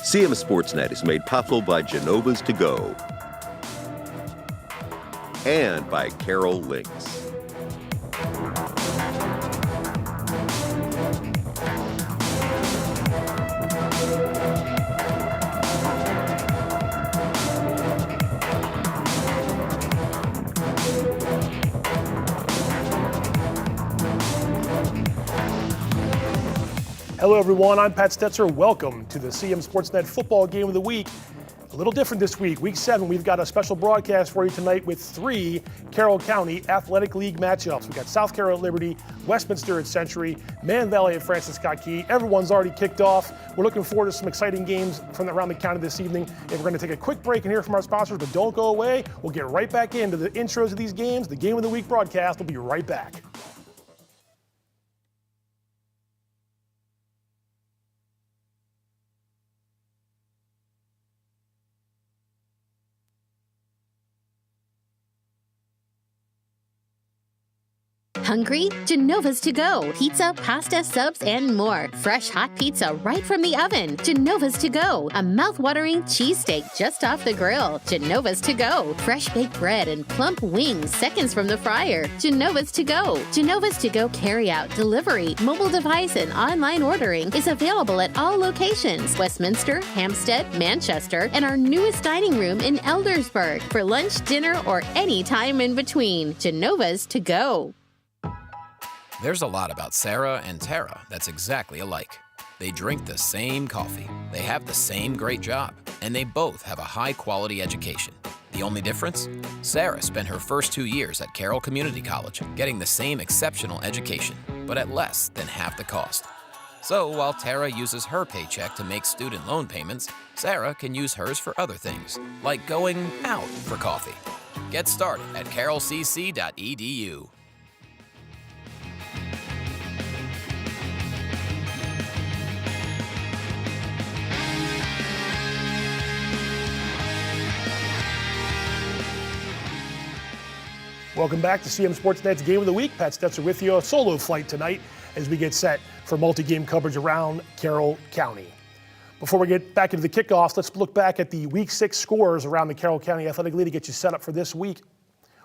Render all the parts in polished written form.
CMSportsNet is made possible by Genova's To Go and by Carroll Links. Hello everyone, I'm Pat Stoetzer. Welcome to the CMSportsNet Football Game of the Week. A little different this week. Week 7, we've got a special broadcast for you tonight with 3 Carroll County Athletic League matchups. We've got South Carroll at Liberty, Westminster at Century, Man Valley at Francis Scott Key. Everyone's already kicked off. We're looking forward to some exciting games from around the county this evening. And we're going to take a quick break and hear from our sponsors, but don't go away. We'll get right back into the intros of these games. The Game of the Week broadcast will be right back. Hungry? Genova's To Go. Pizza, pasta, subs, and more. Fresh hot pizza right from the oven. Genova's To Go. A mouth-watering cheesesteak just off the grill. Genova's To Go. Fresh baked bread and plump wings seconds from the fryer. Genova's To Go. Genova's To Go carry-out, delivery, mobile device, and online ordering is available at all locations. Westminster, Hampstead, Manchester, and our newest dining room in Eldersburg. For lunch, dinner, or any time in between. Genova's To Go. There's a lot about Sarah and Tara that's exactly alike. They drink the same coffee, they have the same great job, and they both have a high-quality education. The only difference? Sarah spent her first 2 years at Carroll Community College, getting the same exceptional education, but at less than half the cost. So while Tara uses her paycheck to make student loan payments, Sarah can use hers for other things, like going out for coffee. Get started at carrollcc.edu. Welcome back to CMSportsNet's Game of the Week. Pat Stoetzer with you. A solo flight tonight as we get set for multi-game coverage around Carroll County. Before we get back into the kickoffs, let's look back at the Week 6 scores around the Carroll County Athletic League to get you set up for this week.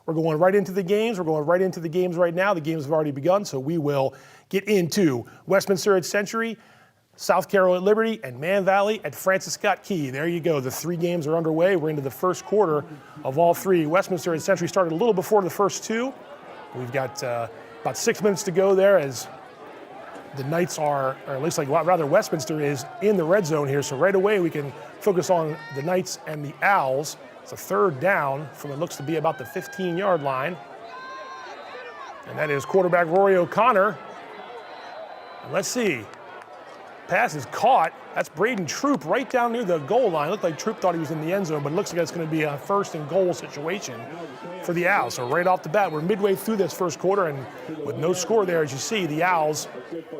We're going right into the games. We're going right into the games right now. The games have already begun, so we will get into Westminster at Century, South Carroll at Liberty, and Man Valley at Francis Scott Key. There you go. The 3 games are underway. We're into the first quarter of all 3. Westminster and Century started a little before the first 2. We've got about 6 minutes to go there as the Knights are, or at least rather Westminster is in the red zone here. So right away we can focus on the Knights and the Owls. It's a 3rd down from what looks to be about the 15-yard line. And that is quarterback Rory O'Connor. And let's see. Pass is caught. That's Braden Troop right down near the goal line. Looked like Troop thought he was in the end zone, but it looks like it's going to be a 1st and goal situation for the Owls. So right off the bat, we're midway through this first quarter, and with no score there, as you see, the Owls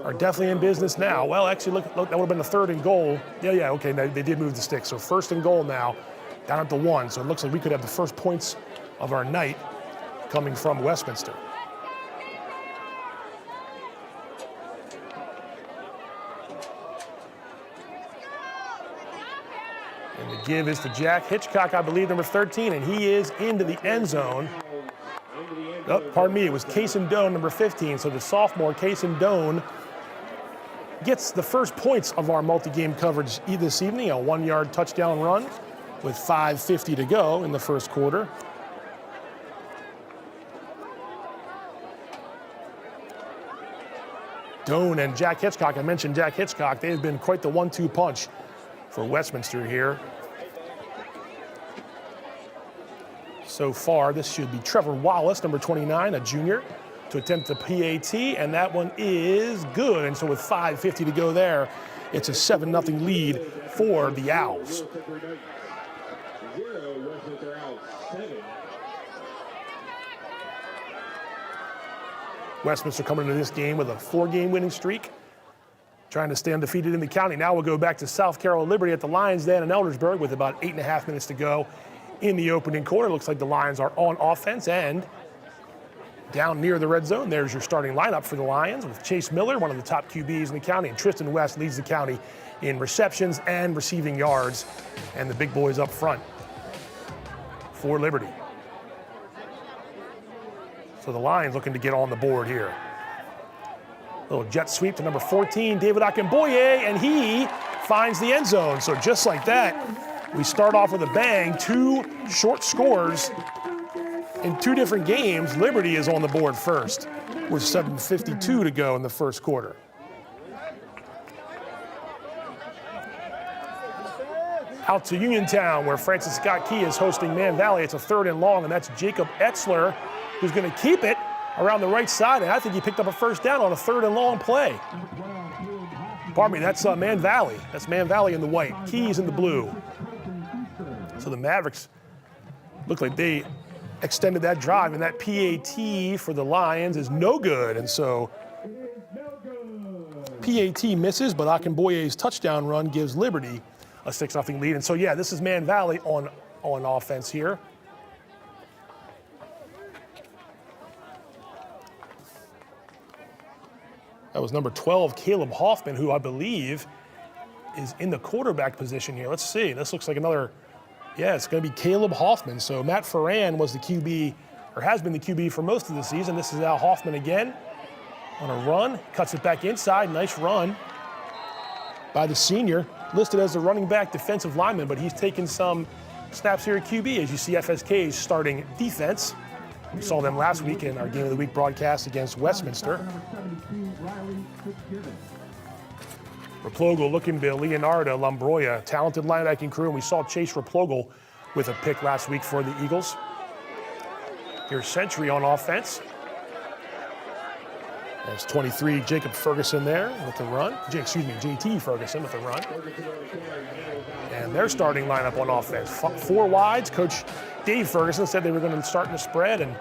are definitely in business now. Well, actually, look that would have been a 3rd and goal. Yeah, okay, they did move the stick. So 1st and goal now, down at the 1. So it looks like we could have the first points of our night coming from Westminster. And the give is to Jack Hitchcock, I believe, number 13, and he is into the end zone. Oh, pardon me, it was Cason Doan, number 15. So the sophomore, Cason Doan, gets the first points of our multi-game coverage this evening, a 1-yard touchdown run with 5:50 to go in the first quarter. Doan and Jack Hitchcock, I mentioned Jack Hitchcock, they have been quite the 1-2 punch for Westminster here. So far, this should be Trevor Wallace, number 29, a junior, to attempt the PAT, and that one is good. And so with 5:50 to go there, it's a 7-0 lead for the Owls. Westminster coming into this game with a 4-game winning streak, trying to stay undefeated in the county. Now we'll go back to South Carroll Liberty at the Lions Den in Eldersburg with about 8.5 minutes to go in the opening quarter. Looks like the Lions are on offense, and Down near the red zone, there's your starting lineup for the Lions with Chase Miller, one of the top QBs in the county, and Tristan West leads the county in receptions and receiving yards, and the big boys up front for Liberty. So the Lions looking to get on the board here. Little jet sweep to number 14, David Akinboye, and he finds the end zone. So just like that, we start off with a bang, 2 short scores in 2 different games. Liberty is on the board first with 7:52 to go in the first quarter. Out to Uniontown, where Francis Scott Key is hosting Man Valley. It's a 3rd and long, and that's Jacob Etzler, who's going to keep it around the right side, and I think he picked up a first down on a 3rd and long play. Pardon me, that's Man Valley. That's Man Valley in the white, Keys in the blue. So the Mavericks look like they extended that drive, and that PAT for the Lions is no good, and so PAT misses, but Akinboye's touchdown run gives Liberty a 6-0 lead. And so, yeah, this is Man Valley on offense here. That was number 12, Caleb Hoffman, who I believe is in the quarterback position here. Let's see. This looks like another, yeah, it's going to be Caleb Hoffman. So Matt Ferran was the QB, or has been the QB for most of the season. This is Al Hoffman again on a run. Cuts it back inside. Nice run by the senior, listed as a running back defensive lineman, but he's taken some snaps here at QB as you see FSK's starting defense. We saw them last week in our Game of the Week broadcast against Westminster. Replogle, Looking Bill, Leonardo, Lombroya, talented linebacking crew, and we saw Chase Replogle with a pick last week for the Eagles. Here's Century on offense. There's 23, Jacob Ferguson there with the run. JT Ferguson with the run. And their starting lineup on offense. 4 wides. Coach Dave Ferguson said they were going to start in the spread, and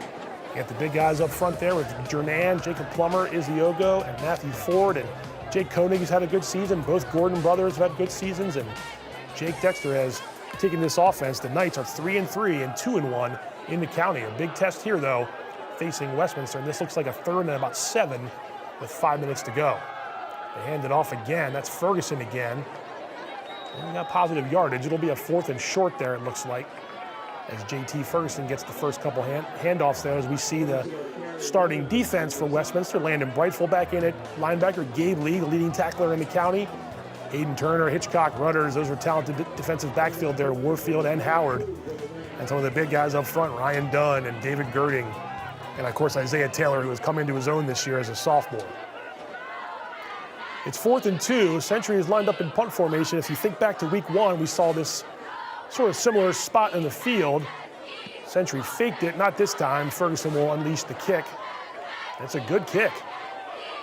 you got the big guys up front there with Jernan, Jacob Plummer, Iziogo, and Matthew Ford, and Jake Koenig has had a good season. Both Gordon brothers have had good seasons, and Jake Dexter has taken this offense. The Knights are 3-3 and 2-1 in the county. A big test here, though, facing Westminster, and this looks like a 3rd and about 7 with 5 minutes to go. They hand it off again. That's Ferguson again. And we got positive yardage. It'll be a 4th and short there, it looks like, as JT Ferguson gets the first couple handoffs there, as we see the starting defense for Westminster. Landon Brightful back in it. Linebacker Gabe Lee, the leading tackler in the county. Hayden Turner, Hitchcock, Rudders, those are talented defensive backfield there, Warfield and Howard. And some of the big guys up front, Ryan Dunn and David Girding. And of course, Isaiah Taylor, who has come into his own this year as a sophomore. It's 4th and 2. Century is lined up in punt formation. If you think back to week 1, we saw this sort of similar spot in the field. Century faked it, not this time. Ferguson will unleash the kick. That's a good kick.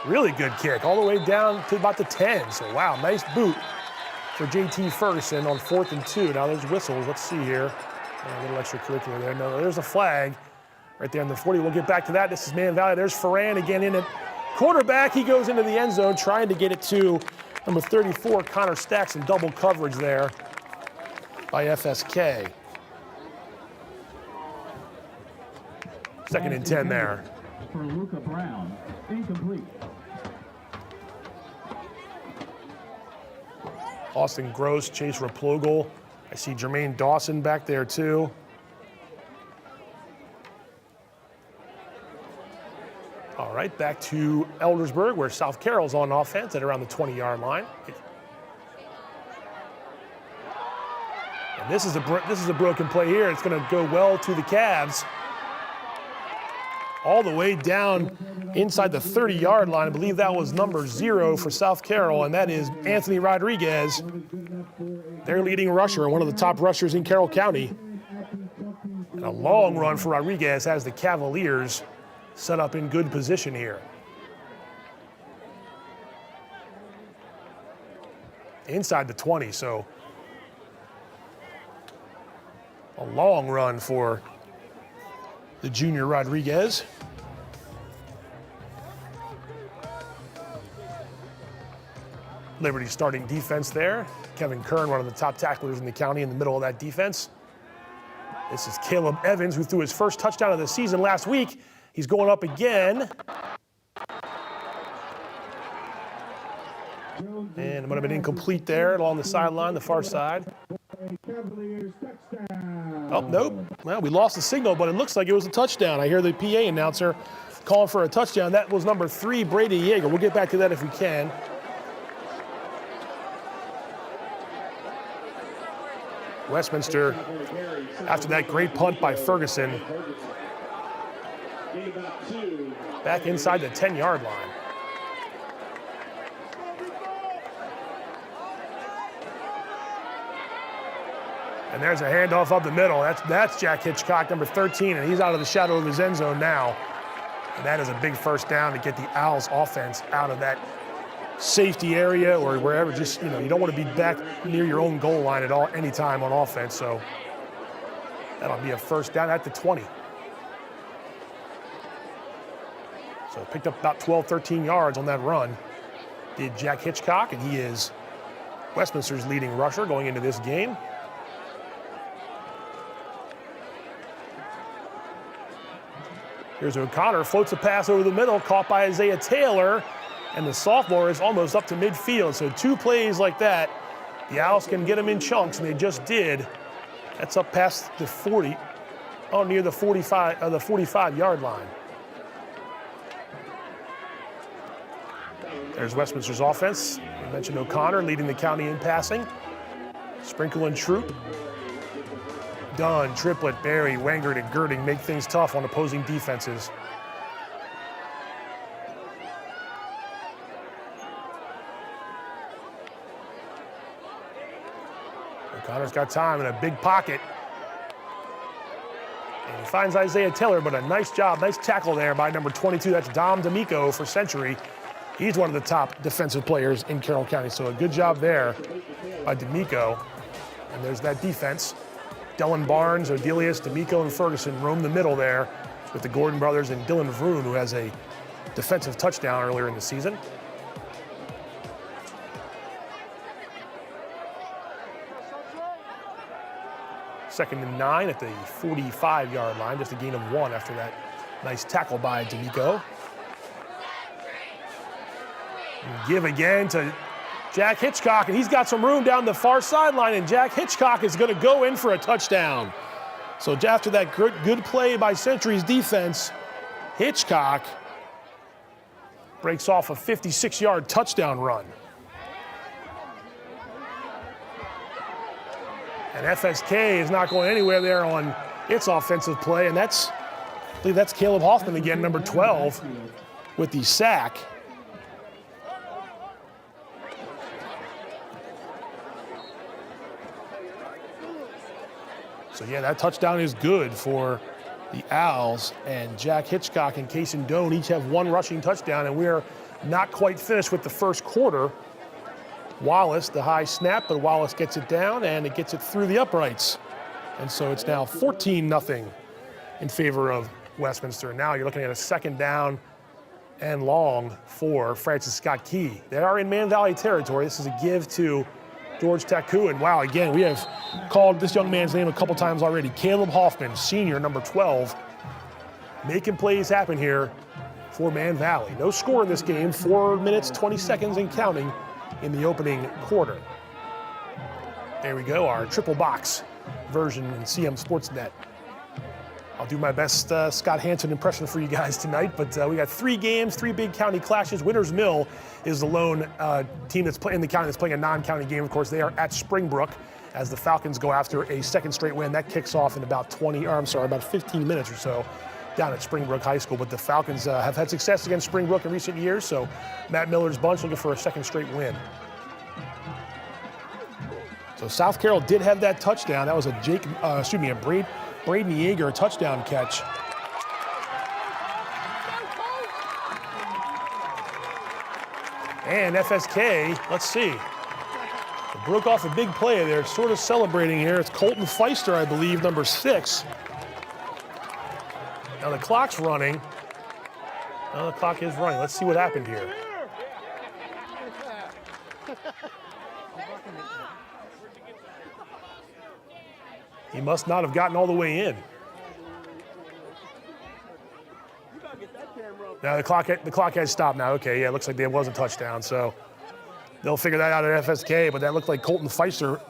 Really good kick, all the way down to about the 10. So wow, nice boot for JT Ferguson on 4th and 2. Now there's whistles, let's see here. A little extracurricular there. No, there's a flag right there in the 40. We'll get back to that. This is Man Valley. There's Ferran again in it. Quarterback, he goes into the end zone trying to get it to number 34, Connor Stacks, in double coverage there by FSK. 2nd and 10 there. For Luca Brown, incomplete. Austin Gross, Chase Replogle. I see Jermaine Dawson back there too. All right, back to Eldersburg, where South Carroll's on offense at around the 20-yard line. And this is a broken play here. It's going to go well to the Cavs. All the way down inside the 30-yard line. I believe that was number 0 for South Carroll, and that is Anthony Rodriguez, their leading rusher and one of the top rushers in Carroll County. And a long run for Rodriguez has the Cavaliers set up in good position here. Inside the 20, so a long run for the junior Rodriguez. Liberty starting defense there. Kevin Kern, one of the top tacklers in the county, in the middle of that defense. This is Caleb Evans, who threw his first touchdown of the season last week. He's going up again. And it might have been incomplete there along the sideline, the far side. Oh, nope. Well, we lost the signal, but it looks like it was a touchdown. I hear the PA announcer calling for a touchdown. That was number 3, Brady Yeager. We'll get back to that if we can. Westminster, after that great punt by Ferguson, back inside the 10-yard line. And there's a handoff up the middle. That's Jack Hitchcock, number 13, and he's out of the shadow of his end zone now. And that is a big first down to get the Owls offense out of that safety area or wherever. Just, you don't want to be back near your own goal line at all, anytime on offense. So that'll be a first down at the 20. So picked up about 12, 13 yards on that run. Did Jack Hitchcock, and he is Westminster's leading rusher going into this game. Here's O'Connor, floats a pass over the middle, caught by Isaiah Taylor, and the sophomore is almost up to midfield. So 2 plays like that, the Owls can get them in chunks, and they just did. That's up past the 40, near the 45-yard line. There's Westminster's offense. I mentioned O'Connor leading the county in passing. Sprinkle and Troop. Dunn, Triplett, Barry, Wangert, and Girding make things tough on opposing defenses. O'Connor's got time in a big pocket. And he finds Isaiah Taylor, but a nice job, nice tackle there by number 22. That's Dom D'Amico for Century. He's one of the top defensive players in Carroll County, so a good job there by D'Amico. And there's that defense. Dylan Barnes, Odelius, D'Amico, and Ferguson roam the middle there with the Gordon brothers and Dylan Vroon, who has a defensive touchdown earlier in the season. Second and 9 at the 45-yard line, just a gain of 1 after that nice tackle by D'Amico. Give again to Jack Hitchcock, and he's got some room down the far sideline, and Jack Hitchcock is going to go in for a touchdown. So after that good play by Century's defense, Hitchcock breaks off a 56-yard touchdown run. And FSK is not going anywhere there on its offensive play, and I believe that's Caleb Hoffman again, number 12, with the sack. So yeah, that touchdown is good for the Owls, and Jack Hitchcock and Kaysen Doan each have 1 rushing touchdown, and we're not quite finished with the first quarter. Wallace, the high snap, but Wallace gets it down, and it gets it through the uprights. And so it's now 14-0 in favor of Westminster. Now you're looking at a second down and long for Francis Scott Key. They are in Man Valley territory. This is a give to George Taku, and wow, again, we have called this young man's name a couple times already. Caleb Hoffman, senior, number 12, making plays happen here for Man Valley. No score in this game, 4 minutes, 20 seconds and counting in the opening quarter. There we go, our triple box version in CMSportsNet. I'll do my best Scott Hansen impression for you guys tonight, but we got 3 games, 3 big county clashes. Winners Mill is the lone team that's in the county that's playing a non-county game. Of course, they are at Springbrook as the Falcons go after a second straight win. That kicks off in about 15 minutes or so down at Springbrook High School. But the Falcons have had success against Springbrook in recent years, so Matt Miller's bunch looking for a second straight win. So South Carroll did have that touchdown. That was a Braden Yeager touchdown catch. And FSK, let's see. They broke off a big play. They're sort of celebrating here. It's Colton Feister, I believe, number 6. Now the clock's running. Now the clock is running. Let's see what happened here. He must not have gotten all the way in. Now the clock has stopped now. Okay, yeah, it looks like there was a touchdown, so they'll figure that out at FSK, but that looked like Colton Feister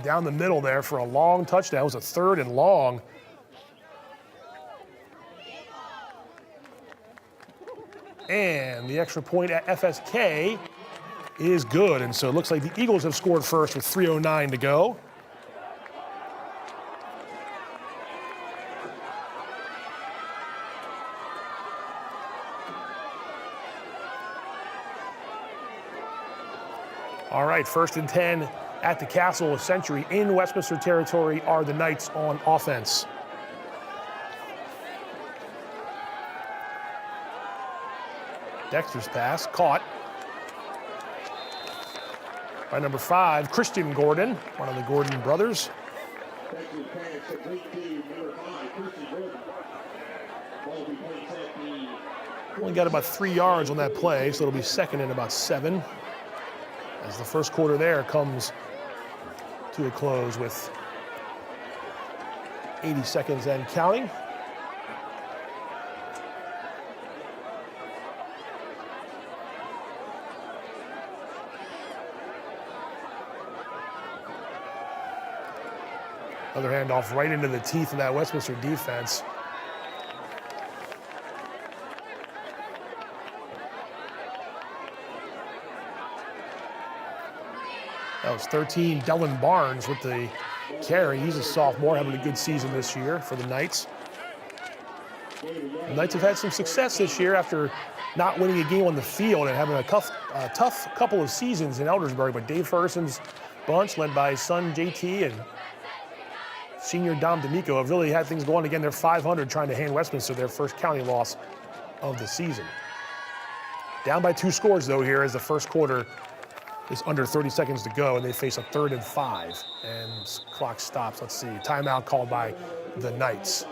down the middle there for a long touchdown. It was a 3rd and long. And the extra point at FSK is good, and so it looks like the Eagles have scored first with 3:09 to go. All right, 1st and 10 at the Castle of Century in Westminster territory are the Knights on offense. Dexter's pass caught by number 5, Christian Gordon, one of the Gordon brothers. Only got about 3 yards on that play, so it'll be 2nd and about 7. As the first quarter there comes to a close with 80 seconds and counting. Another handoff right into the teeth of that Westminster defense. That was 13, Dylan Barnes with the carry. He's a sophomore, having a good season this year for the Knights. The Knights have had some success this year after not winning a game on the field and having a tough couple of seasons in Eldersburg, but Dave Ferguson's bunch, led by his son JT and senior Dom D'Amico, have really had things going. Again, they're 500 trying to hand Westminster their first county loss of the season. Down by 2 scores, though, here as the first quarter is under 30 seconds to go, and they face a 3rd and 5. And clock stops. Let's see. Timeout called by the Knights.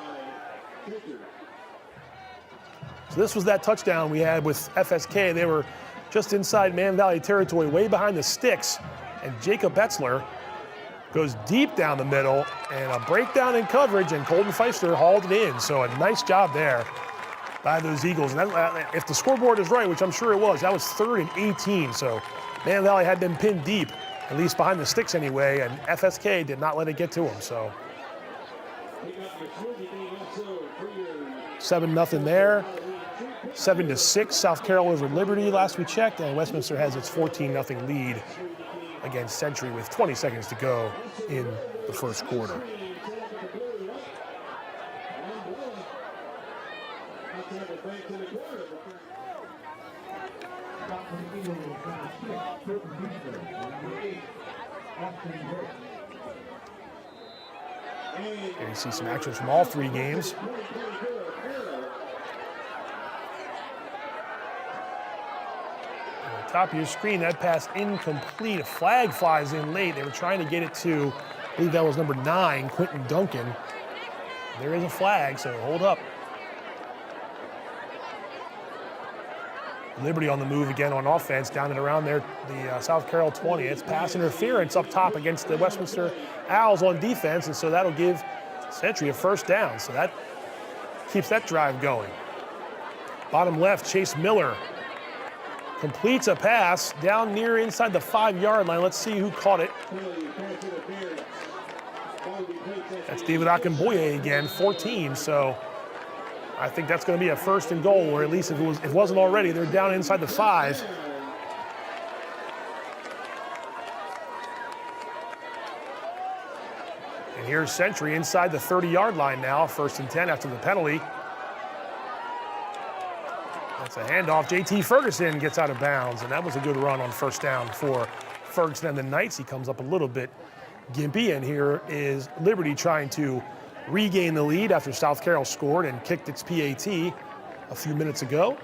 So this was that touchdown we had with FSK. They were just inside Man Valley territory, way behind the sticks. And Jacob Betzler goes deep down the middle, and a breakdown in coverage, and Colton Feister hauled it in. So a nice job there by those Eagles. And that, if the scoreboard is right, which I'm sure it was, that was 3rd and 18. So Man Valley had them pinned deep, at least behind the sticks anyway, and FSK did not let it get to them. So 7-0 there. 7-6, South Carroll over Liberty last we checked, and Westminster has its 14-0 lead against Century with 20 seconds to go in the first quarter. Here you see some action from all 3 games. Top of your screen, that pass incomplete. A flag flies in late. They were trying to get it to, I believe that was number 9, Quentin Duncan. There is a flag, so hold up. Liberty on the move again on offense, down and around there, the South Carroll 20. It's pass interference up top against the Westminster Owls on defense, and so that'll give Century a first down. So that keeps that drive going. Bottom left, Chase Miller completes a pass down near inside the 5-yard line. Let's see who caught it. That's David Akinboye again, 14. So I think that's going to be a 1st and goal, or at least if it wasn't already, they're down inside the 5. And here's Century inside the 30-yard line now, 1st and 10 after the penalty. That's a handoff. JT Ferguson gets out of bounds, and that was a good run on 1st down for Ferguson and the Knights. He comes up a little bit gimpy, and here is Liberty trying to regain the lead after South Carroll scored and kicked its PAT a few minutes ago.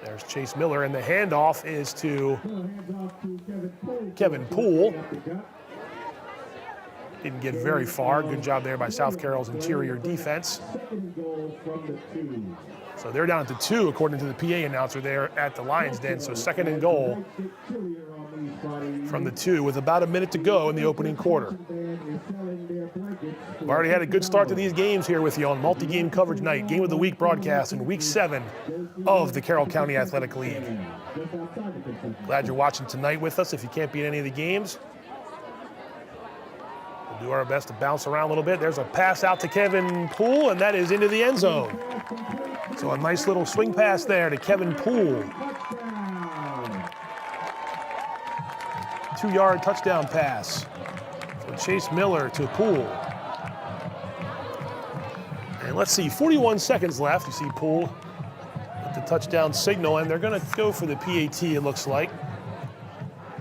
There's Chase Miller, and the handoff is to Kevin Poole. Didn't get very far. Good job there by South Carroll's interior defense. So they're down to 2, according to the PA announcer there at the Lions Den. So 2nd and goal from the 2 with about a minute to go in the opening quarter. We've already had a good start to these games here with you on multi-game coverage night, Game of the Week broadcast in Week 7 of the Carroll County Athletic League. Glad you're watching tonight with us. If you can't be at any of the games, we'll do our best to bounce around a little bit. There's a pass out to Kevin Poole, and that is into the end zone. So a nice little swing pass there to Kevin Poole. 2-yard touchdown pass from Chase Miller to Poole. And let's see, 41 seconds left. You see Poole with the touchdown signal, and they're going to go for the PAT, it looks like.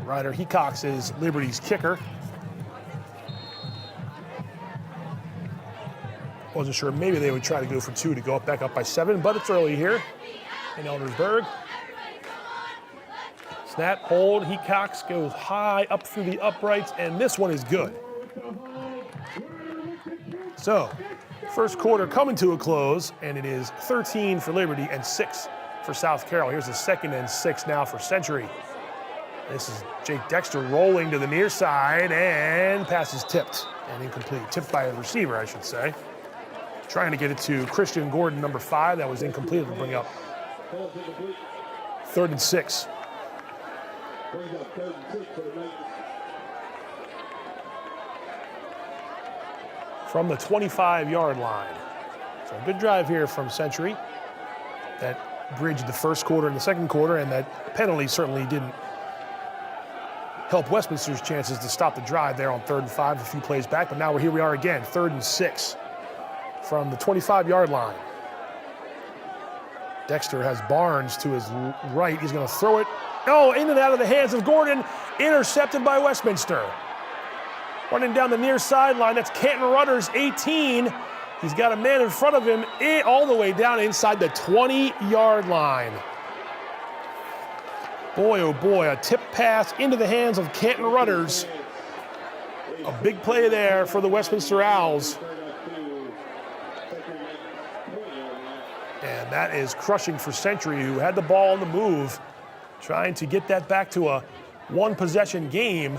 Ryder Hecox is Liberty's kicker. Wasn't sure, maybe they would try to go for 2 to go back up by 7, but it's early here in Eldersburg. Snap, hold, Hecox goes high up through the uprights, and this one is good. So, first quarter coming to a close, and it is 13 for Liberty and 6 for South Carroll. Here's the 2nd and 6 now for Century. This is Jake Dexter rolling to the near side, and pass is tipped and incomplete. Tipped by a receiver, I should say. Trying to get it to Christian Gordon, number 5. That was incomplete to bring up 3rd and 6. From the 25-yard line. So a good drive here from Century. That bridged the first quarter and the second quarter, and that penalty certainly didn't help Westminster's chances to stop the drive there on 3rd and 5 a few plays back. But now here we are again, 3rd and 6 from the 25-yard line. Dexter has Barnes to his right. He's going to throw it. Oh, in and out of the hands of Gordon. Intercepted by Westminster. Running down the near sideline, that's Canton Rudders, 18. He's got a man in front of him all the way down inside the 20-yard line. Boy, oh boy, a tip pass into the hands of Canton Rudders. A big play there for the Westminster Owls. And that is crushing for Century, who had the ball on the move, trying to get that back to a one-possession game.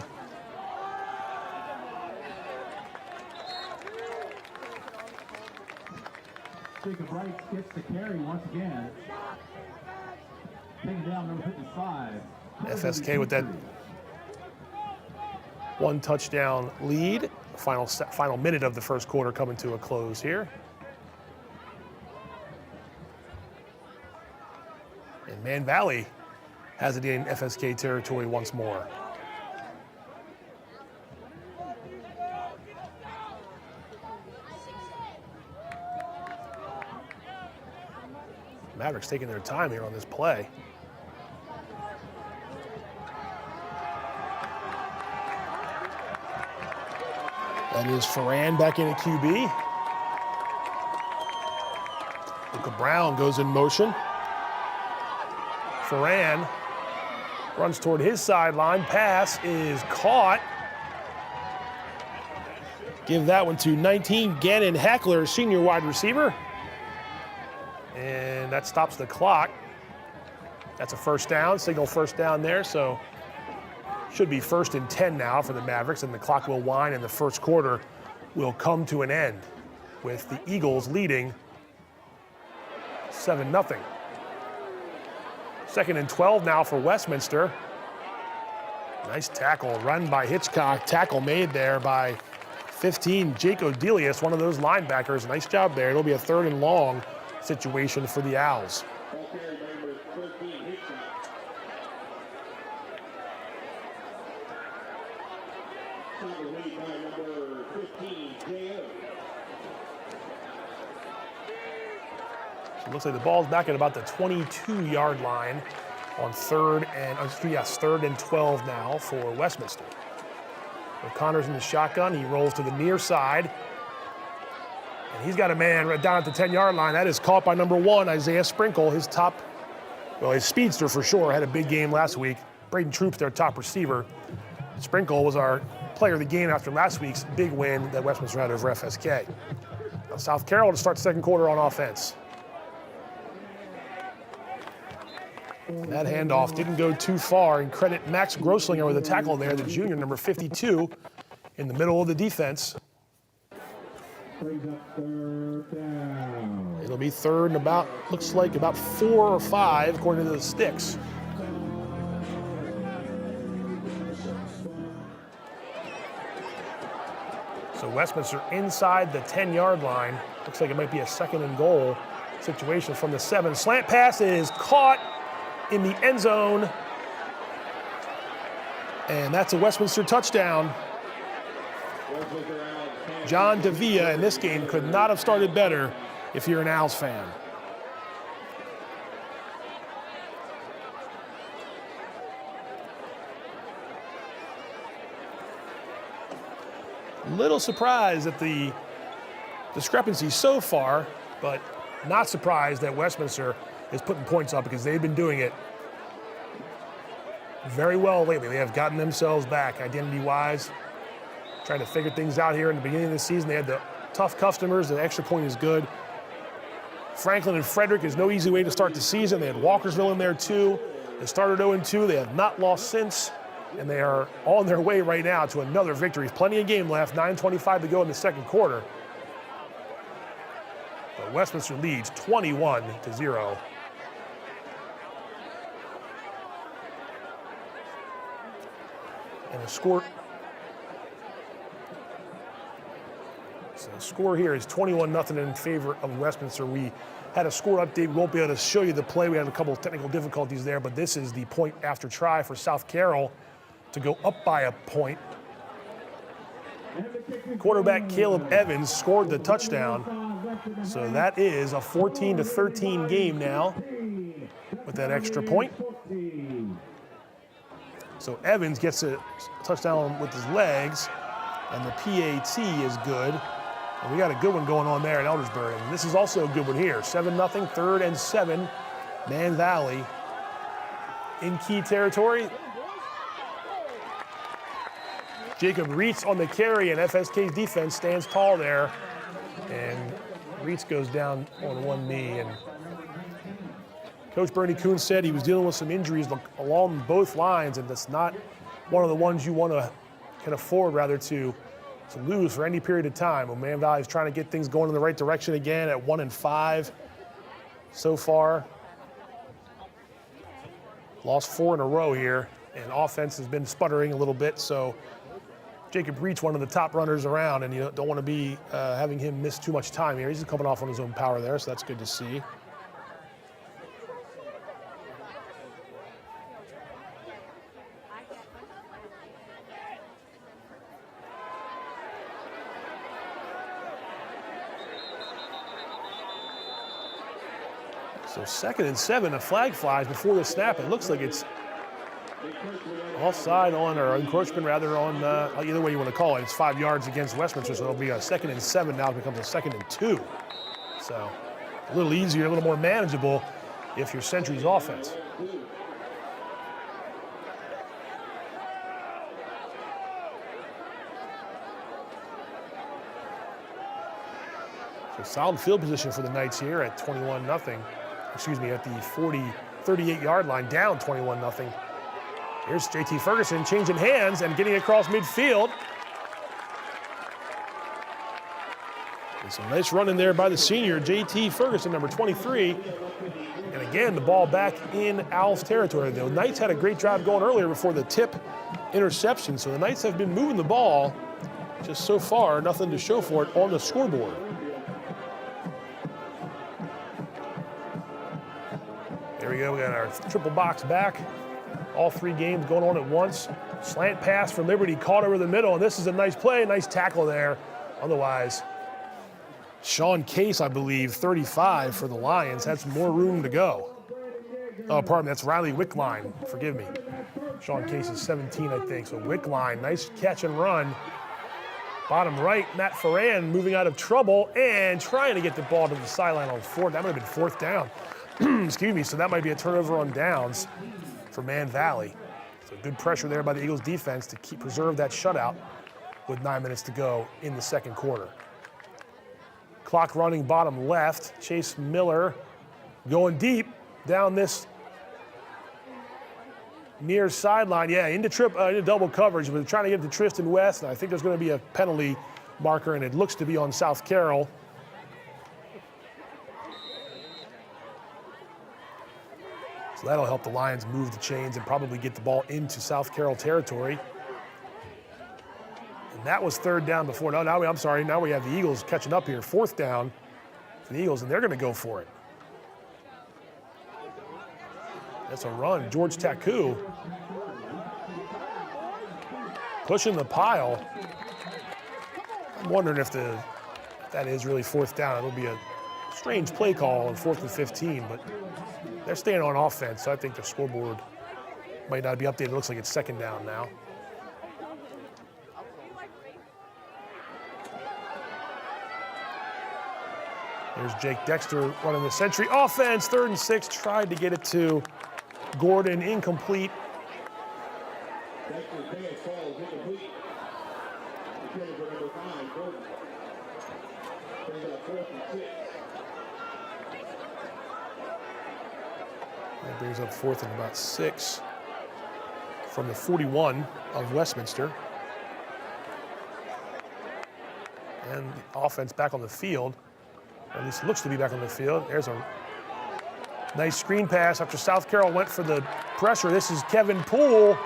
Jacob Wright gets the carry once again. Taking down number 55. FSK with that one touchdown lead. Final minute of the first quarter coming to a close here. And Man Valley has it in FSK territory once more. Mavericks taking their time here on this play. That is Ferran back in at QB. Luca Brown goes in motion. Ferran runs toward his sideline. Pass is caught. Give that one to 19, Gannon Hackler, senior wide receiver. And that stops the clock. That's a first down, signal first down there, so should be 1st and 10 now for the Mavericks, and the clock will wind and the first quarter will come to an end with the Eagles leading 7-0. 2nd and 12 now for Westminster. Nice tackle, run by Hitchcock. Tackle made there by 15, Jake Odelius, one of those linebackers. Nice job there. It'll be a 3rd and long situation for the Owls. So it looks like the ball's back at about the 22-yard line on 3rd and 12 now for Westminster. O'Connor's in the shotgun. He rolls to the near side. And he's got a man right down at the 10-yard line. That is caught by number 1, Isaiah Sprinkle, his speedster for sure, had a big game last week. Braden Troop's their top receiver. Sprinkle was our player of the game after last week's big win that Westminster had over FSK. Now South Carroll to start the second quarter on offense. That handoff didn't go too far, and credit Max Grosslinger with a tackle there, the junior, number 52, in the middle of the defense. Brings up third down. It'll be third and about, looks like about 4 or 5, according to the sticks. So Westminster inside the 10-yard line. Looks like it might be a second and goal situation from the 7. Slant pass is caught in the end zone. And that's a Westminster touchdown. John Davia in this game could not have started better if you're an Owls fan. Little surprised at the discrepancy so far, but not surprised that Westminster is putting points up because they've been doing it very well lately. They have gotten themselves back identity-wise, trying to figure things out here in the beginning of the season. They had the tough customers. The extra point is good. Franklin and Frederick is no easy way to start the season. They had Walkersville in there too. They started 0-2. They have not lost since, and they are on their way right now to another victory. Plenty of game left, 9:25 to go in the second quarter. But Westminster leads 21-0. And the score here is 21-0 in favor of Westminster. We had a score update. We won't be able to show you the play. We had a couple of technical difficulties there, but this is the point after try for South Carroll to go up by a point. Quarterback Caleb Evans scored the touchdown. So that is a 14-13 game now with that extra point. So Evans gets a touchdown with his legs, and the PAT is good. And we got a good one going on there in Eldersburg. And this is also a good one here. 7-0, 3rd and 7, Man Valley in key territory. Jacob Reitz on the carry, and FSK's defense stands tall there. And Reitz goes down on one knee. And Coach Bernie Kuhn said he was dealing with some injuries along both lines, and that's not one of the ones you want to can afford rather to lose for any period of time. Well, Man Valley is trying to get things going in the right direction again at 1-5 so far. Lost 4 in a row here, and offense has been sputtering a little bit, so Jacob Reitz, one of the top runners around, and you don't want to be having him miss too much time here. He's coming off on his own power there, so that's good to see. So 2nd and 7, a flag flies before the snap. It looks like it's offside on, or encroachment rather, on either way you want to call it. It's 5 yards against Westminster, so it'll be a 2nd and 7 now. It becomes a 2nd and 2. So a little easier, a little more manageable if you're Century's offense. So solid field position for the Knights here at 21-0. Excuse me, at the 38-yard line, down 21-0. Here's JT Ferguson changing hands and getting across midfield. And some nice run in there by the senior, JT Ferguson, number 23. And again, the ball back in Owls territory. The Knights had a great drive going earlier before the tip interception. So the Knights have been moving the ball, just so far, nothing to show for it on the scoreboard. There we go, we got our triple box back. All 3 games going on at once. Slant pass from Liberty, caught over the middle, and this is a nice play, nice tackle there. Otherwise, Sean Case, I believe, 35 for the Lions, had some more room to go. Oh, pardon me, that's Riley Wickline, forgive me. Sean Case is 17, I think, so Wickline, nice catch and run. Bottom right, Matt Ferran moving out of trouble and trying to get the ball to the sideline on 4th. That might have been 4th down. Excuse me, so that might be a turnover on downs for Man Valley. So good pressure there by the Eagles defense to preserve that shutout with 9 minutes to go in the second quarter. Clock running bottom left. Chase Miller going deep down this near sideline. Yeah, into double coverage. We're trying to get to Tristan West, and I think there's going to be a penalty marker, and it looks to be on South Carroll. So that'll help the Lions move the chains and probably get the ball into South Carroll territory. And that was third down before. No, now we have the Eagles catching up here. Fourth down for the Eagles, and they're going to go for it. That's a run. George Taku pushing the pile. I'm wondering if that is really fourth down. It'll be a strange play call on 4th and 15, but they're staying on offense, so I think the scoreboard might not be updated. It looks like it's second down now. There's Jake Dexter running the Century offense. 3rd and 6, tried to get it to Gordon, incomplete. That brings up 4th and about 6 from the 41 of Westminster. And the offense back on the field. Or at least it looks to be back on the field. There's a nice screen pass after South Carroll went for the pressure. This is Kevin Poole.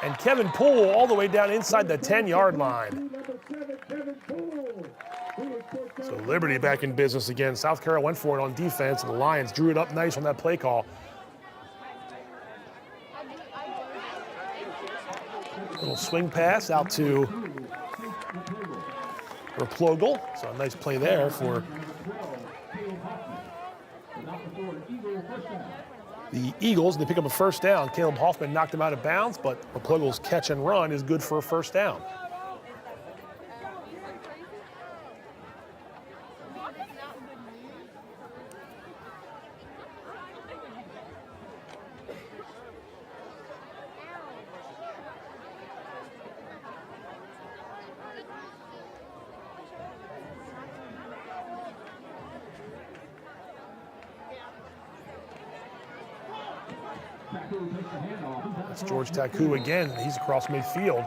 And Kevin Poole all the way down inside the 10-yard line. So Liberty back in business again. South Carroll went for it on defense, and the Lions drew it up nice on that play call. Little swing pass out to Replogle. So a nice play there for the Eagles. They pick up a first down. Caleb Hoffman knocked him out of bounds, but Replogle's catch and run is good for a first down. That's George Taku again. He's across midfield.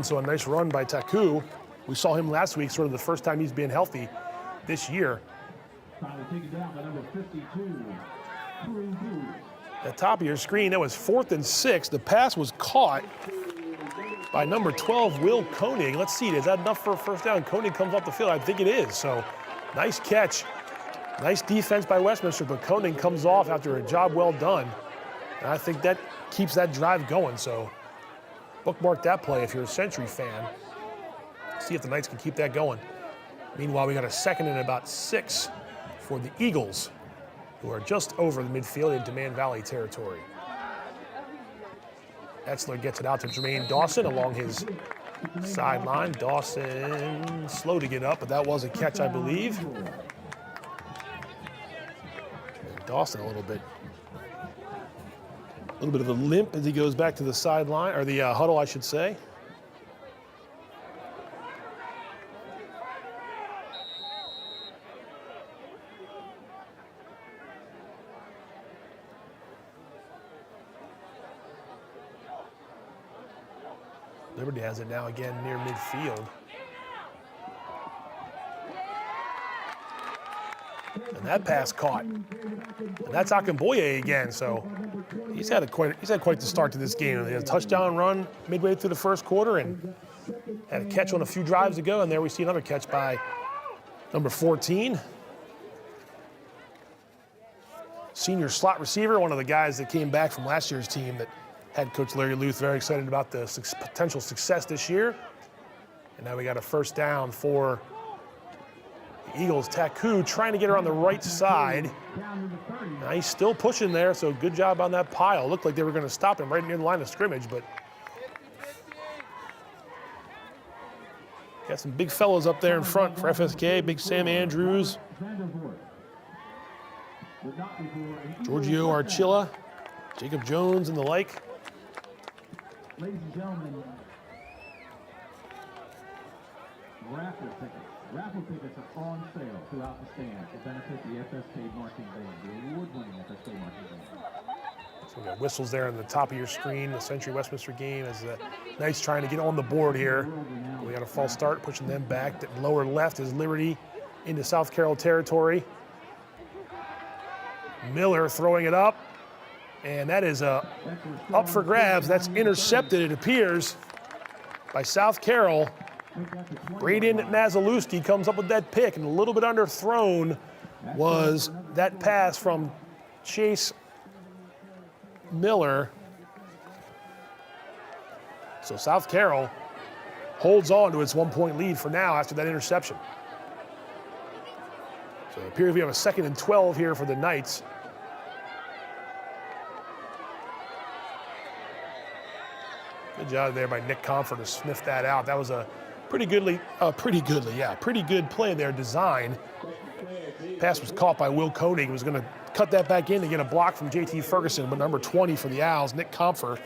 So a nice run by Taku. We saw him last week, sort of the first time he's been healthy this year. At top of your screen, that was 4th and 6. The pass was caught by number 12, Will Koenig. Let's see, is that enough for a first down? Koenig comes off the field. I think it is. So nice catch. Nice defense by Westminster, but Koenig comes off after a job well done. And I think that keeps that drive going. So bookmark that play if you're a Century fan. See if the Knights can keep that going. Meanwhile, we got a 2nd and about 6 for the Eagles, who are just over the midfield into Man Valley territory. Etzler gets it out to Jermaine Dawson along his sideline. Dawson slow to get up, but that was a catch, I believe. And Dawson a little bit of a limp as he goes back to the sideline, or the huddle, I should say. Liberty has it now again near midfield. And that pass caught. And that's Akinboye again, so he's had quite the start to this game. He had a touchdown run midway through the first quarter and had a catch on a few drives ago, and there we see another catch by number 14. Senior slot receiver, one of the guys that came back from last year's team that had Coach Larry Luth very excited about the potential success this year. And now we got a first down for the Eagles. Taku trying to get her on the right side. Now he's still pushing there, so good job on that pile. Looked like they were going to stop him right near the line of scrimmage, but got some big fellows up there in front for FSK. Big Sam Andrews, Giorgio Archilla, Jacob Jones, and the like. Ladies and gentlemen, raffle tickets are on sale throughout the stand to benefit the FSK marching band, the award-winning FSK marching band. So we got whistles there on the top of your screen. The Century Westminster game is Knights trying to get on the board here. We got a false start, pushing them back. The lower left is Liberty into South Carroll territory. Miller throwing it up, and that is up for grabs. That's intercepted, it appears, by South Carroll. Braden Nazalewski comes up with that pick, and a little bit underthrown was that pass from Chase Miller. So South Carroll holds on to its 1-point lead for now after that interception. So it appears we have a 2nd and 12 here for the Knights. Good job there by Nick Comfort to sniff that out. That was a pretty good play there, design. Pass was caught by Will Koenig. He was going to cut that back in to get a block from JT Ferguson, but number 20 for the Owls, Nick Comfort,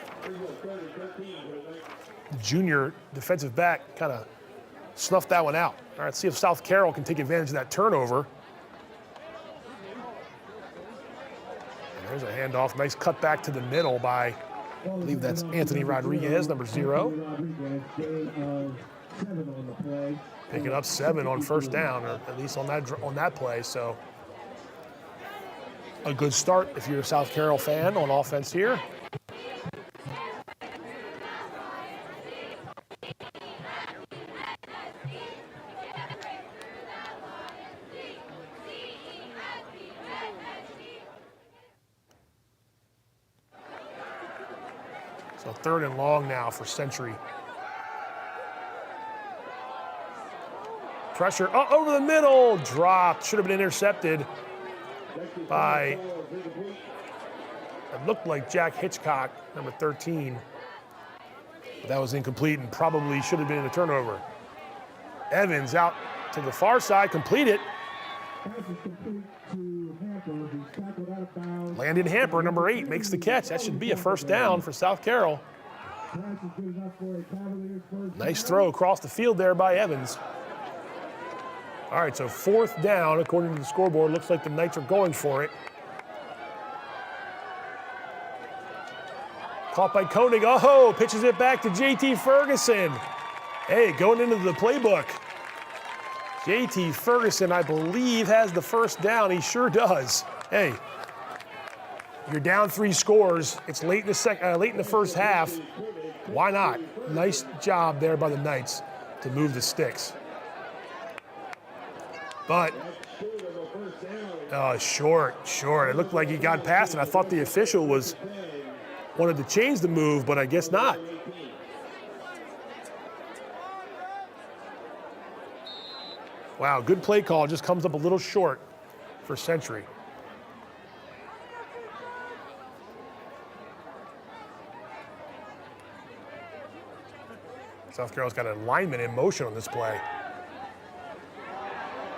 the junior defensive back, kind of snuffed that one out. All right, let's see if South Carroll can take advantage of that turnover. And there's a handoff. Nice cut back to the middle by, I believe that's Anthony Rodriguez, number 0. Picking up 7 on first down, or at least on that play. So a good start if you're a South Carroll fan on offense here. So 3rd and long now for Century. Pressure over the middle, dropped. Should have been intercepted by, it looked like Jack Hitchcock, number 13. But that was incomplete and probably should have been a turnover. Evans out to the far side, complete it. Landon Hamper, number 8, makes the catch. That should be a first down for South Carroll. Nice throw across the field there by Evans. All right, so 4th down, according to the scoreboard. Looks like the Knights are going for it. Caught by Koenig. Oh, pitches it back to JT Ferguson. Hey, going into the playbook. JT Ferguson, I believe, has the first down. He sure does. Hey, you're down 3 scores. It's late in the first half. Why not? Nice job there by the Knights to move the sticks. But, short. It looked like he got past it. I thought the official wanted to change the move, but I guess not. Wow, good play call. Just comes up a little short for Century. South Carroll's got a lineman in motion on this play.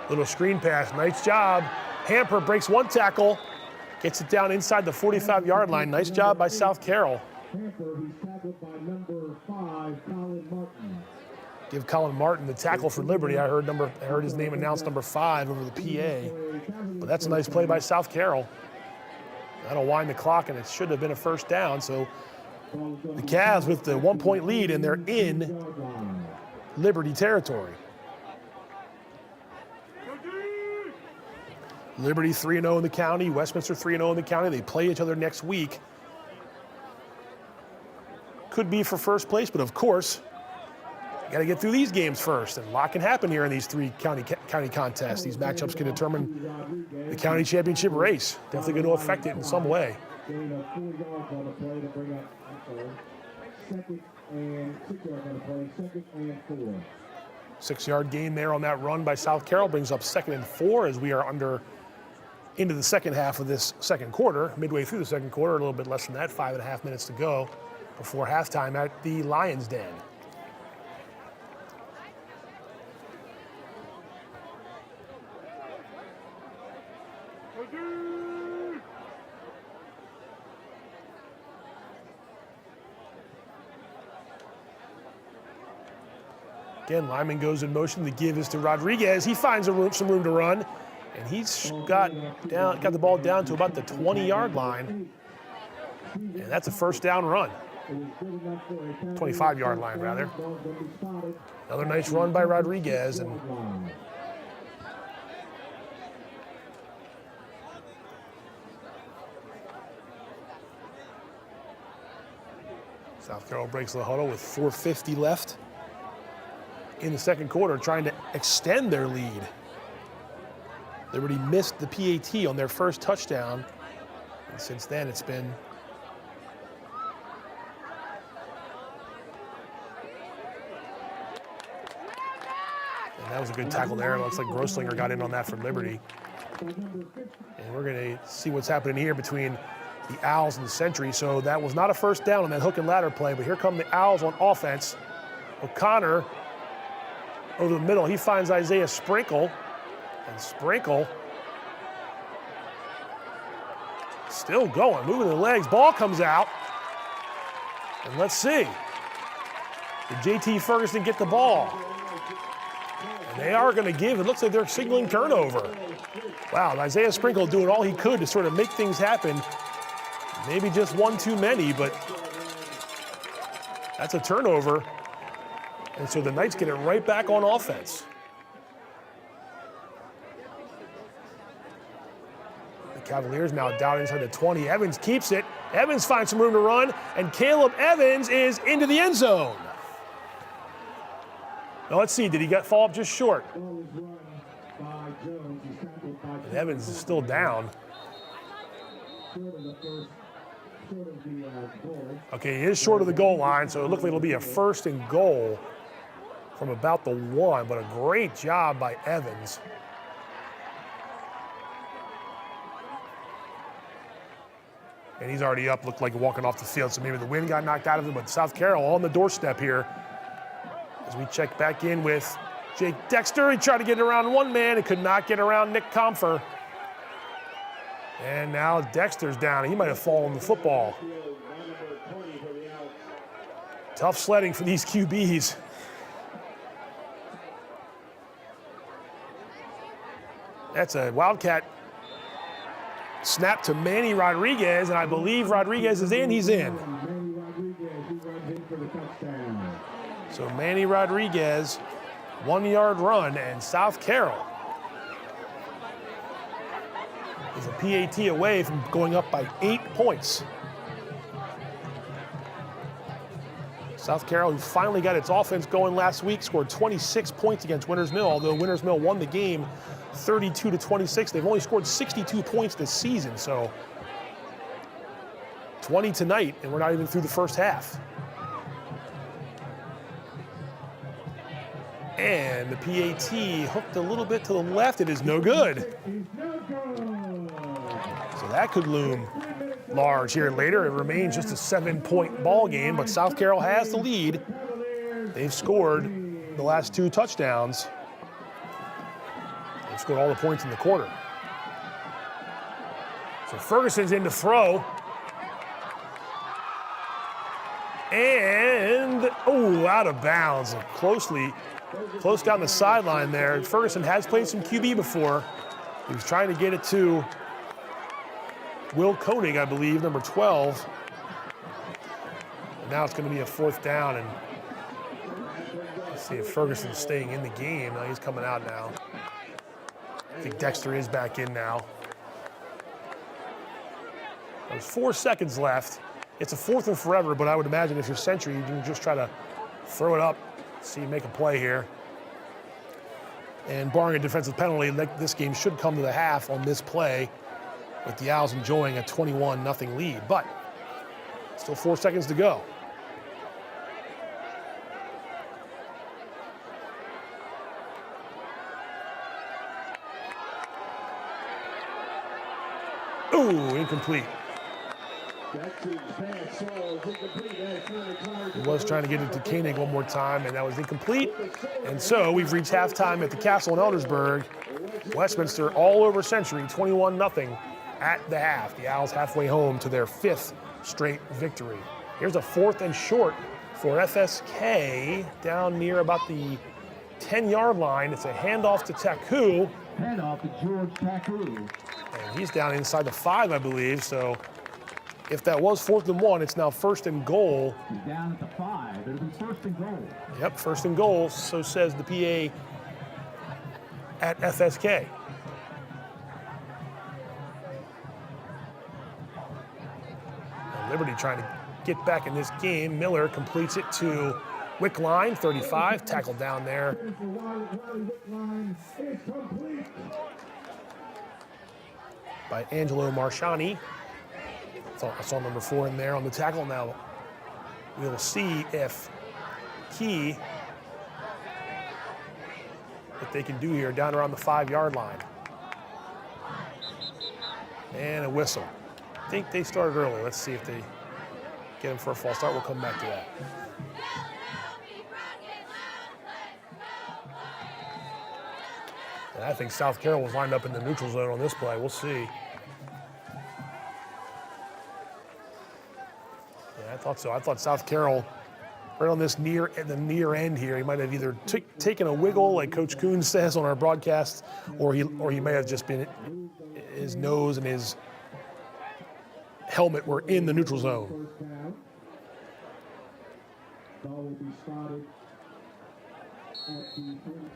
Little screen pass, nice job. Hamper breaks 1 tackle, gets it down inside the 45-yard line. Nice job by South Carroll. Give Colin Martin the tackle for Liberty. I heard his name announced, number 5 over the PA. But that's a nice play by South Carroll. That'll wind the clock, and it should have been a first down. So the Cavs with the 1-point lead, and they're in Liberty territory. Liberty 3-0 in the county, Westminster 3-0 in the county. They play each other next week. Could be for first place, but of course, you got to get through these games first. And a lot can happen here in these 3 county contests. These matchups can determine the county championship race. Definitely going to affect it in some way. 6-yard gain there on that run by South Carroll brings up 2nd and 4 as we are into the second half of this second quarter, midway through the second quarter, a little bit less than that, 5.5 minutes to go before halftime at the Lions Den. Again, lineman goes in motion. The give is to Rodriguez. He finds some room to run, and he's got the ball down to about the 20-yard line. And that's a first down run. 25-yard line, rather. Another nice run by Rodriguez. And South Carroll breaks the huddle with 4:50 left in the second quarter, trying to extend their lead. They already missed the PAT on their first touchdown. And since then, it's been and that was a good tackle there. It looks like Grosslinger got in on that for Liberty. And we're going to see what's happening here between the Owls and the Sentry. So that was not a first down on that hook and ladder play, but here come the Owls on offense. O'Connor over the middle. He finds Isaiah Sprinkle. And Sprinkle still going, moving the legs. Ball comes out. And let's see. Did JT Ferguson get the ball? And they are going to give, it looks like they're signaling turnover. Wow, Isaiah Sprinkle doing all he could to sort of make things happen. Maybe just one too many, but that's a turnover. And so the Knights get it right back on offense. The Cavaliers now down inside the 20. Evans keeps it. Evans finds some room to run, and Caleb Evans is into the end zone. Now let's see, did he fall up just short? And Evans is still down. Okay, he is short of the goal line, so it looks like it'll be a 1st and goal from about the 1, but a great job by Evans. And he's already up, looked like walking off the field, so maybe the wind got knocked out of him, but South Carroll on the doorstep here. As we check back in with Jake Dexter, he tried to get around one man, he could not get around Nick Comfer. And now Dexter's down. He might have fallen the football. Tough sledding for these QBs. That's a Wildcat snap to Manny Rodriguez, and I believe Rodriguez is in. He's in. So Manny Rodriguez, 1-yard run, and South Carroll is a PAT away from going up by 8 points. South Carroll, who finally got its offense going last week, scored 26 points against Winters Mill, although Winters Mill won the game 32-26. They've only scored 62 points this season, so 20 tonight, and we're not even through the first half. And the PAT hooked a little bit to the left. It is no good. So that could loom large here later. It remains just a 7-point ball game, but South Carroll has the lead. They've scored the last 2 touchdowns. They've scored all the points in the quarter. So Ferguson's in to throw. And, out of bounds. Close down the sideline there. Ferguson has played some QB before. He was trying to get it to Will Koenig, I believe, number 12. And now it's going to be a 4th down, and let's see if Ferguson's staying in the game. No, he's coming out now. I think Dexter is back in now. There's 4 seconds left. It's a 4th and forever, but I would imagine if you're Century, you can just try to throw it up, see, make a play here. And barring a defensive penalty, this game should come to the half on this play, with the Owls enjoying a 21-0 lead. But still 4 seconds to go. Incomplete. He was trying to get it to Koenig one more time, and that was incomplete. And so we've reached halftime at the Castle in Eldersburg. Westminster all over Century, 21-0 at the half. The Owls halfway home to their 5th straight victory. Here's a 4th and short for FSK down near about the 10-yard line. It's a handoff to Taku. Handoff to George Taku. And he's down inside the 5, I believe, so If that was 4th and 1, it's now 1st and goal. He's down at the 5. It'll be 1st and goal. Yep, 1st and goal, so says the PA at FSK. Now Liberty trying to get back in this game. Miller completes it to Wickline, 35, tackled down there. By Angelo Marciani. I saw number 4 in there on the tackle. Now we'll see if what they can do here down around the 5-yard line. And a whistle. I think they started early. Let's see if they get him for a false start. We'll come back to that. And I think South Carroll was lined up in the neutral zone on this play. We'll see. Yeah, I thought so. I thought South Carroll, right on this near end here, he might have either taken a wiggle, like Coach Kuhn says on our broadcast, or he may have just been, his nose and his helmet were in the neutral zone. Ball will be spotted at the 36.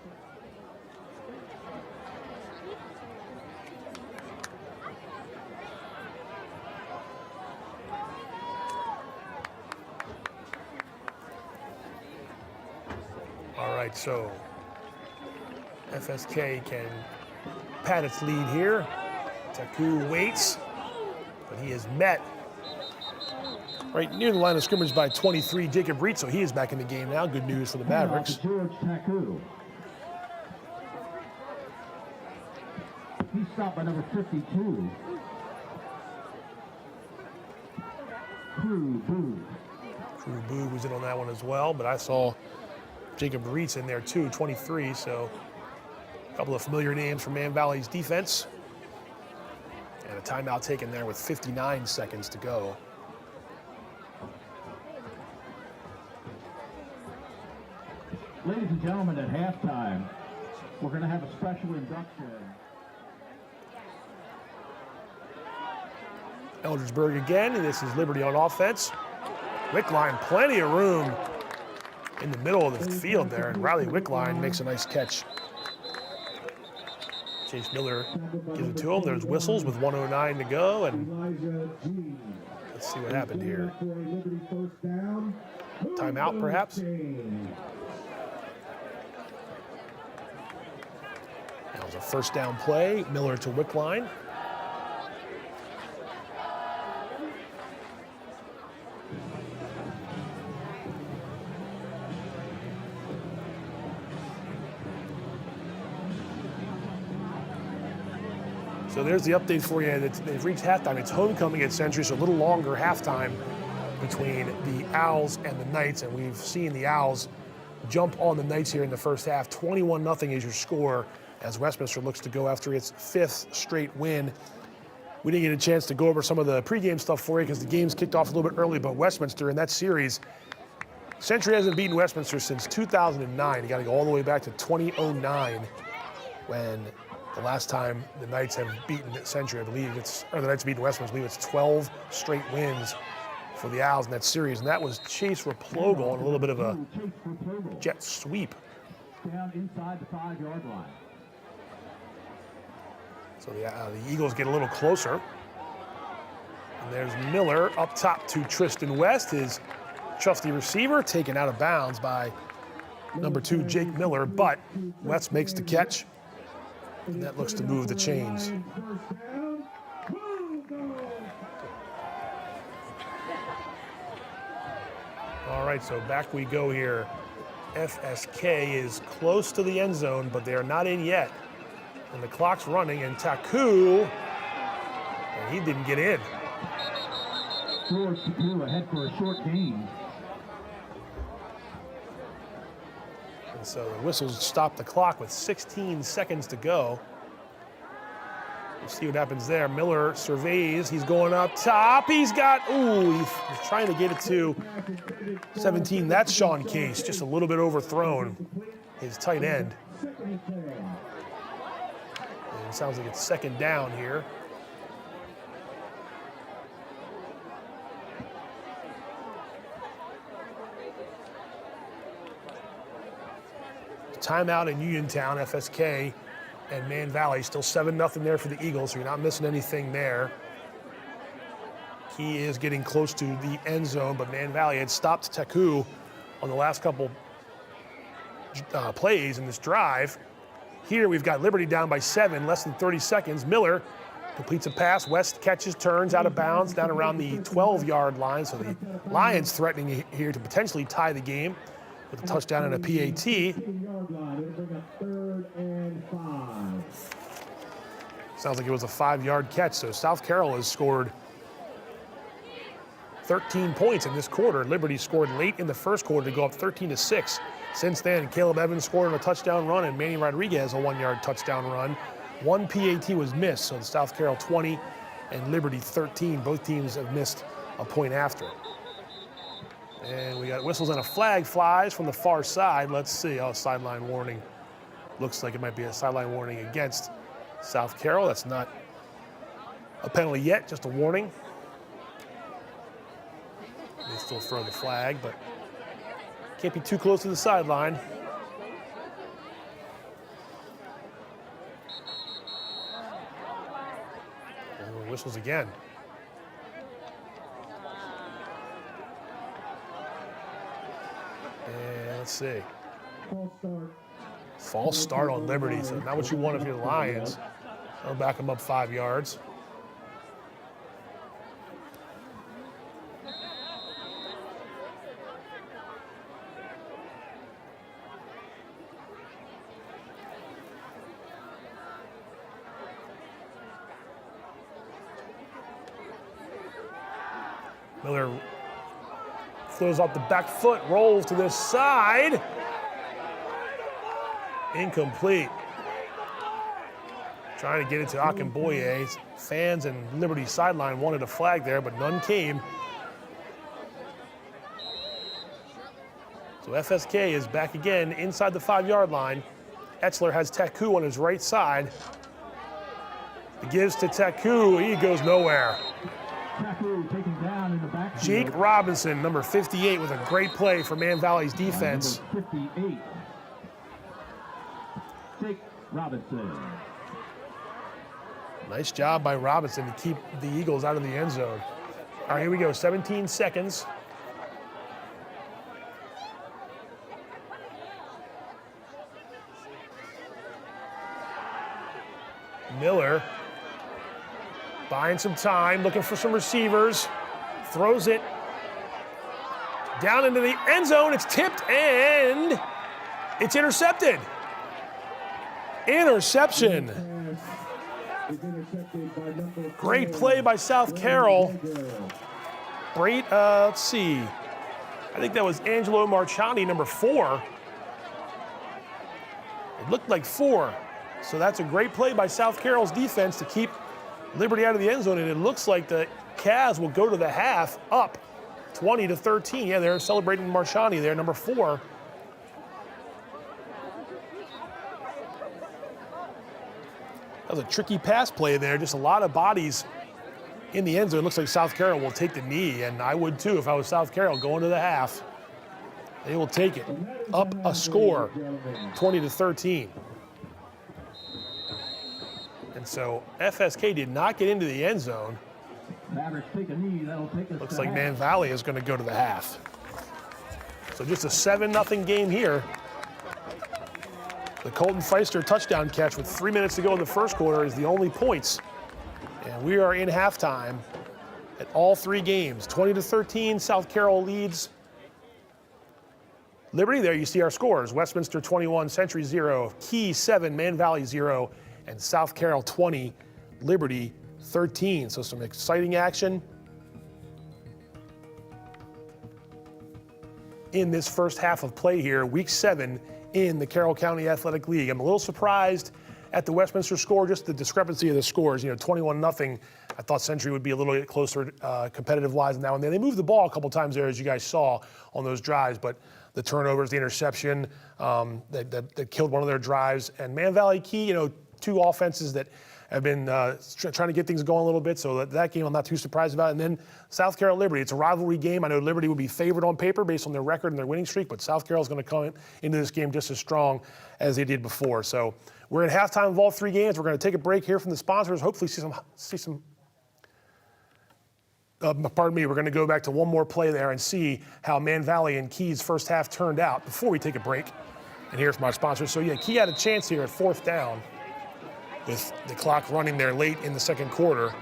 All right, so FSK can pad its lead here. Taku waits, but he is met right near the line of scrimmage by 23, Jacob Reed, so he is back in the game now. Good news for the Mavericks. George Taku. He's stopped by number 52. Crew Boog was in on that one as well, but I saw Jacob Reitz in there too, 23, so a couple of familiar names from Man Valley's defense. And a timeout taken there with 59 seconds to go. Ladies and gentlemen, at halftime, we're going to have a special induction. Eldersburg again, and this is Liberty on offense. Wickline, plenty of room in the middle of the field there, and Riley Wickline makes a nice catch. Chase Miller gives it to him. There's whistles with 1:09 to go, and let's see what happened here. Timeout, perhaps? That was a first down play. Miller to Wickline. So there's the update for you. They've reached halftime. It's homecoming at Century, so a little longer halftime between the Owls and the Knights, and we've seen the Owls jump on the Knights here in the first half. 21-0 is your score as Westminster looks to go after its 5th straight win. We didn't get a chance to go over some of the pregame stuff for you because the game's kicked off a little bit early, but Westminster in that series, Century hasn't beaten Westminster since 2009. You got to go all the way back to 2009 when the last time the Knights have beaten Century, I believe the Knights beaten Westminster, I believe it's 12 straight wins for the Owls in that series, and that was Chase Raplogle on a little bit of a jet sweep. Down inside the 5-yard line. So the Eagles get a little closer. And there's Miller up top to Tristan West, his trusty receiver, taken out of bounds by number 2, Jake Miller, but West makes the catch. And that looks to move the chains. All right, so back we go here. FSK is close to the end zone, but they are not in yet. And the clock's running, and Taku, and he didn't get in. George Taku ahead for a short gain. And so the whistles stop the clock with 16 seconds to go. We'll see what happens there. Miller surveys. He's going up top. He's trying to get it to 17. That's Sean Case, just a little bit overthrown, his tight end. And it sounds like it's second down here. timeout in Uniontown, FSK and Man Valley. Still 7-0 there for the Eagles, so you're not missing anything there. He is getting close to the end zone, but Man Valley had stopped Teku on the last couple plays in this drive. Here we've got Liberty down by 7, less than 30 seconds. Miller completes a pass. West catches, turns out of bounds down around the 12-yard line. So the Lions threatening here to potentially tie the game with a touchdown and a PAT. Sounds like it was a 5-yard catch. So South Carroll has scored 13 points in this quarter. Liberty scored late in the first quarter to go up 13-6. Since then, Caleb Evans scored on a touchdown run and Manny Rodriguez a 1-yard touchdown run. 1 PAT was missed, so the South Carroll 20 and Liberty 13. Both teams have missed a point after. And we got whistles and a flag flies from the far side. Let's see. Oh, sideline warning. Looks like it might be a sideline warning against South Carroll. That's not a penalty yet, just a warning. They still throw the flag, but can't be too close to the sideline. And whistles again. And let's see. False start on Liberty, so not what you want if you're the Lions. I'll back them up 5 yards. Miller throws off the back foot, rolls to this side. Incomplete. Trying to get it to Akinboye. Fans and Liberty sideline wanted a flag there, but none came. So FSK is back again inside the 5-yard line. Etzler has Teku on his right side. He gives to Teku, he goes nowhere. Jake Robinson, number 58, with a great play for Man Valley's defense. 58. Jake Robinson. Nice job by Robinson to keep the Eagles out of the end zone. All right, here we go, 17 seconds. Miller buying some time, looking for some receivers, throws it down into the end zone. It's tipped and it's intercepted. Interception. Great play by South Carroll. Great, let's see. I think that was Angelo Marchandi, number 4. It looked like 4. So that's a great play by South Carroll's defense to keep Liberty out of the end zone, and it looks like the Cavs will go to the half up 20-13. Yeah, they're celebrating Marchandi there, number 4. That was a tricky pass play there, just a lot of bodies in the end zone. It looks like South Carroll will take the knee, and I would too if I was South Carroll going to the half. They will take it. Up a score, 20-13. And so FSK did not get into the end zone. Looks like Man Valley is going to go to the half. So just a 7-0 game here. The Colton Feister touchdown catch with 3 minutes to go in the first quarter is the only points. And we are in halftime at all 3 games. 20-13, South Carroll leads Liberty. There you see our scores. Westminster 21, Century 0, Key 7, Man Valley 0, and South Carroll 20, Liberty 13. So some exciting action in this first half of play here, week 7 in the Carroll County Athletic League. I'm a little surprised at the Westminster score, just the discrepancy of the scores. 21-0. I thought Century would be a little bit closer competitive-wise now and then. They moved the ball a couple times there, as you guys saw on those drives, but the turnovers, the interception that killed one of their drives. And Man Valley Key, 2 offenses that have been trying to get things going a little bit, so that game I'm not too surprised about. And then South Carroll Liberty, it's a rivalry game. I know Liberty would be favored on paper based on their record and their winning streak, but South Carroll's going to come into this game just as strong as they did before. So we're at halftime of all three games. We're going to take a break here from the sponsors, hopefully see some. Pardon me, we're going to go back to one more play there and see how Man Valley and Key's first half turned out before we take a break and hear from our sponsors. So yeah, Key had a chance here at 4th down with the clock running there late in the second quarter.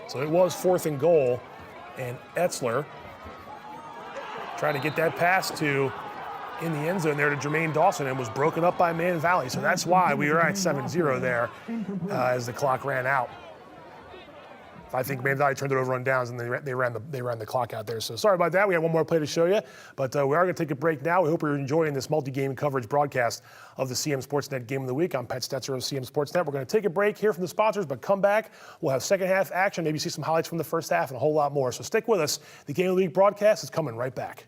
So it was 4th and goal, and Etzler tried to get that pass in the end zone there to Jermaine Dawson and was broken up by Man Valley. So that's why we were at 7-0 there as the clock ran out. I think Man Valley turned it over on downs, and they ran the clock out there. So sorry about that. We have one more play to show you, but we are going to take a break now. We hope you're enjoying this multi-game coverage broadcast of the CMSportsNet Game of the Week. I'm Pat Stoetzer of CMSportsNet. We're going to take a break here from the sponsors, but come back. We'll have second half action, maybe see some highlights from the first half, and a whole lot more. So stick with us. The Game of the Week broadcast is coming right back.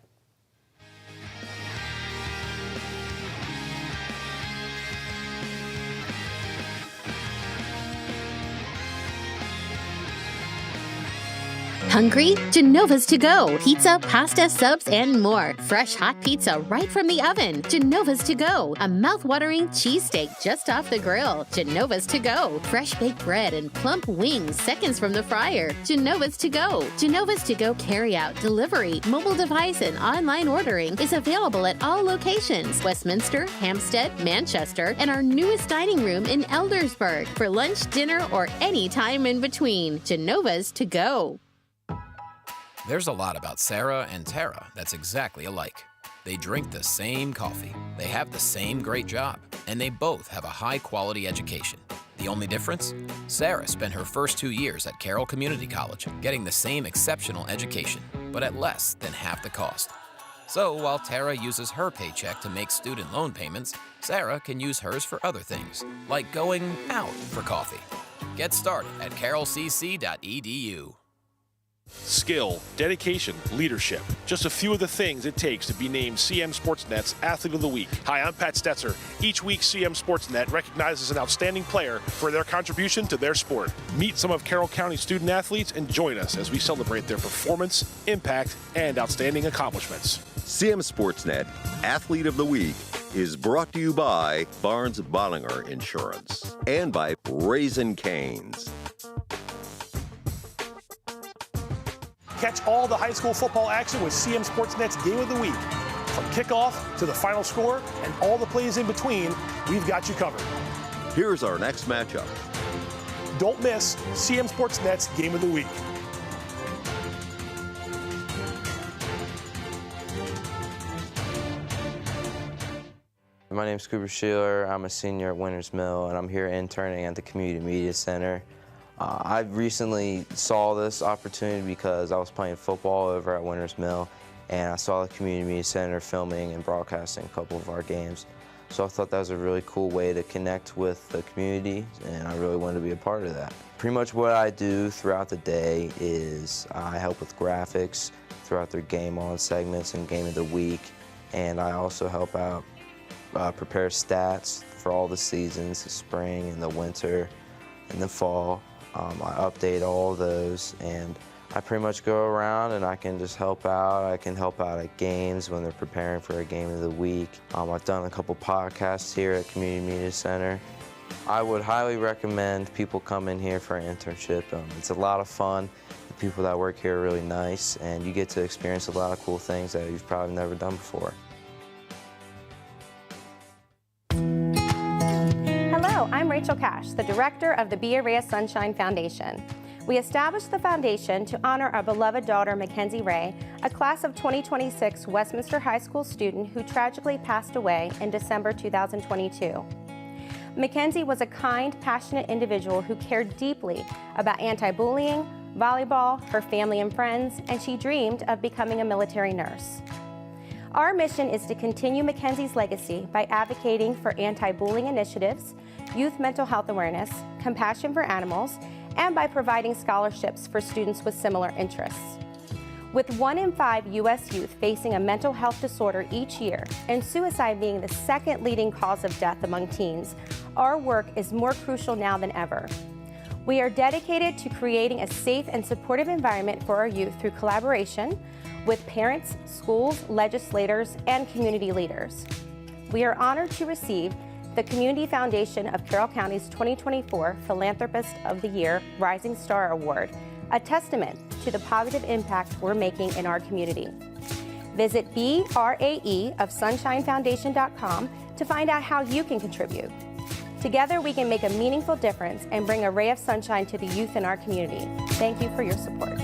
Hungry? Genova's to go. Pizza, pasta, subs, and more. Fresh hot pizza right from the oven. Genova's to go. A mouth-watering cheesesteak just off the grill. Genova's to go. Fresh baked bread and plump wings seconds from the fryer. Genova's to go. Genova's to go carry-out, delivery, mobile device, and online ordering is available at all locations. Westminster, Hampstead, Manchester, and our newest dining room in Eldersburg. For lunch, dinner, or any time in between. Genova's to go. There's a lot about Sarah and Tara that's exactly alike. They drink the same coffee, they have the same great job, and they both have a high-quality education. The only difference? Sarah spent her first 2 years at Carroll Community College, getting the same exceptional education, but at less than half the cost. So while Tara uses her paycheck to make student loan payments, Sarah can use hers for other things, like going out for coffee. Get started at carrollcc.edu. Skill, dedication, leadership. Just a few of the things it takes to be named CMSportsNet's Athlete of the Week. Hi, I'm Pat Stoetzer. Each week, CMSportsNet recognizes an outstanding player for their contribution to their sport. Meet some of Carroll County student athletes and join us as we celebrate their performance, impact, and outstanding accomplishments. CMSportsNet Athlete of the Week is brought to you by Barnes Bollinger Insurance and by Raising Cane's. Catch all the high school football action with CMSportsNet's Game of the Week. From kickoff to the final score and all the plays in between, we've got you covered. Here's our next matchup. Don't miss CMSportsNet's Game of the Week. My name is Cooper Sheeler. I'm a senior at Winters Mill, and I'm here interning at the Community Media Center. I recently saw this opportunity because I was playing football over at Winters Mill, and I saw the Community Media Center filming and broadcasting a couple of our games. So I thought that was a really cool way to connect with the community, and I really wanted to be a part of that. Pretty much what I do throughout the day is I help with graphics throughout their Game On segments and Game of the Week, and I also help out prepare stats for all the seasons, the spring and the winter and the fall. I update all those, and I pretty much go around and I can just help out. I can help out at games when they're preparing for a Game of the Week. I've done a couple podcasts here at Community Media Center. I would highly recommend people come in here for an internship. It's a lot of fun. The people that work here are really nice, and you get to experience a lot of cool things that you've probably never done before. Hello, I'm Rachel Cash, the director of the Be a Ray of Sunshine Foundation. We established the foundation to honor our beloved daughter, Mackenzie Ray, a class of 2026 Westminster High School student who tragically passed away in December 2022. Mackenzie was a kind, passionate individual who cared deeply about anti-bullying, volleyball, her family and friends, and she dreamed of becoming a military nurse. Our mission is to continue Mackenzie's legacy by advocating for anti-bullying initiatives, youth mental health awareness, compassion for animals, and by providing scholarships for students with similar interests. With 1 in 5 U.S. youth facing a mental health disorder each year, and suicide being the second leading cause of death among teens, our work is more crucial now than ever. We are dedicated to creating a safe and supportive environment for our youth through collaboration with parents, schools, legislators, and community leaders. We are honored to receive the Community Foundation of Carroll County's 2024 Philanthropist of the Year Rising Star Award, a testament to the positive impact we're making in our community. Visit BRAEofSunshineFoundation.com to find out how you can contribute. Together, we can make a meaningful difference and bring a ray of sunshine to the youth in our community. Thank you for your support.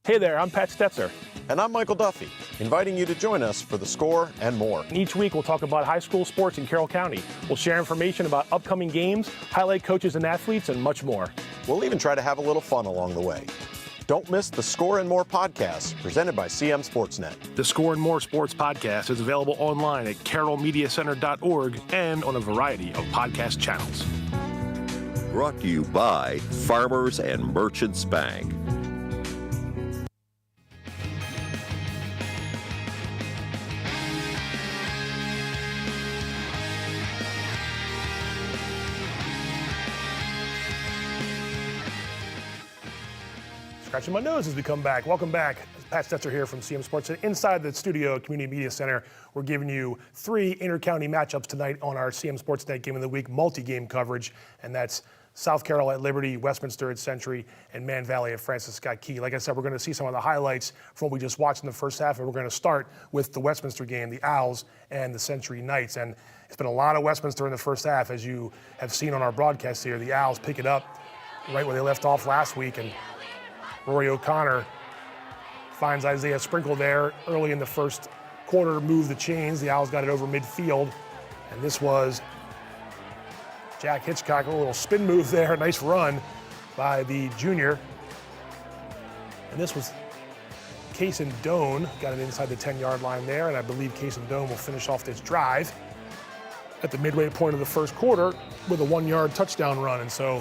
Hey there, I'm Pat Stoetzer. And I'm Michael Duffy, inviting you to join us for The Score and more. Each week, we'll talk about high school sports in Carroll County. We'll share information about upcoming games, highlight coaches and athletes, and much more. We'll even try to have a little fun along the way. Don't miss the Score and More podcast presented by CMSportsNet. The Score and More Sports podcast is available online at carrollmediacenter.org and on a variety of podcast channels. Brought to you by Farmers and Merchants Bank. Scratching my nose as we come back. Welcome back. Pat Stoetzer here from CM Sports. Inside the studio at Community Media Center, we're giving you 3 inter-county matchups tonight on our CM SportsNet Game of the Week multi-game coverage, and that's South Carroll at Liberty, Westminster at Century, and Man Valley at Francis Scott Key. Like I said, we're going to see some of the highlights from what we just watched in the first half, and we're going to start with the Westminster game, the Owls and the Century Knights. And it's been a lot of Westminster in the first half, as you have seen on our broadcast here. The Owls pick it up right where they left off last week, and Rory O'Connor finds Isaiah Sprinkle there early in the first quarter, move the chains. The Owls got it over midfield, and this was Jack Hitchcock, a little spin move there, nice run by the junior. And this was Cason Doan, got it inside the 10-yard line there, and I believe Cason Doan will finish off this drive at the midway point of the first quarter with a 1-yard touchdown run. And so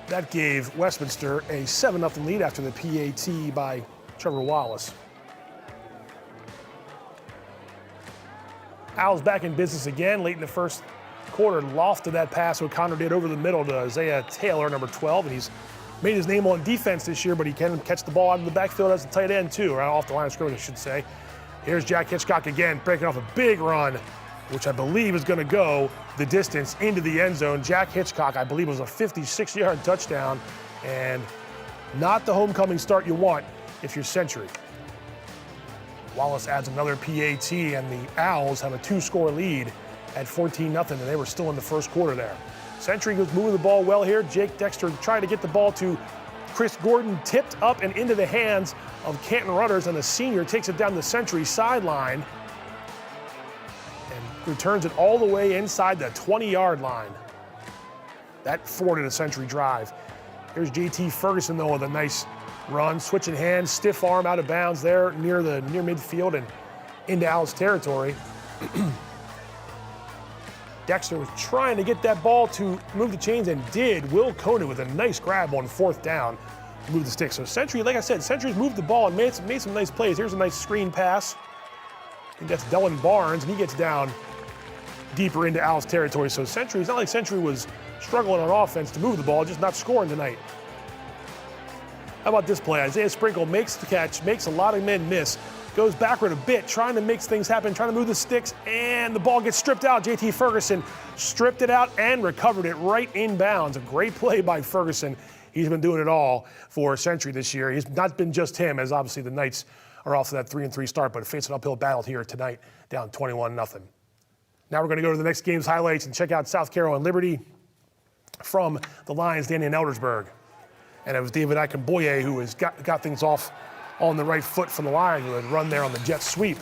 that gave Westminster a 7-0 lead after the PAT by Trevor Wallace. Owls back in business again late in the first quarter. Lofted that pass O'Connor did over the middle to Isaiah Taylor, number 12, and he's made his name on defense this year, but he can catch the ball out of the backfield as a tight end too, or off the line of scrimmage, I should say. Here's Jack Hitchcock again, breaking off a big run, which I believe is going to go the distance into the end zone. Jack Hitchcock, I believe, was a 56-yard touchdown, and not the homecoming start you want if you're Century. Wallace adds another PAT, and the Owls have a 2-score lead at 14-0, and they were still in the first quarter there. Century was moving the ball well here. Jake Dexter tried to get the ball to Chris Gordon, tipped up and into the hands of Canton Rudders, and the senior takes it down the Century sideline and returns it all the way inside the 20-yard line. That forwarded a Century drive. Here's JT Ferguson, though, with a nice run, switching hands, stiff arm out of bounds there near midfield and into Owls territory. Dexter was trying to get that ball to move the chains and did. Will Conant with a nice grab on 4th down to move the sticks. So Century, like I said, Century's moved the ball and made some nice plays. Here's a nice screen pass. I think that's Dylan Barnes, and he gets down deeper into Owls territory. So Century, it's not like Century was struggling on offense to move the ball, just not scoring tonight. How about this play? Isaiah Sprinkle makes the catch, makes a lot of men miss, goes backward a bit, trying to make things happen, trying to move the sticks, and the ball gets stripped out. JT Ferguson stripped it out and recovered it right in bounds. A great play by Ferguson. He's been doing it all for Century this year. He's not been just him, as obviously the Knights are off to that 3-3 start, but face an uphill battle here tonight, down 21-0. Now we're going to go to the next game's highlights and check out South Carroll and Liberty from the Lions, Danny and Eldersburg. And it was David Akinboye who has got things off on the right foot for the Lions with a run there on the jet sweep.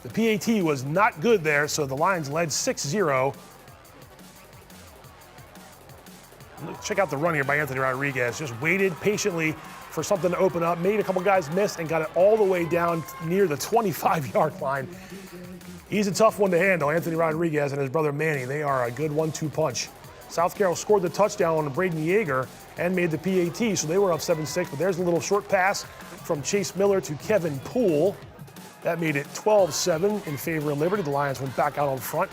The PAT was not good there, so the Lions led 6-0. Check out the run here by Anthony Rodriguez. Just waited patiently for something to open up, made a couple guys miss, and got it all the way down near the 25-yard line. He's a tough one to handle, Anthony Rodriguez and his brother Manny. They are a good 1-2 punch South Carroll scored the touchdown on Braden Yeager and made the PAT, so they were up 7-6, but there's a little short pass from Chase Miller to Kevin Poole. That made it 12-7 in favor of Liberty. The Lions went back out on front,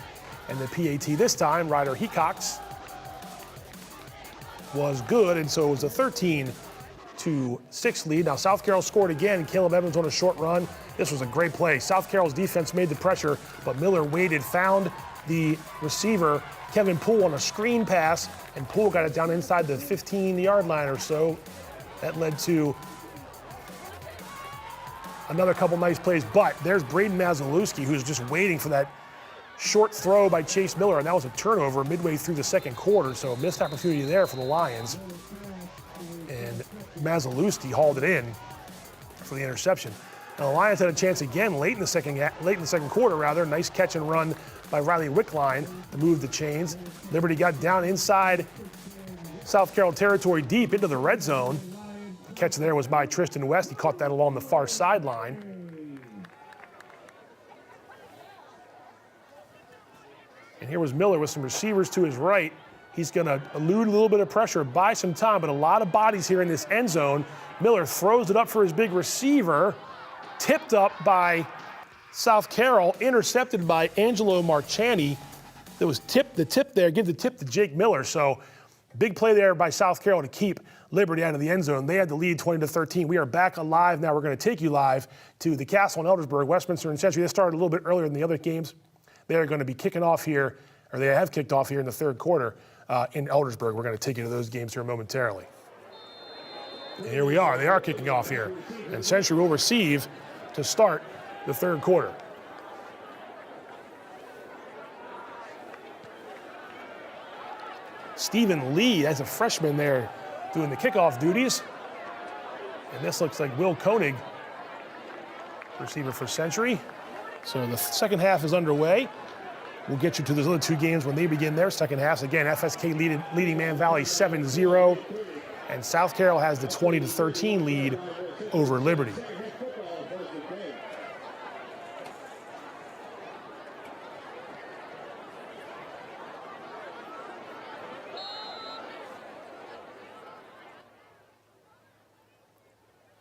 and the PAT this time, Ryder Hecox, was good, and so it was a 13-6 lead. Now South Carroll scored again. Caleb Evans on a short run. This was a great play. South Carroll's defense made the pressure, but Miller waited, found the receiver, Kevin Poole, on a screen pass, and Poole got it down inside the 15-yard line or so. That led to another couple nice plays, but there's Braden Mazalewski, who's just waiting for that short throw by Chase Miller, and that was a turnover midway through the second quarter, so a missed opportunity there for the Lions. And Mazalewski hauled it in for the interception. Now the Lions had a chance again late in the second quarter. Nice catch and run by Riley Wickline to move the chains. Liberty got down inside South Carroll territory deep into the red zone. The catch there was by Tristan West. He caught that along the far sideline. And here was Miller with some receivers to his right. He's going to elude a little bit of pressure, buy some time, but a lot of bodies here in this end zone. Miller throws it up for his big receiver, tipped up by South Carroll, intercepted by Angelo Marchani. There was give the tip to Jake Miller. So big play there by South Carroll to keep Liberty out of the end zone. They had the lead 20-13. We are back alive now. We're going to take you live to the Castle in Eldersburg, Westminster and Century. They started a little bit earlier than the other games. They are going to be kicking off here, or they have kicked off here in the third quarter in Eldersburg. We're going to take you to those games here momentarily. And here we are. They are kicking off here. And Century will receive to start the third quarter. Stephen Lee, as a freshman there, doing the kickoff duties. And this looks like Will Koenig, receiver for Century. So the second half is underway. We'll get you to those other two games when they begin their second halves. Again, FSK leading Man Valley 7-0, and South Carroll has the 20-13 lead over Liberty.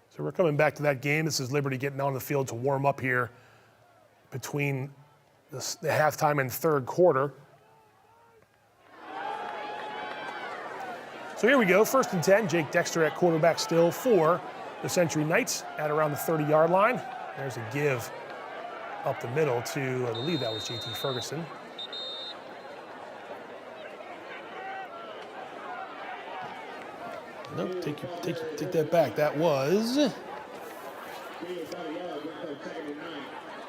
So we're coming back to that game. This is Liberty getting on the field to warm up here between the halftime and third quarter. So here we go, 1st and 10. Jake Dexter at quarterback still for the Century Knights at around the 30-yard line. There's a give up the middle to, I believe that was JT Ferguson. Nope, take that back. That was,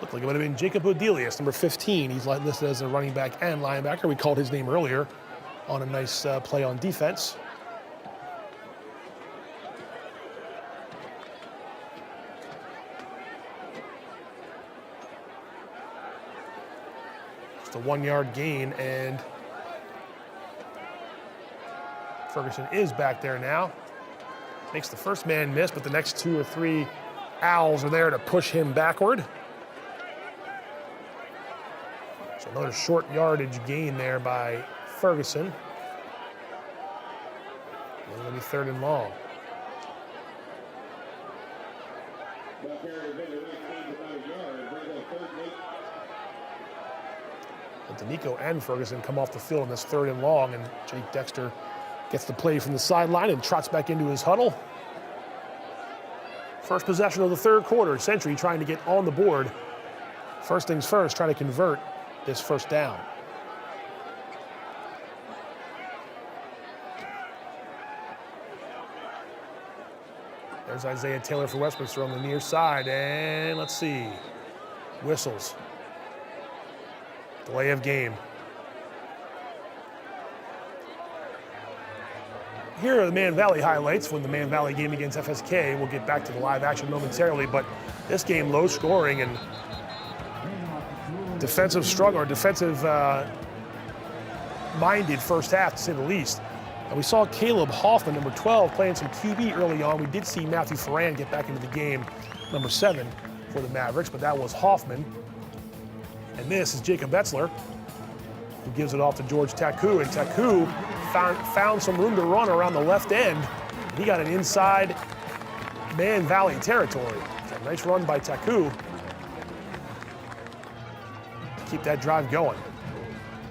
looked like it might have been Jacob Odelius, number 15. He's listed as a running back and linebacker. We called his name earlier on a nice play on defense. Just a 1-yard gain, and Ferguson is back there now. Makes the first man miss, but the next 2 or 3 Owls are there to push him backward. So another short yardage gain there by Ferguson. And it'll be 3rd and long. But D'Amico and Ferguson come off the field in this 3rd and long, and Jake Dexter gets the play from the sideline and trots back into his huddle. First possession of the third quarter. Century trying to get on the board. First things first, trying to convert this first down. There's Isaiah Taylor for Westminster on the near side, and let's see, whistles. Delay of game. Here are the Man Valley highlights from the Man Valley game against FSK. We'll get back to the live action momentarily, but this game low scoring and defensive struggle, or defensive minded first half to say the least. And we saw Caleb Hoffman, number 12, playing some QB early on. We did see Matthew Ferran get back into the game, number 7 for the Mavericks, but that was Hoffman. And this is Jacob Etzler, who gives it off to George Taku, and Taku found some room to run around the left end. He got an inside Man Valley territory. So nice run by Taku. Keep that drive going.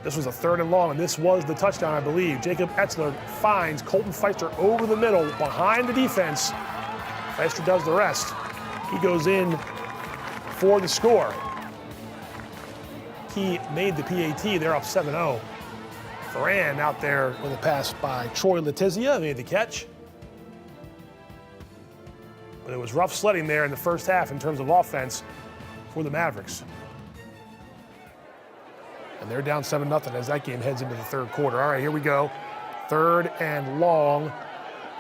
This was a 3rd and long, and this was the touchdown, I believe. Jacob Etzler finds Colton Feister over the middle, behind the defense. Feister does the rest. He goes in for the score. He made the PAT. They're up 7-0. Ferran out there with a pass by Troy Letizia, made the catch. But it was rough sledding there in the first half in terms of offense for the Mavericks. And they're down 7-0 as that game heads into the 3rd quarter. All right, here we go. 3rd and long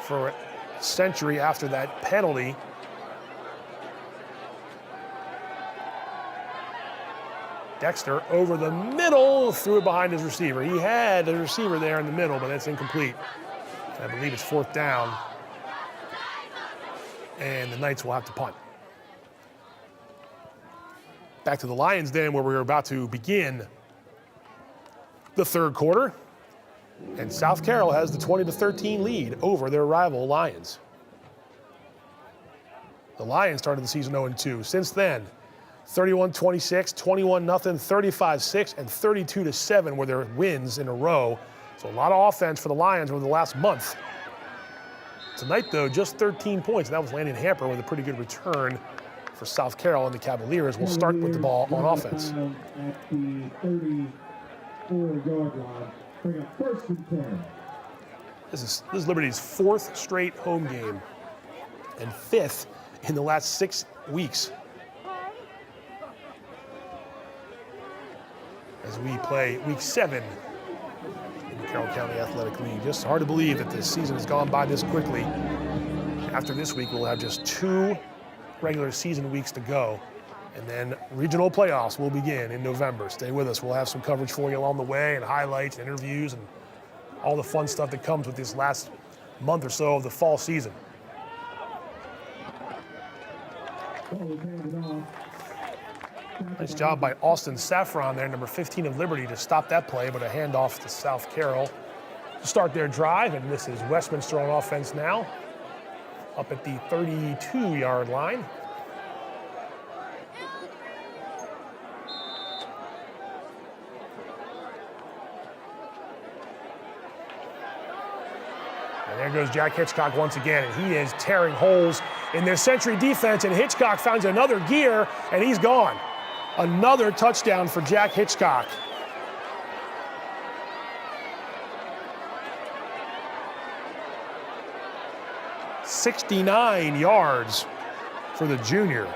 for Century after that penalty. Dexter over the middle, threw it behind his receiver. He had a receiver there in the middle, but that's incomplete. I believe it's 4th down. And the Knights will have to punt. Back to the Lions then, where we're about to begin the 3rd quarter. And South Carroll has the 20-13 lead over their rival Lions. The Lions started the season 0-2. Since then, 31-26, 21-0, 35-6, and 32-7 were their wins in a row. So a lot of offense for the Lions over the last month. Tonight, though, just 13 points, and that was Landon Hamper with a pretty good return for South Carroll, and the Cavaliers will start with the ball on offense. At the 34-yard line, bring up 1st and 10. This is Liberty's 4th straight home game and 5th in the last 6 weeks. As we play week 7 in the Carroll County Athletic League. Just hard to believe that this season has gone by this quickly. After this week, we'll have just 2 regular season weeks to go. And then regional playoffs will begin in November. Stay with us. We'll have some coverage for you along the way, and highlights, and interviews, and all the fun stuff that comes with this last month or so of the fall season. Nice job by Austin Saffron there, number 15 of Liberty, to stop that play, but a handoff to South Carroll to start their drive. And this is Westminster on offense now, up at the 32-yard line. And there goes Jack Hitchcock once again, and he is tearing holes in their Century defense, and Hitchcock finds another gear, and he's gone. Another touchdown for Jack Hitchcock. "69 yards for the junior.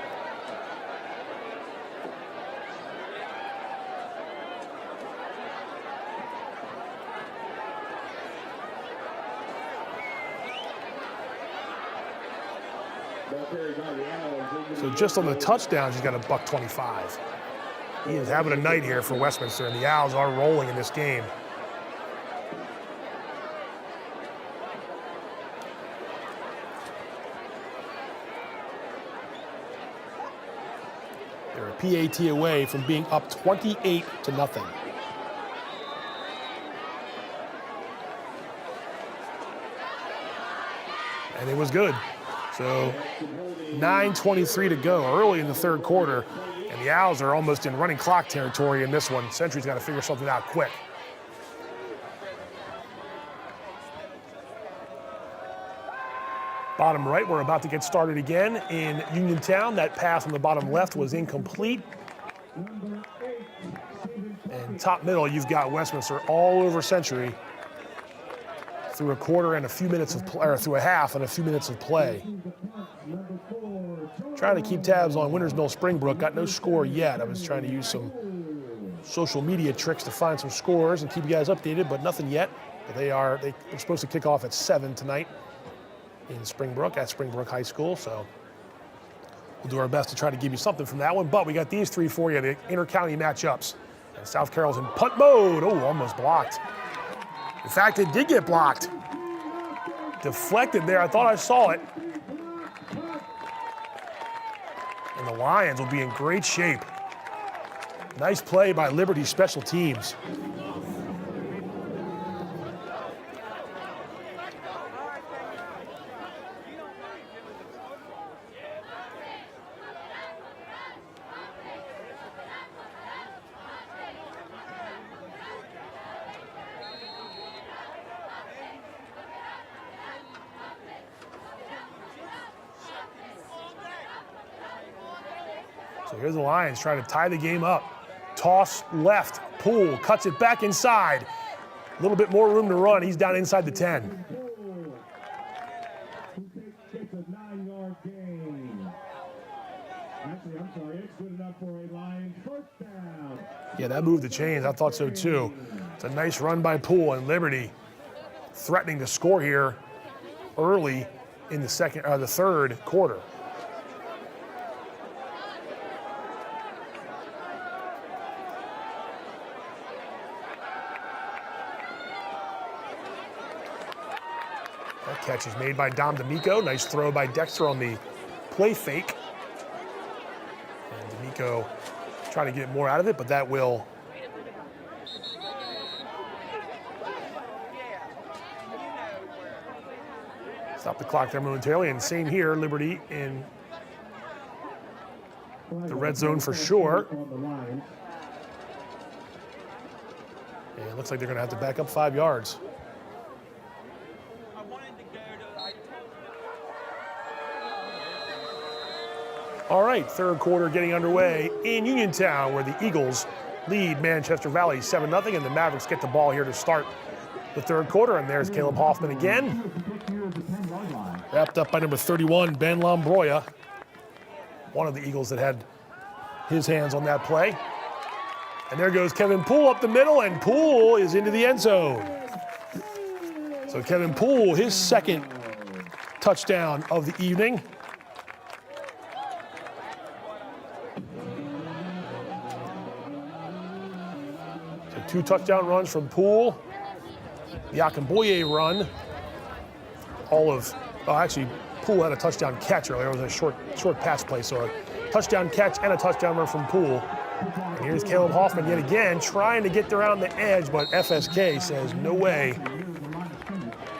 So just on the touchdowns, he's got a $125. He is having a night here for Westminster, and the Owls are rolling in this game. They're a PAT away from being up 28-0. And it was good. So 9:23 to go, early in the 3rd quarter, and the Owls are almost in running clock territory in this one. Century's got to figure something out quick. Bottom right, we're about to get started again in Uniontown. That pass on the bottom left was incomplete. And top middle, you've got Westminster all over Century through a quarter and a few minutes of play, or through a half and a few minutes of play. Trying to keep tabs on Winters Mill Springbrook. Got no score yet. I was trying to use some social media tricks to find some scores and keep you guys updated, but nothing yet. But they're supposed to kick off at 7 tonight in Springbrook at Springbrook High School. So we'll do our best to try to give you something from that one. But we got these 3 for you, the inter-county matchups. And South Carroll's in punt mode. Oh, almost blocked. In fact, it did get blocked. Deflected there. I thought I saw it. And the Lions will be in great shape. Nice play by Liberty Special Teams. So here's the Lions trying to tie the game up. Toss left, Poole cuts it back inside. A little bit more room to run. He's down inside the 10. It's a 9-yard gain. Actually, I'm sorry, it's good enough for a Lions first down. Yeah, that moved the chains. I thought so too. It's a nice run by Poole, and Liberty threatening to score here early in the third quarter. That catch is made by Dom D'Amico. Nice throw by Dexter on the play fake. And D'Amico trying to get more out of it, but that will stop the clock there momentarily. And same here, Liberty in the red zone for sure. And it looks like they're going to have to back up 5 yards. All right, third quarter getting underway in Uniontown, where the Eagles lead Manchester Valley 7-0, and the Mavericks get the ball here to start the third quarter. And there's Caleb Hoffman again. Wrapped up by number 31, Ben Lombroya, one of the Eagles that had his hands on that play. And there goes Kevin Poole up the middle, and Poole is into the end zone. So Kevin Poole, his second touchdown of the evening. So 2 touchdown runs from Poole. The Akinboye run. Actually, Poole had a touchdown catch earlier. It was a short pass play, so a touchdown catch and a touchdown run from Poole. And here's Caleb Hoffman yet again trying to get around the edge, but FSK says no way.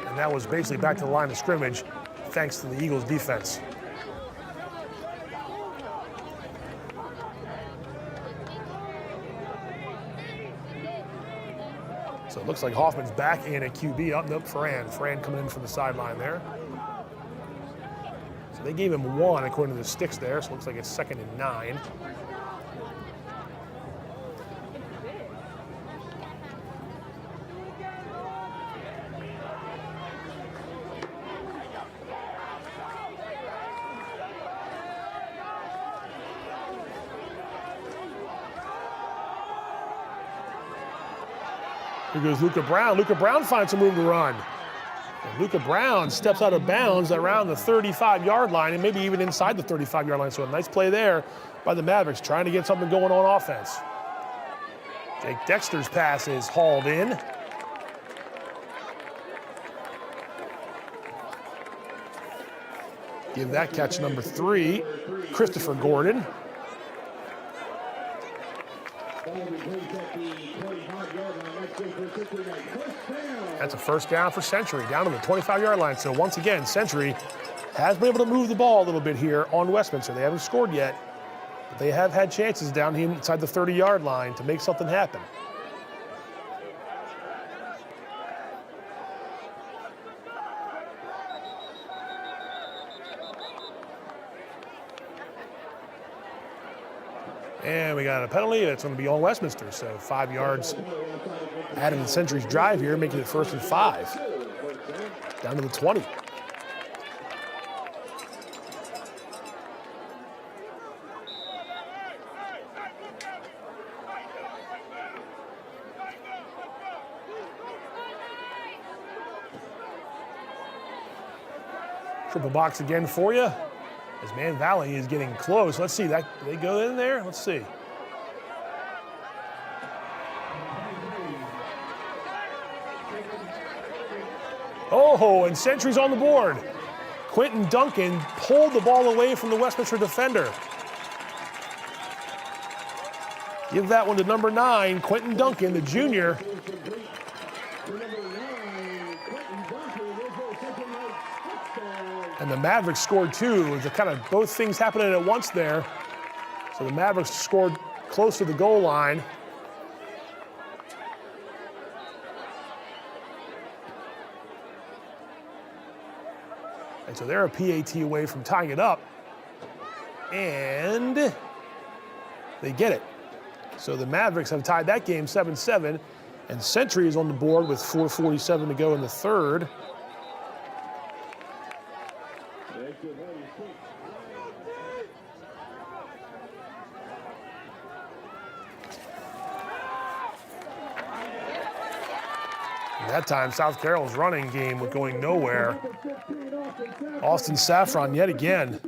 And that was basically back to the line of scrimmage thanks to the Eagles' defense. So it looks like Hoffman's back in at QB. Up, nope, Ferran coming in from the sideline there. So they gave him 1 according to the sticks there, so it looks like it's 2nd and 9. Here goes Luca Brown. Luca Brown finds some room to run. And Luca Brown steps out of bounds around the 35-yard line and maybe even inside the 35-yard line. So a nice play there by the Mavericks, trying to get something going on offense. Jake Dexter's pass is hauled in. Give that catch number 3, Christopher Gordon. That's a first down for Century, down to the 25-yard line. So once again, Century has been able to move the ball a little bit here on Westminster. They haven't scored yet, but they have had chances down here inside the 30-yard line to make something happen. And we got a penalty that's going to be on Westminster. So 5 yards added to Century's drive here, making it 1st and 5. Down to the 20. Triple box again for you. As Man Valley is getting close. Let's see, that they go in there? Let's see. Oh, and Century's on the board. Quentin Duncan pulled the ball away from the Westminster defender. Give that one to number 9, Quentin Duncan, the junior. And the Mavericks scored 2. It's kind of both things happening at once there. So the Mavericks scored close to the goal line. And so they're a PAT away from tying it up. And they get it. So the Mavericks have tied that game 7-7, and Century is on the board with 4:47 to go in the third. That time, South Carroll's running game was going nowhere. Austin Saffron yet again.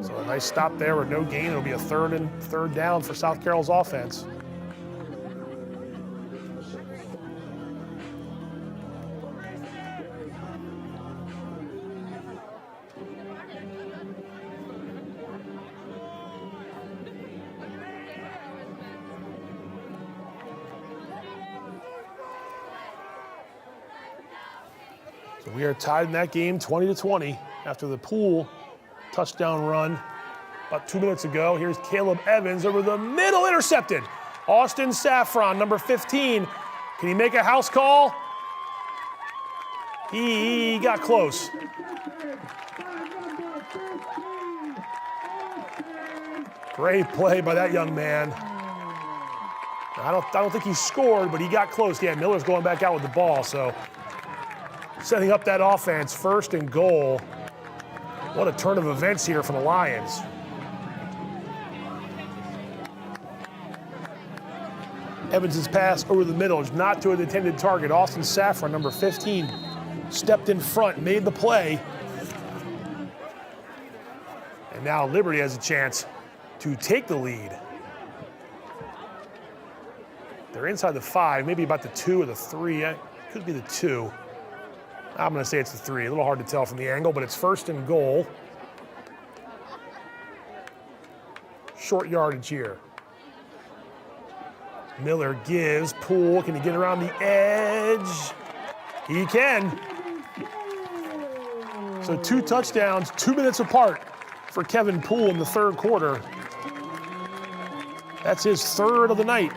So a nice stop there with no gain. It'll be a third down for South Carroll's offense. We are tied in that game 20-20 after the Poole touchdown run about 2 minutes ago. Here's Caleb Evans over the middle, intercepted. Austin Saffron, number 15. Can he make a house call? He got close. Great play by that young man. I don't think he scored, but he got close. Yeah, Miller's going back out with the ball, so setting up that offense, 1st and goal. What a turn of events here for the Lions. Evans' pass over the middle is not to an intended target. Austin Saffron, number 15, stepped in front, made the play. And now Liberty has a chance to take the lead. They're inside the 5, maybe about the 2 or the 3. It could be the 2. I'm going to say it's the 3. A little hard to tell from the angle, but it's 1st and goal. Short yardage here. Miller gives. Poole, can he get around the edge? He can. So 2 touchdowns, 2 minutes apart for Kevin Poole in the third quarter. That's his 3rd of the night,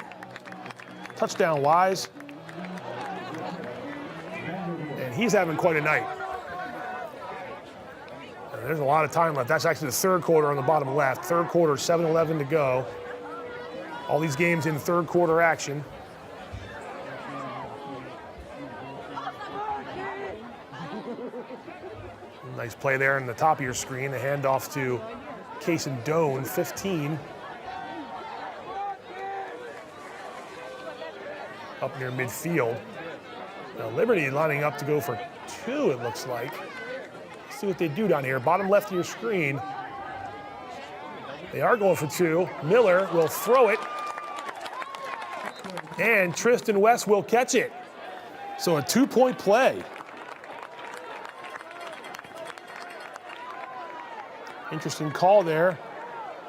touchdown-wise. He's having quite a night. And there's a lot of time left. That's actually the third quarter on the bottom left. Third quarter, 7:11 to go. All these games in third quarter action. Nice play there in the top of your screen. The handoff to Cason Doan, 15. Up near midfield. Now Liberty lining up to go for 2, it looks like. Let's see what they do down here. Bottom left of your screen. They are going for 2. Miller will throw it. And Tristan West will catch it. So a 2-point play. Interesting call there,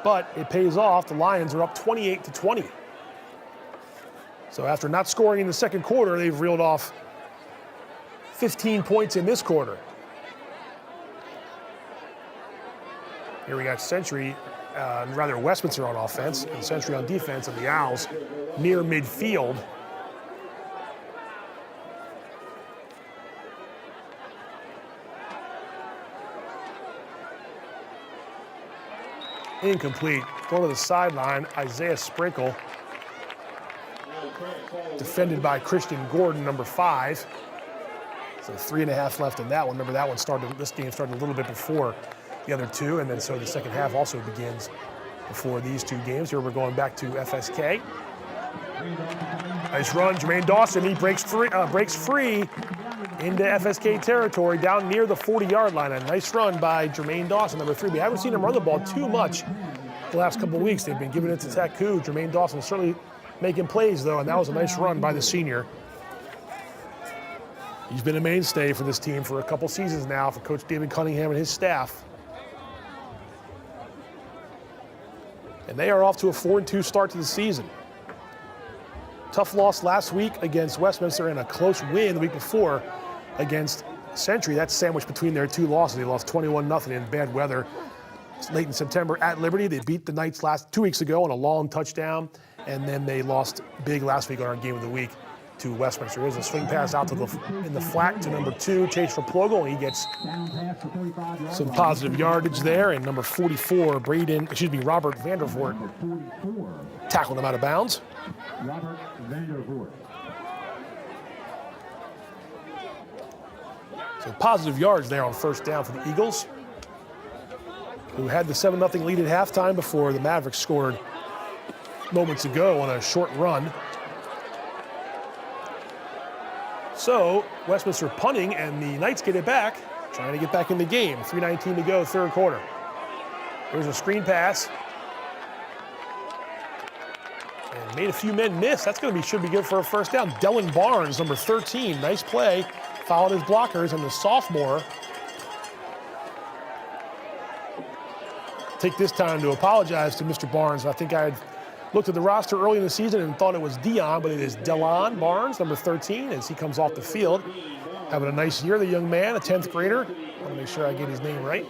but it pays off. The Lions are up 28-20. So after not scoring in the second quarter, they've reeled off 15 points in this quarter. Here we got Westminster on offense and Century on defense, and the Owls near midfield. Incomplete. Going to the sideline, Isaiah Sprinkle. Defended by Christian Gordon, number 5. So 3.5 left in that one. Remember, this game started a little bit before the other 2, and then so the second half also begins before these 2 games. Here we're going back to FSK. Nice run, Jermaine Dawson. He breaks free into FSK territory down near the 40-yard line. A nice run by Jermaine Dawson, number 3. We haven't seen him run the ball too much the last couple of weeks. They've been giving it to Taku. Jermaine Dawson certainly making plays, though, and that was a nice run by the senior. He's been a mainstay for this team for a couple seasons now for Coach David Cunningham and his staff. And they are off to a 4-2 start to the season. Tough loss last week against Westminster and a close win the week before against Century. That's sandwiched between their 2 losses. They lost 21-0 in bad weather late in September at Liberty. They beat the Knights 2 weeks ago on a long touchdown, and then they lost big last week on our game of the week to Westminster. Here's a swing pass out to in the flat to number 2, Chase Raplogel. He gets some positive yardage there. And number 44, Robert Vandervoort, tackled him out of bounds. Robert Vandervoort. So positive yards there on first down for the Eagles, who had the 7-0 lead at halftime before the Mavericks scored moments ago on a short run. So Westminster punting, and the Knights get it back, trying to get back in the game. 3:19 to go, third quarter. There's a screen pass. And made a few men miss. That's going to should be good for a first down. Dylan Barnes, number 13, nice play. Followed his blockers, and the sophomore take this time to apologize to Mr. Barnes. I think I had looked at the roster early in the season and thought it was Dion, but it is Delon Barnes, number 13, as he comes off the field. Having a nice year, the young man, a 10th grader. I want to make sure I get his name right.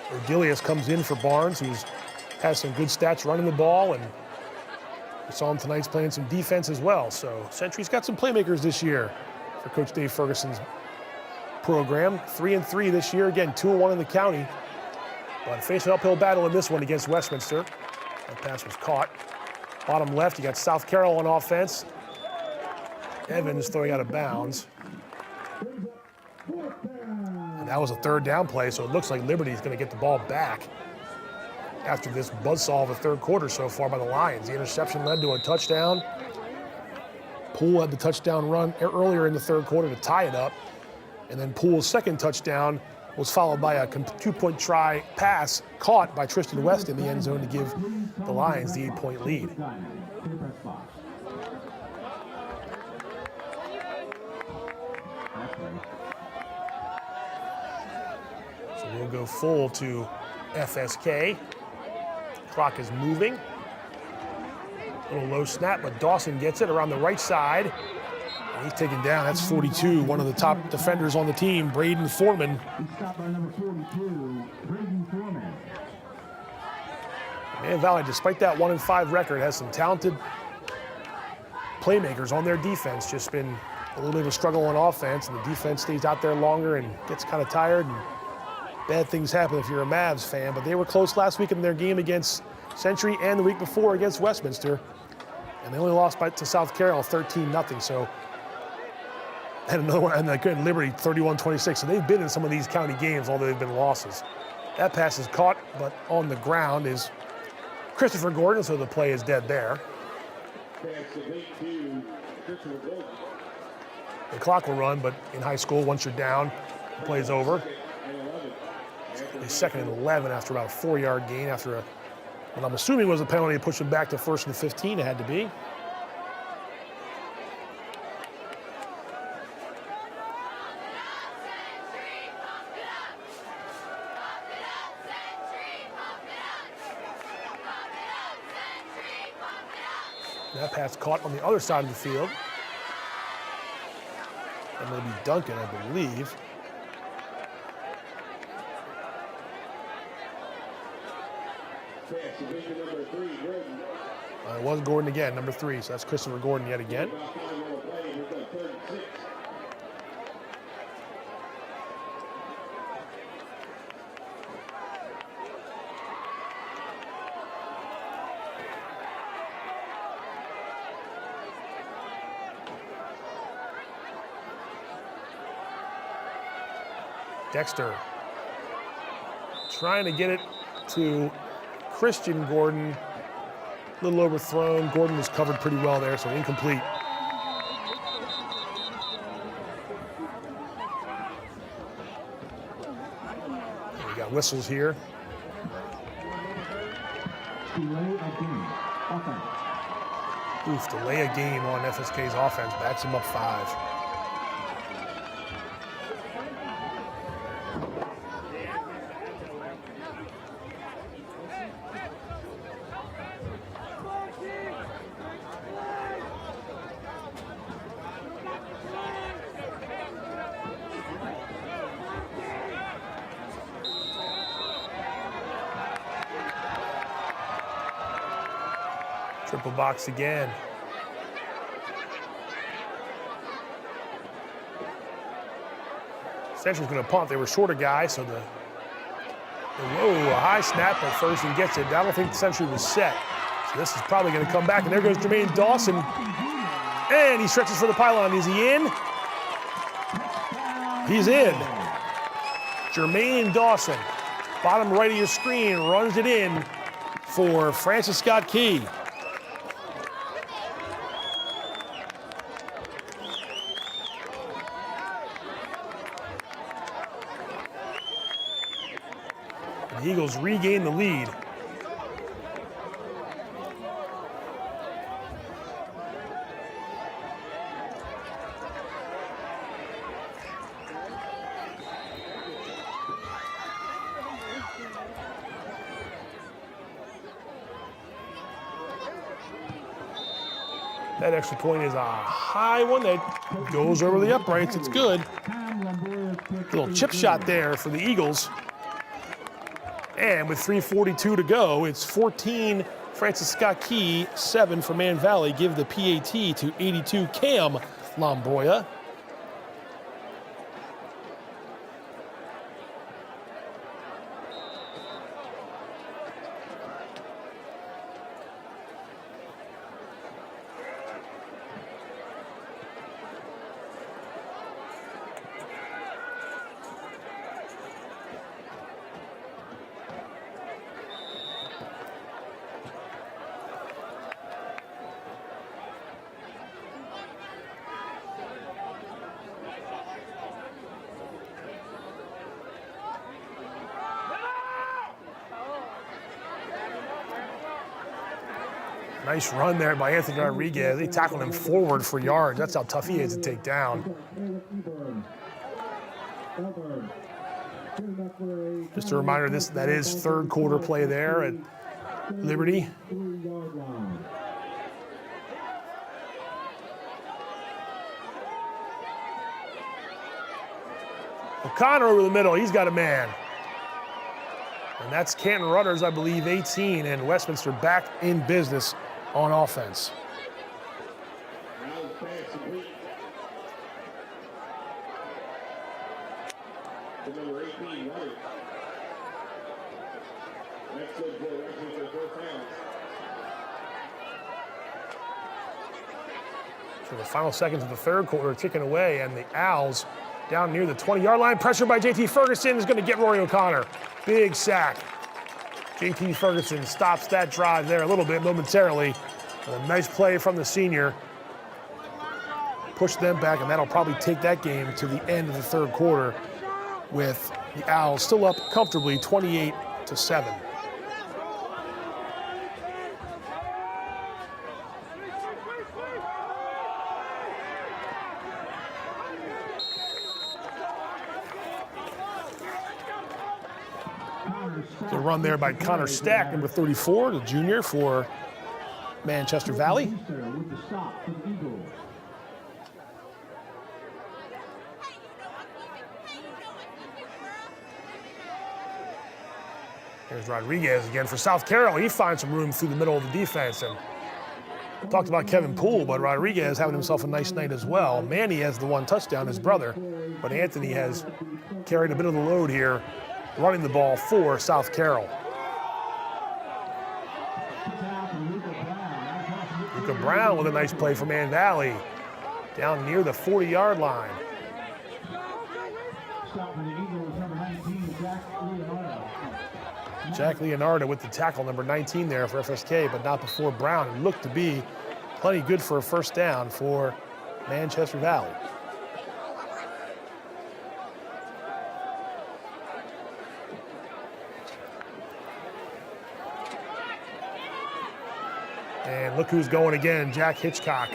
Ordilius comes in for Barnes, who's has some good stats running the ball, and we saw him tonight's playing some defense as well. So Century's got some playmakers this year for Coach Dave Ferguson's program. 3-3 this year, again 2-1 in the county. But face an uphill battle in this one against Westminster. That pass was caught. Bottom left, you got South Carroll on offense. Evans throwing out of bounds. And that was a third down play, so it looks like Liberty's going to get the ball back after this buzzsaw of a third quarter so far by the Lions. The interception led to a touchdown. Poole had the touchdown run earlier in the third quarter to tie it up. And then Poole's second touchdown was followed by a 2-point try pass caught by Tristan West in the end zone to give the Lions the 8-point lead. So we'll go full to FSK. Clock is moving. A little low snap, but Dawson gets it around the right side. And he's taken down. That's 42, one of the top defenders on the team, Braden Foreman. He's stopped by number 42, Braden Foreman. Man Valley, despite that 1-5 record, has some talented playmakers on their defense. Just been a little bit of a struggle on offense, and the defense stays out there longer and gets kind of tired, and bad things happen if you're a Mavs fan. But they were close last week in their game against Century and the week before against Westminster, and they only lost to South Carroll 13-0. So, and another one, and again, Liberty 31-26. So they've been in some of these county games, although they've been losses. That pass is caught, but on the ground is Christopher Gordon, so the play is dead there. The clock will run, but in high school, once you're down, the play is over. He's second and 11 after about a 4-yard gain after what I'm assuming was a penalty to push him back to 1st and 15. It had to be. That pass caught on the other side of the field. And it'll be Duncan, I believe. It was Gordon again, number 3. So that's Christopher Gordon yet again. Dexter trying to get it to Christian Gordon. A little overthrown. Gordon was covered pretty well there, so incomplete. We got whistles here. Delay a game on FSK's offense. Backs him up 5. Triple box again. Century's going to punt. They were shorter guys, so a high snap, but Ferguson gets it. I don't think the Century was set. So this is probably going to come back, and there goes Jermaine Dawson. And he stretches for the pylon. Is he in? He's in. Jermaine Dawson, bottom right of your screen, runs it in for Francis Scott Key. The Eagles regain the lead. That extra point is a high one that goes over the uprights. It's good. Little chip shot there for the Eagles. And with 3:42 to go, it's 14 Francis Scott Key, 7 for Man Valley. Give the PAT to 82 Cam Lambroya. Nice run there by Anthony Rodriguez. They tackled him forward for yards. That's how tough he is to take down. Just a reminder, that is third quarter play there at Liberty. O'Connor over the middle. He's got a man. And that's Canton Rudders, I believe, 18, and Westminster back in business on offense. So the final seconds of the third quarter are ticking away, and the Owls down near the 20-yard line. Pressure by JT Ferguson is going to get Rory O'Connor. Big sack. JT Ferguson stops that drive there a little bit momentarily. A nice play from the senior. Push them back, and that'll probably take that game to the end of the third quarter with the Owls still up comfortably 28-7. The run there by Connor Stack, number 34, the junior for Manchester Valley. Here's Rodriguez again for South Carroll. He finds some room through the middle of the defense. And talked about Kevin Poole, but Rodriguez having himself a nice night as well. Manny has the one touchdown, his brother, but Anthony has carried a bit of the load here, running the ball for South Carroll. Luca Brown with a nice play for Man Valley, down near the 40-yard line. Jack Leonardo with the tackle, number 19 there for FSK, but not before Brown. It looked to be plenty good for a first down for Manchester Valley. And look who's going again, Jack Hitchcock.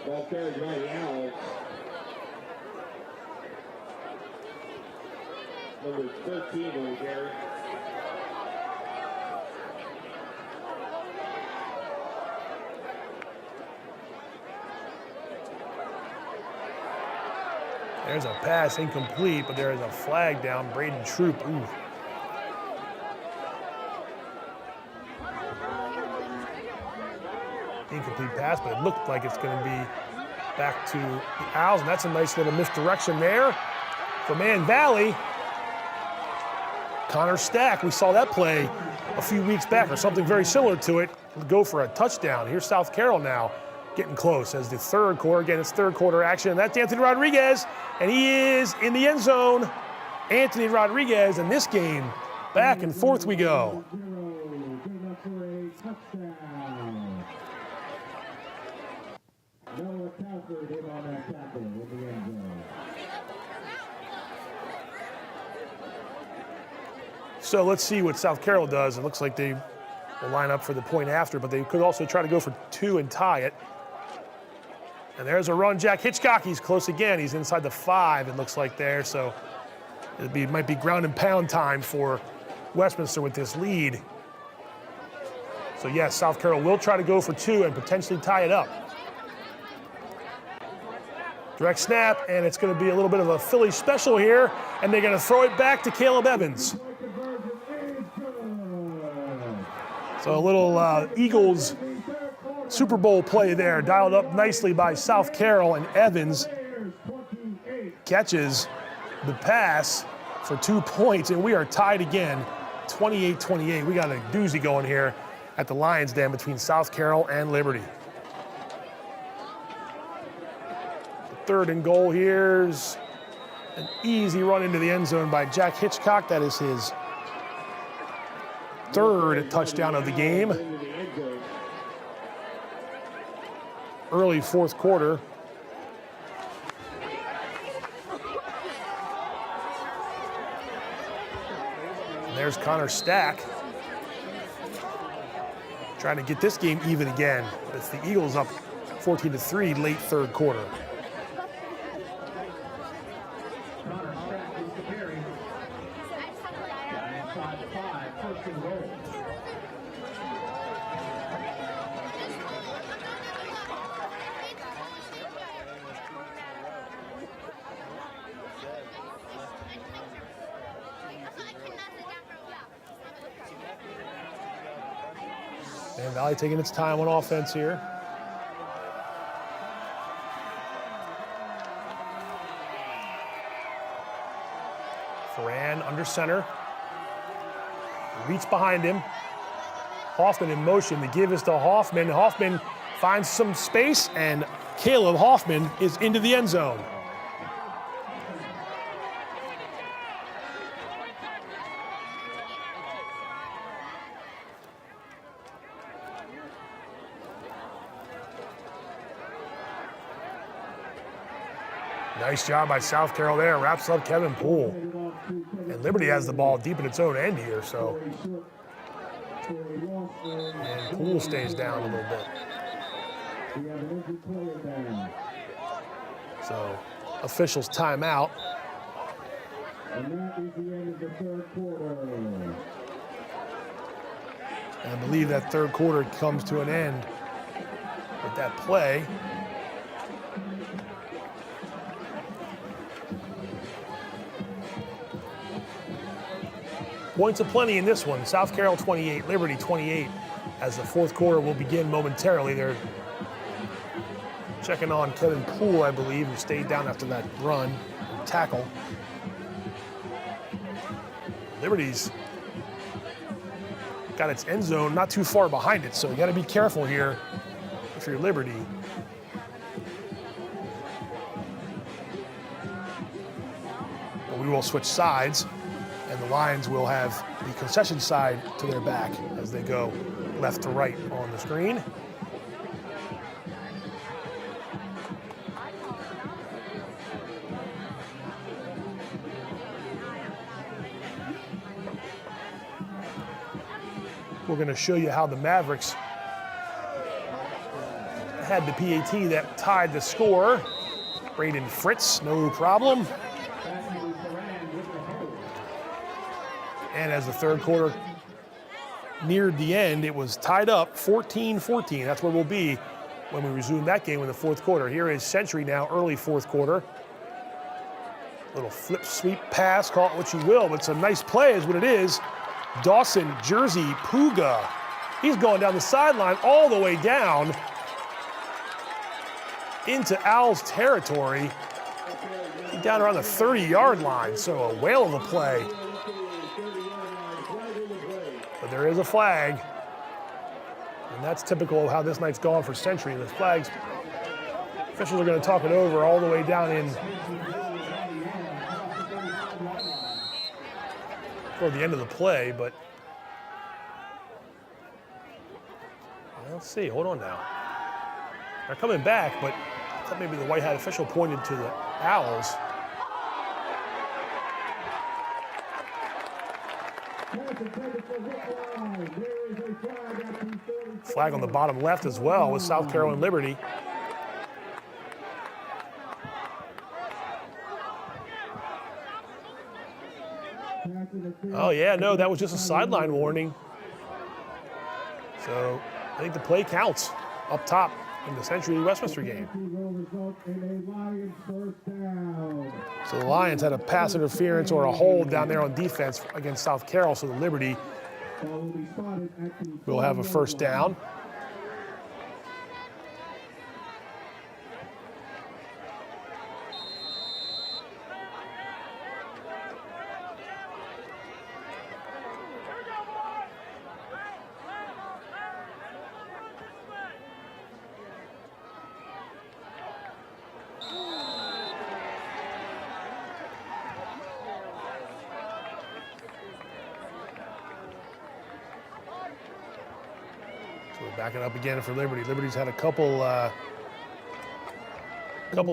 Ball carried by the Owls. Number 13 over there. There's a pass incomplete, but there is a flag down. Braden Troop. Ooh. Incomplete pass, but it looked like it's going to be back to the Owls, and that's a nice little misdirection there for Man Valley. Connor Stack, we saw that play a few weeks back, or something very similar to it, go for a touchdown. Here's South Carroll now getting close as the third quarter. Again, it's third quarter action, and that's Anthony Rodriguez, and he is in the end zone. Anthony Rodriguez in this game. Back and forth we go. So let's see what South Carroll does. It looks like they will line up for the point after, but they could also try to go for 2 and tie it. And there's a run. Jack Hitchcock, he's close again. He's inside the 5, it looks like there. So it might be ground and pound time for Westminster with this lead. So yes, South Carroll will try to go for 2 and potentially tie it up. Direct snap, and it's going to be a little bit of a Philly special here, and they're going to throw it back to Caleb Evans. So a little Eagles Super Bowl play there, dialed up nicely by South Carroll, and Evans catches the pass for 2 points, and we are tied again, 28-28. We got a doozy going here at the Lions Den between South Carroll and Liberty. Third and goal. Here's an easy run into the end zone by Jack Hitchcock. That is his third touchdown of the game. Early fourth quarter. And there's Connor Stack trying to get this game even again. It's the Eagles up 14-3 late third quarter. Man Valley taking its time on offense here. Ferran under center. Reach behind him. Hoffman in motion. The give is to Hoffman. Hoffman finds some space, and Caleb Hoffman is into the end zone. Nice job by South Carroll there. Wraps up Kevin Poole. And Liberty has the ball deep in its own end here, so. And Poole stays down a little bit. So, officials timeout. And that is the end of the third quarter. And I believe that third quarter comes to an end with that play. Points aplenty in this one. South Carroll 28, Liberty 28. As the fourth quarter will begin momentarily, they're checking on Kevin Poole, I believe, who stayed down after that run and tackle. Liberty's got its end zone not too far behind it, so you got to be careful here if you're Liberty. But we will switch sides, and the Lions will have the concession side to their back as they go left to right on the screen. We're going to show you how the Mavericks had the PAT that tied the score. Braden Fritz, no problem. And as the third quarter neared the end, it was tied up 14-14. That's where we'll be when we resume that game in the fourth quarter. Here is Century now, early fourth quarter. Little flip sweep pass, call it what you will, but it's a nice play is what it is. Dawson Jersey Puga. He's going down the sideline all the way down into Owls territory. He's down around the 30-yard line, so a whale of a play. But there is a flag, and that's typical of how this night's gone for Century. The flags, officials are going to talk it over all the way down in toward the end of the play, but let's see, hold on now. They're coming back, but I thought maybe the white hat official pointed to the Owls. Flag on the bottom left as well with South Carroll and Liberty. Oh yeah, no, that was just a sideline warning. So I think the play counts up top in the Century Westminster game. So the Lions had a pass interference or a hold down there on defense against South Carroll, so the Liberty will have a first down. Backing up again for Liberty. Liberty's had a couple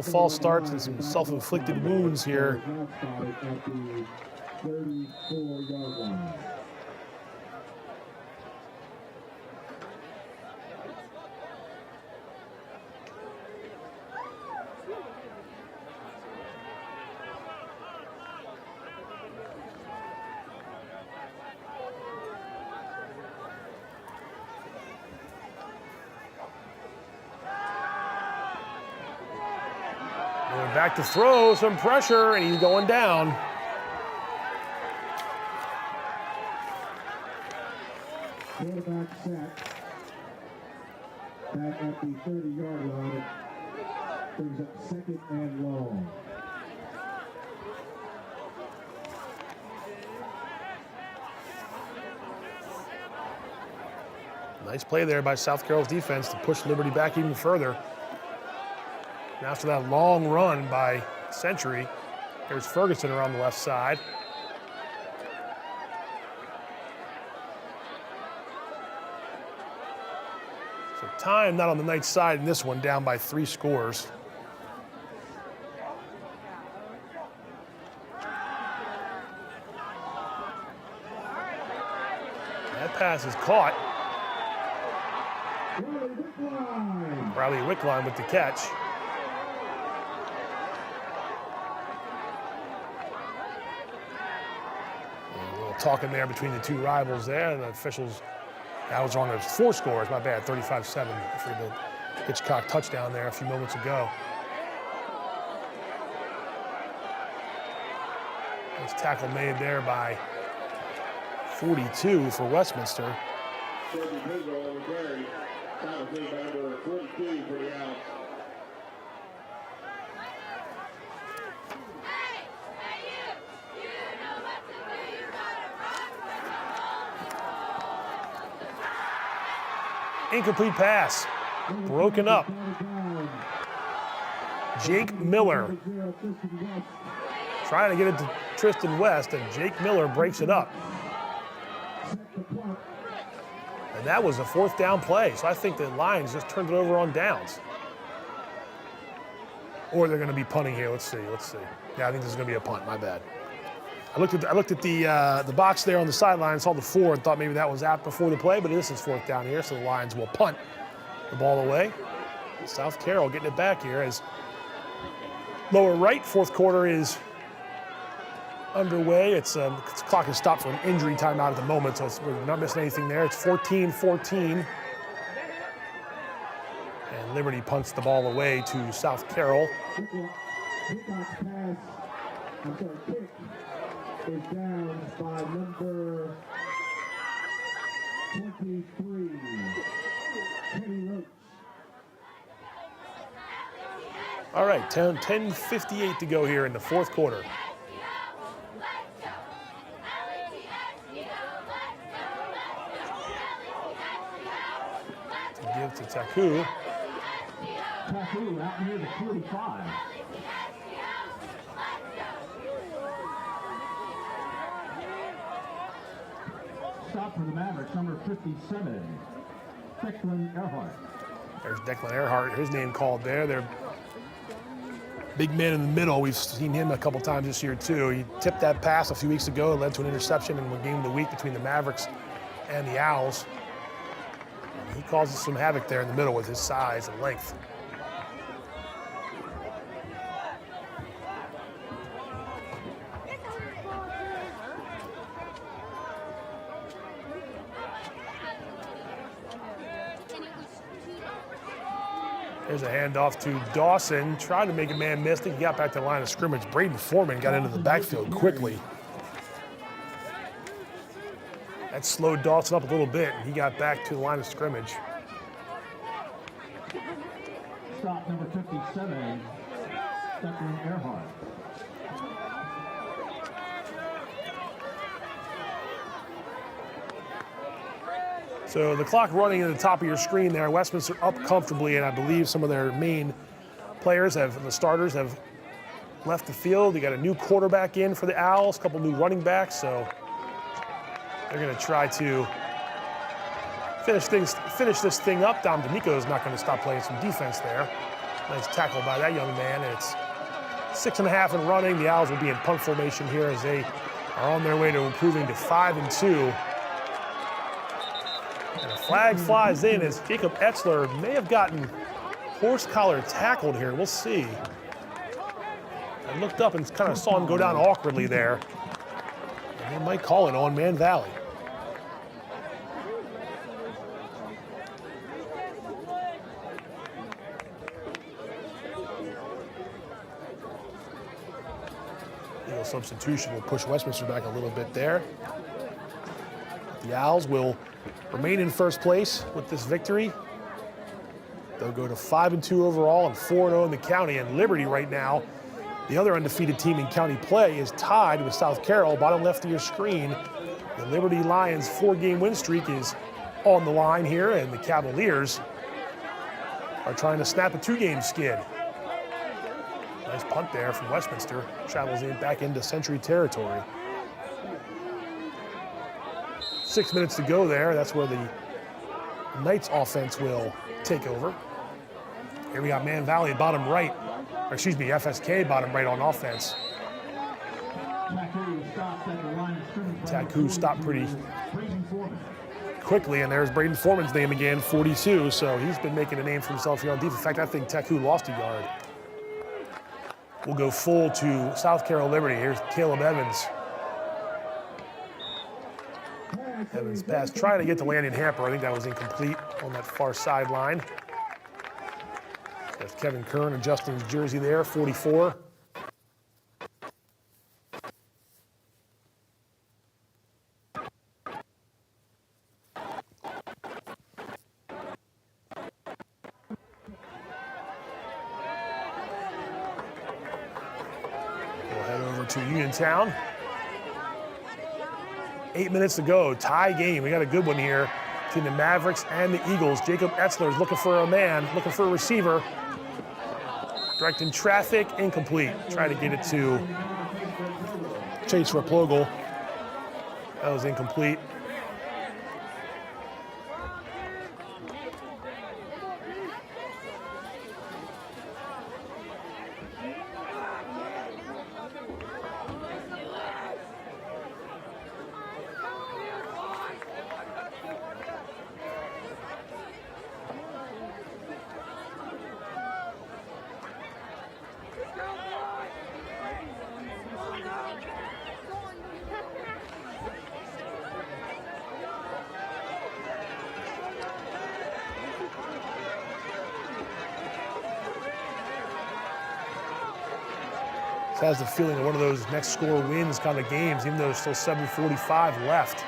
false starts and some self-inflicted wounds here. Back to throw, some pressure, and he's going down. Quarterback set. Back at the 30-yard line. It brings up second and long. Nice play there by South Carroll's defense to push Liberty back even further. And after that long run by Century, there's Ferguson around the left side. So time not on the night side in this one, down by 3 scores. That pass is caught. Riley Wickline with the catch. Talking there between the two rivals there, and the officials, that was wrong, it was 4 scores, my bad, 35-7 for the Hitchcock touchdown there a few moments ago. Nice tackle made there by 42 for Westminster. Incomplete pass, broken up. Jake Miller trying to get it to Tristan West, and Jake Miller breaks it up. And that was a 4th down play, so I think the Lions just turned it over on downs. Or they're going to be punting here. Let's see. Yeah, I think this is going to be a punt. My bad. I looked at the box there on the sideline, saw the 4, and thought maybe that was out before the play, but this is 4th down here, so the Lions will punt the ball away. South Carroll getting it back here as lower right, 4th quarter is underway. It's clock is stopped for an injury timeout at the moment, so we're not missing anything there. It's 14-14. And Liberty punts the ball away to South Carroll. Kick is down by number 23, Kenny Roach. All right, 10:58 to go here in the fourth quarter. To give to Taku. Taku out near the 45. Stop for the Mavericks, number 57, Declan Earhart. There's Declan Earhart, his name called there. They're big man in the middle. We've seen him a couple times this year too. He tipped that pass a few weeks ago. It led to an interception in the game of the week between the Mavericks and the Owls. And he causes some havoc there in the middle with his size and length. There's a handoff to Dawson, tried to make a man miss. I think he got back to the line of scrimmage. Braden Foreman got into the backfield quickly. That slowed Dawson up a little bit, and he got back to the line of scrimmage. Stop number 57, Declan Earhart. So the clock running at the top of your screen there. Westminster up comfortably, and I believe some of their main players the starters have left the field. They got a new quarterback in for the Owls, a couple new running backs, so they're going to try to finish this thing up. Dom D'Amico is not going to stop playing some defense there. Nice tackle by that young man, and it's 6.5 and running. The Owls will be in punt formation here as they are on their way to improving to 5-2. And a flag flies in as Jacob Etzler may have gotten horse collar tackled here. We'll see. I looked up and kind of saw him go down awkwardly there. And they might call it on Man Valley. Eagle substitution will push Westminster back a little bit there. The Owls will remain in first place with this victory. They'll go to 5-2 overall and 4-0 in the county. And Liberty right now, the other undefeated team in county play, is tied with South Carroll. Bottom left of your screen, the Liberty Lions 4-game win streak is on the line here, and the Cavaliers are trying to snap a 2-game skid. Nice punt there from Westminster. Travels in back into Century territory. 6 minutes to go there. That's where the Knights offense will take over. Here we got Man Valley bottom right, or excuse me, FSK bottom right on offense. Taku stopped pretty quickly, and there's Braden Foreman's name again, 42, so he's been making a name for himself here on defense. In fact, I think Taku lost a yard. We'll go full to South Carroll Liberty. Here's Caleb Evans. Evans pass, trying to get to Landon Hamper. I think that was incomplete on that far sideline. There's Kevin Kern adjusting his jersey there, 44. We'll head over to Uniontown. 8 minutes to go, tie game. We got a good one here between the Mavericks and the Eagles. Jacob Etzler is looking for a man, looking for a receiver. Directing traffic, incomplete. Try to get it to Chase Replogle. That was incomplete. has the feeling of one of those next score wins kind of games, even though there's still 7:45 left.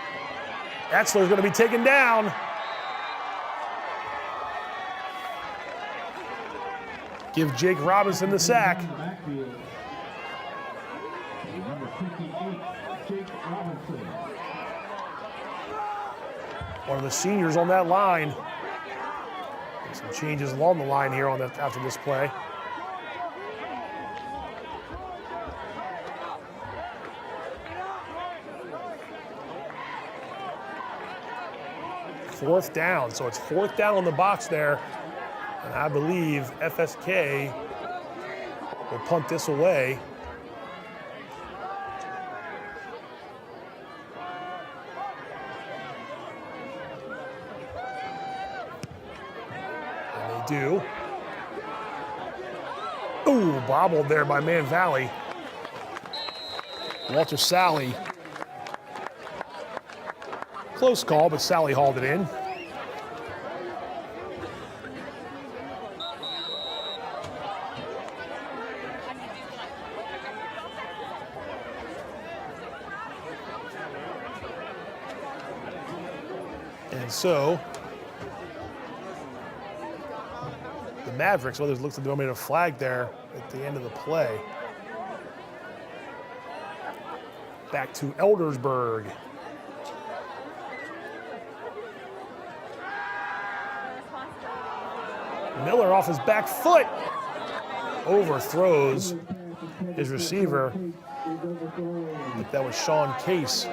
Etzler's going to be taken down. Give Jake Robinson the sack. One of the seniors on that line. Some changes along the line here after this play. Fourth down, so it's fourth down on the box there. And I believe FSK will punt this away. And they do. Ooh, bobbled there by Man Valley. Walter Sally. Close call, but Sally hauled it in. And so, the Mavericks, well, there's looks like they made a flag there at the end of the play. Back to Eldersburg. Miller off his back foot. Overthrows his receiver. I think that was Sean Case.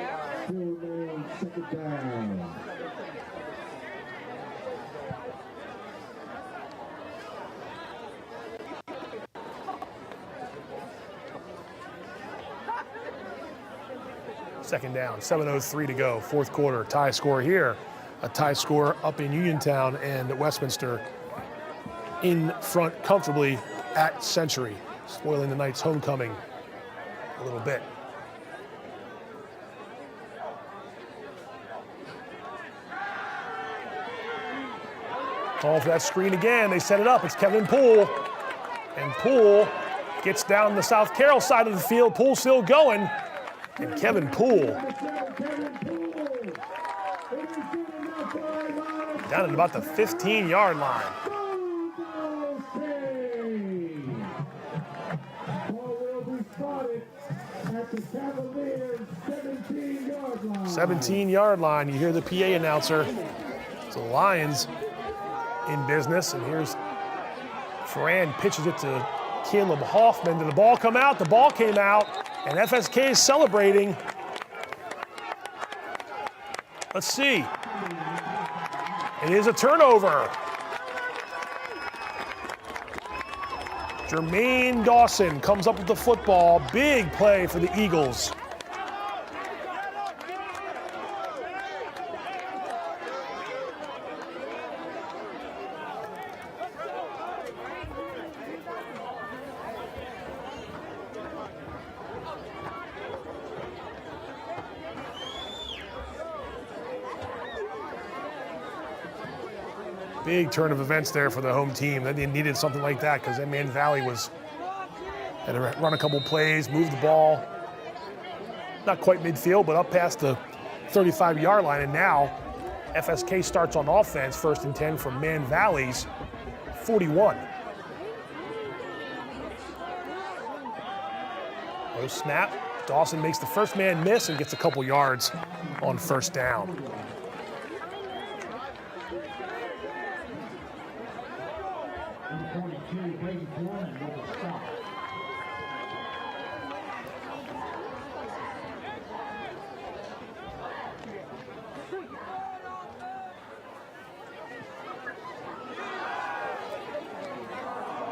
Second down, 7:03 to go, fourth quarter, tie score here. A tie score up in Uniontown, and Westminster in front comfortably at Century, spoiling the Knights' homecoming a little bit. Call for that screen again. They set it up. It's Kevin Poole. And Poole gets down the South Carroll side of the field. Poole still going. And Kevin Poole down at about the 15-yard line. 17-yard line. You hear the PA announcer. It's the Lions in business. And here's Ferran pitches it to Caleb Hoffman. Did the ball come out? The ball came out. And FSK is celebrating. Let's see. It is a turnover. Jermaine Dawson comes up with the football. Big play for the Eagles. Big turn of events there for the home team. They needed something like that because Man Valley had to run a couple plays, move the ball. Not quite midfield, but up past the 35-yard line. And now FSK starts on offense, 1st and 10 from Man Valley's 41. No snap. Dawson makes the first man miss and gets a couple yards on first down.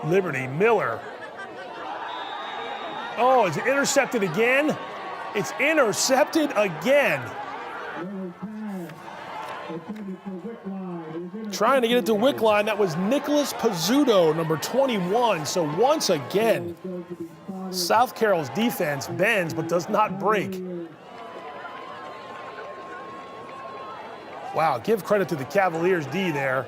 Liberty, Miller. Oh, it's intercepted again. It's intercepted again. Trying to get it to Wickline. That was Nicholas Pizzuto, number 21. So once again, South Carroll's defense bends but does not break. Wow, give credit to the Cavaliers D there.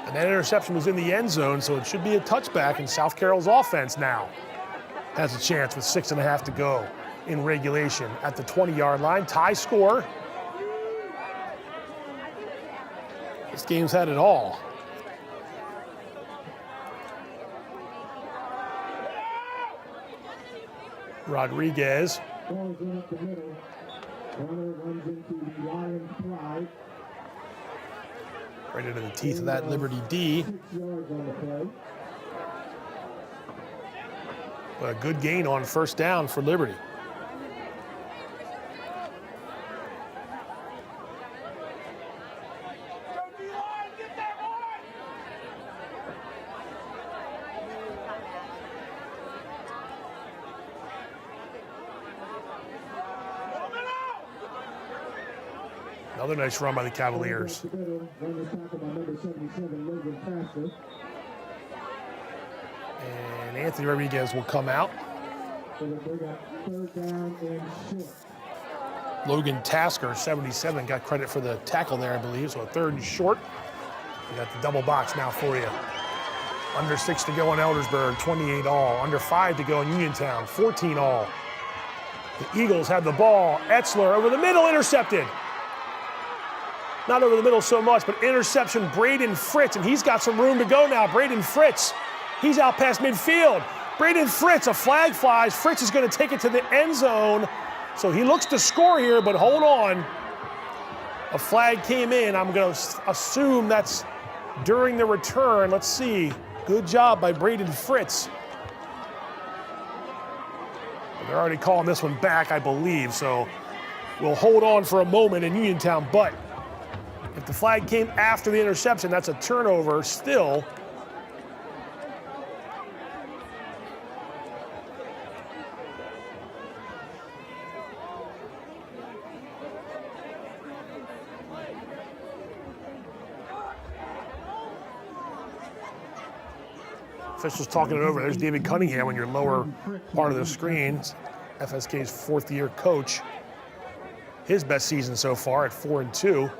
And that interception was in the end zone, so it should be a touchback, and South Carroll's offense now has a chance with 6.5 to go in regulation at the 20-yard line. Tie score. This game's had it all. Rodriguez. Ball's in up the middle. Runner runs into the Lions' pride. Right into the teeth of that Liberty D. 6 yards on the play. But a good gain on first down for Liberty. Another nice run by the Cavaliers. And Anthony Rodriguez will come out. Logan Tasker, 77, got credit for the tackle there, I believe. So a 3rd and short. We got the double box now for you. Under 6 to go in Eldersburg, 28 all. Under 5 to go in Uniontown, 14 all. The Eagles have the ball. Etzler over the middle, intercepted. Not over the middle so much, but interception, Braden Fritz, and he's got some room to go now. Braden Fritz, he's out past midfield. Braden Fritz, a flag flies. Fritz is going to take it to the end zone. So he looks to score here, but hold on. A flag came in. I'm going to assume that's during the return. Let's see. Good job by Braden Fritz. They're already calling this one back, I believe, so we'll hold on for a moment in Uniontown, but if the flag came after the interception, that's a turnover still. Officials talking it over. There's David Cunningham on your lower part of the screen. FSK's 4th-year coach. His best season so far at 4-2.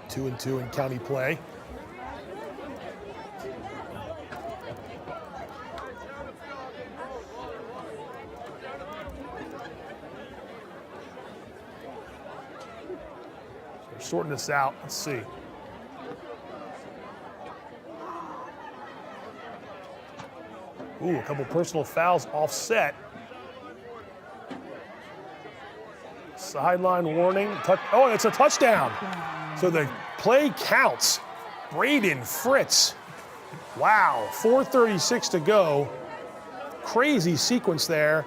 2-2 in county play. So we're sorting this out. Let's see. Ooh, a couple personal fouls offset. Sideline warning. Oh, it's a touchdown. So the play counts. Braden Fritz. Wow, 4:36 to go. Crazy sequence there.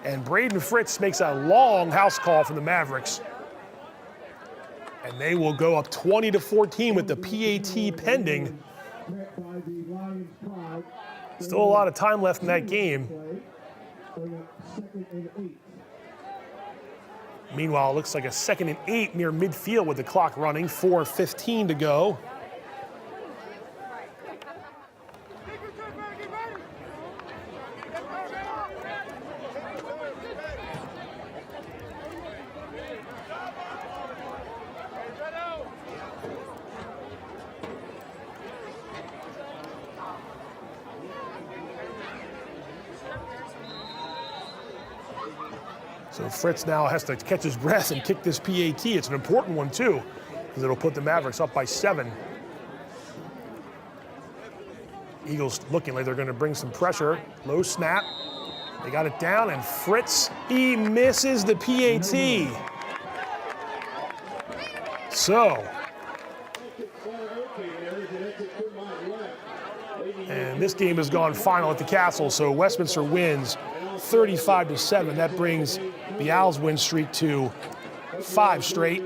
And Braden Fritz makes a long house call for the Mavericks. And they will go up 20-14 with the PAT pending. Still a lot of time left in that game. Meanwhile, it looks like a 2nd and 8 near midfield with the clock running. 4:15 to go. So Fritz now has to catch his breath and kick this PAT. It's an important one too, because it'll put the Mavericks up by 7. Eagles looking like they're going to bring some pressure. Low snap. They got it down, and Fritz, he misses the PAT. So, and this game has gone final at the Castle, so Westminster wins 35-7. That brings the Owls' win streak to 5 straight.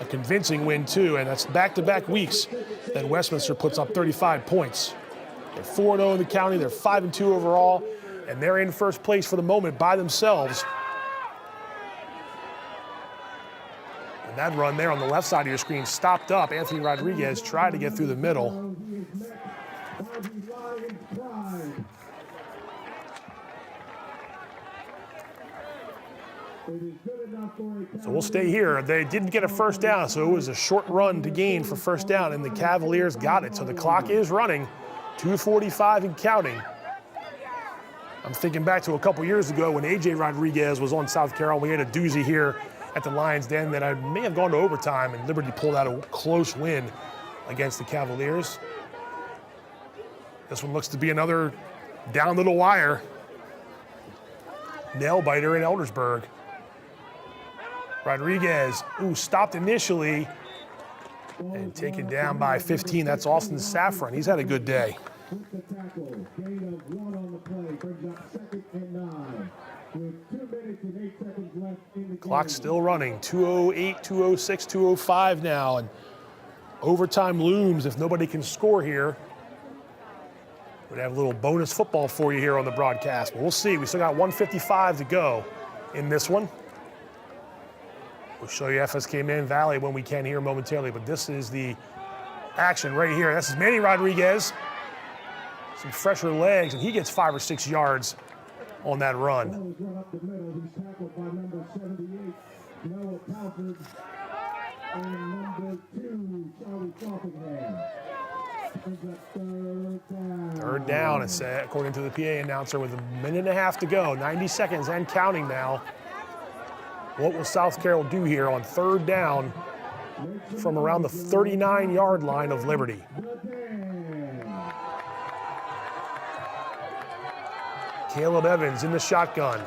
A convincing win, too, and that's back-to-back weeks that Westminster puts up 35 points. They're 4-0 in the county, they're 5-2 overall, and they're in first place for the moment by themselves. And that run there on the left side of your screen stopped up. Anthony Rodriguez tried to get through the middle. So we'll stay here. They didn't get a first down, so it was a short run to gain for first down, and the Cavaliers got it. So the clock is running, 2:45 and counting. I'm thinking back to a couple years ago when A.J. Rodriguez was on South Carroll. We had a doozy here at the Lions Den that I may have gone to overtime, and Liberty pulled out a close win against the Cavaliers. This one looks to be another down to the wire nail biter in Eldersburg. Rodriguez, stopped initially and taken down by 15. That's Austin Safran. He's had a good day. Clock's still running. 2:08, 2:06, 2:05 now, and overtime looms if nobody can score here. We'd have a little bonus football for you here on the broadcast, but we'll see. We still got 1:55 to go in this one. We'll show you FSK Man Valley when we can here momentarily, but this is the action right here. This is Manny Rodriguez. Some fresher legs, and he gets 5 or 6 yards on that run. Third down, it's according to the PA announcer, with a minute and a half to go, 90 seconds and counting now. What will South Carroll do here on third down from around the 39-yard line of Liberty? Caleb Evans in the shotgun.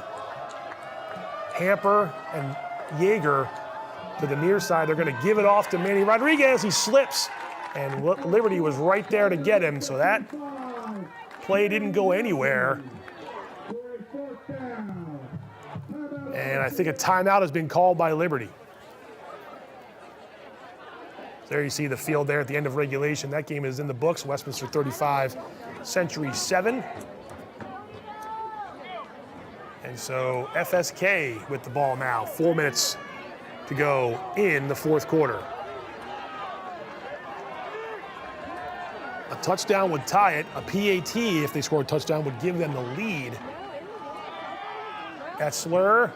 Hamper and Yeager to the near side. They're going to give it off to Manny Rodriguez. He slips, and Liberty was right there to get him, so that play didn't go anywhere. And I think a timeout has been called by Liberty. There you see the field there at the end of regulation. That game is in the books. Westminster 35, Century 7. And so FSK with the ball now. 4 minutes to go in the fourth quarter. A touchdown would tie it. A PAT, if they score a touchdown, would give them the lead. Etzler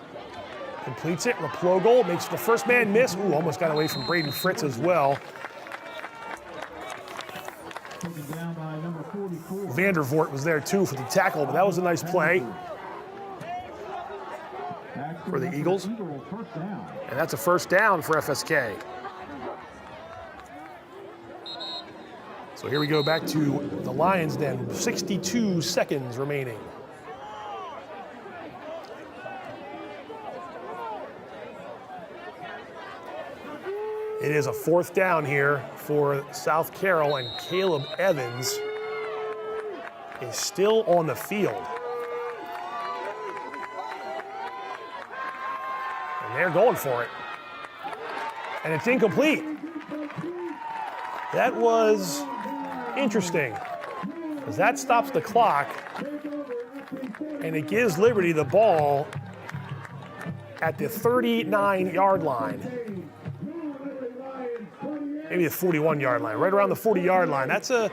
completes it. Raplogel makes the first man miss. Almost got away from Braden Fritz as well. Vandervoort was there too for the tackle, but that was a nice play for the Eagles. And that's a first down for FSK. So here we go back to the Lions Den. 62 seconds remaining. It is a fourth down here for South Carroll, and Caleb Evans is still on the field. And they're going for it. And it's incomplete. That was interesting, because that stops the clock, and it gives Liberty the ball at the 39-yard line. Maybe the 41-yard line, right around the 40-yard line. That's an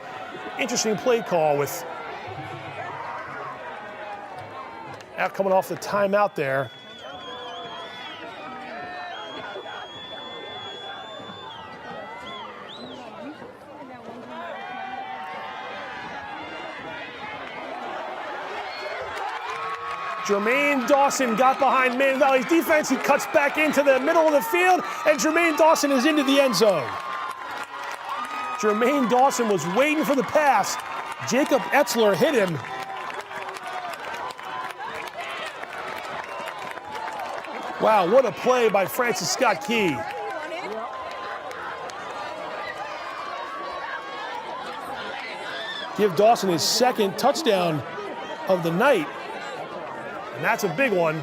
interesting play call with out coming off the timeout there. Jermaine Dawson got behind Man Valley's defense. He cuts back into the middle of the field, and Jermaine Dawson is into the end zone. Jermaine Dawson was waiting for the pass. Jacob Etzler hit him. Wow, what a play by Francis Scott Key. Give Dawson his second touchdown of the night. And that's a big one.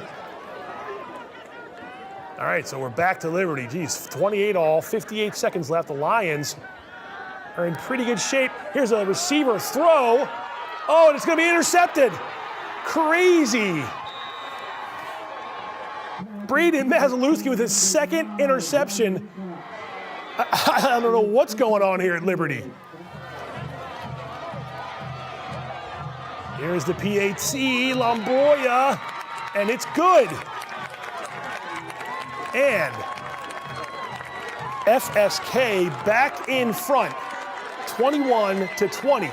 All right, so we're back to Liberty. Geez, 28 all, 58 seconds left. The Lions are in pretty good shape. Here's a receiver throw. Oh, and it's going to be intercepted. Crazy. Braden Mazalewski with his second interception. I don't know what's going on here at Liberty. Here's the PAT, Lombroya, and it's good. And FSK back in front, 21-20.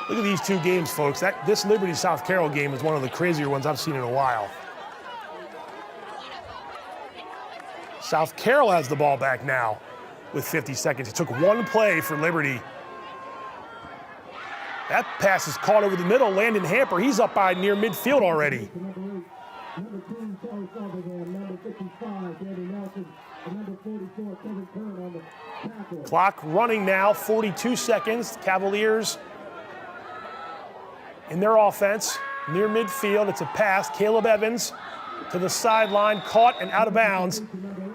Look at these two games, folks. This Liberty-South Carroll game is one of the crazier ones I've seen in a while. South Carroll has the ball back now with 50 seconds. It took one play for Liberty. That pass is caught over the middle. Landon Hamper, he's up by near midfield already. Clock running now, 42 seconds. Cavaliers in their offense, near midfield. It's a pass. Caleb Evans to the sideline, caught and out of bounds.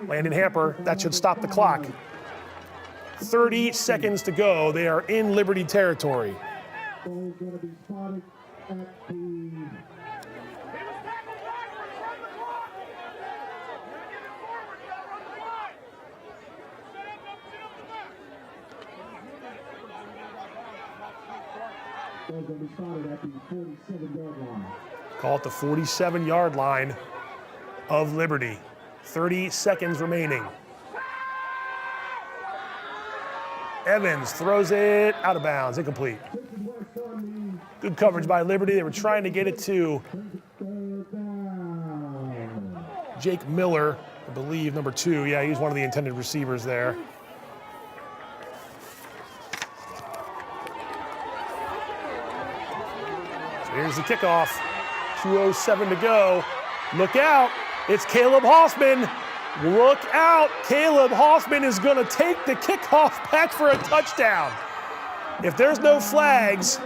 Landon Hamper, that should stop the clock. 30 seconds to go. They are in Liberty territory. Call it the 47-yard line of Liberty. 30 seconds remaining. Evans throws it out of bounds, incomplete. Good coverage by Liberty. They were trying to get it to Jake Miller, I believe, number 2. Yeah, he's one of the intended receivers there. So here's the kickoff. 2:07 to go. Look out. It's Caleb Hoffman. Look out. Caleb Hoffman is going to take the kickoff back for a touchdown. If there's no flags,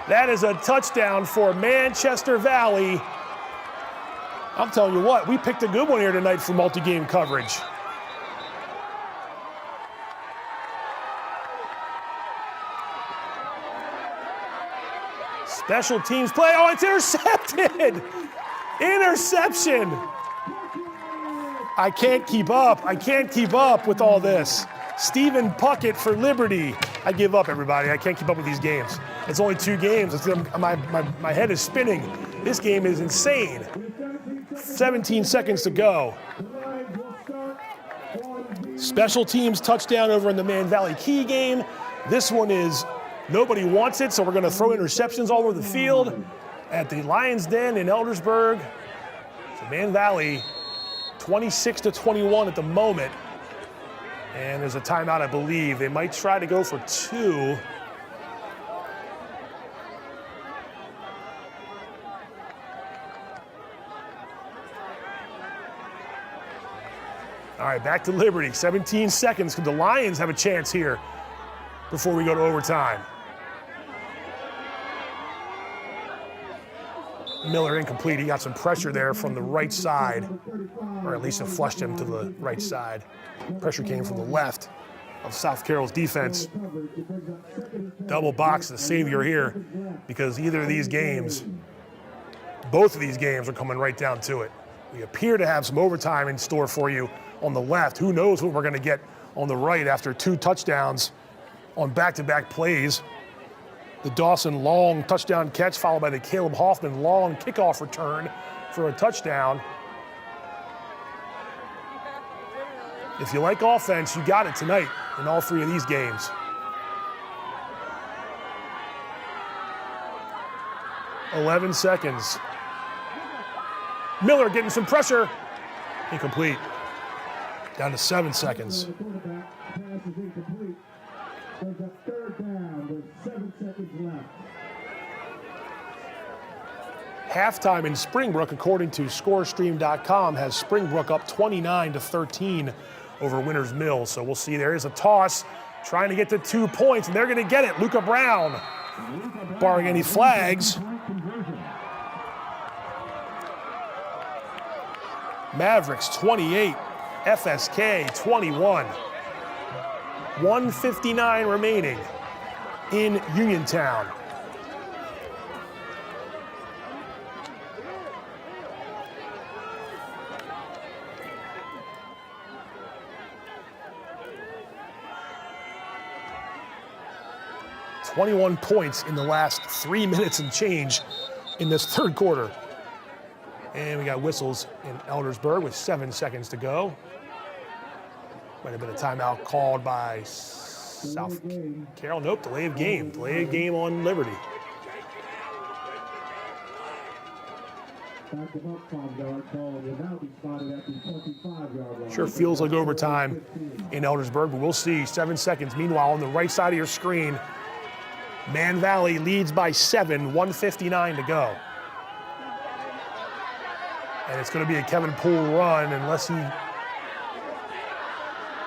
that is a touchdown for Manchester Valley. I'm telling you what, we picked a good one here tonight for multi-game coverage. Special teams play. Oh, it's intercepted. Interception. I can't keep up. I can't keep up with all this. Stephen Puckett for Liberty. I give up, everybody. I can't keep up with these games. It's only 2 games. My head is spinning. This game is insane. 17 seconds to go. Special teams touchdown over in the Man Valley Key game. This one is nobody wants it, so we're going to throw interceptions all over the field at the Lions Den in Eldersburg. So Man Valley 26-21 at the moment. And there's a timeout, I believe. They might try to go for 2. All right, back to Liberty. 17 seconds. Could the Lions have a chance here before we go to overtime? Miller incomplete. He got some pressure there from the right side, or at least it flushed him to the right side. Pressure came from the left of South Carroll's defense. Double box the savior here, because either of these games, both of these games are coming right down to it. We appear to have some overtime in store for you on the left. Who knows what we're going to get on the right after 2 touchdowns on back-to-back plays. The Dawson long touchdown catch followed by the Caleb Hoffman long kickoff return for a touchdown. If you like offense, you got it tonight in all 3 of these games. .11 seconds. Miller getting some pressure. Incomplete. Down to 7 seconds. Halftime in Springbrook, according to ScoreStream.com, has Springbrook up 29-13 over Winters Mill. So we'll see. There is a toss trying to get to 2 points, and they're going to get it. Luca Brown, barring any flags. Mavericks 28, FSK 21. 1:59 remaining in Uniontown. .21 points in the last 3 minutes and change in this third quarter. And we got whistles in Eldersburg with 7 seconds to go. Might have been a timeout called by South Carroll. Nope, delay of game. Delay of game on Liberty. Sure feels like overtime in Eldersburg, but we'll see. 7 seconds. Meanwhile, on the right side of your screen, Man Valley leads by 7, 1:59 to go. And it's going to be a Kevin Poole run unless he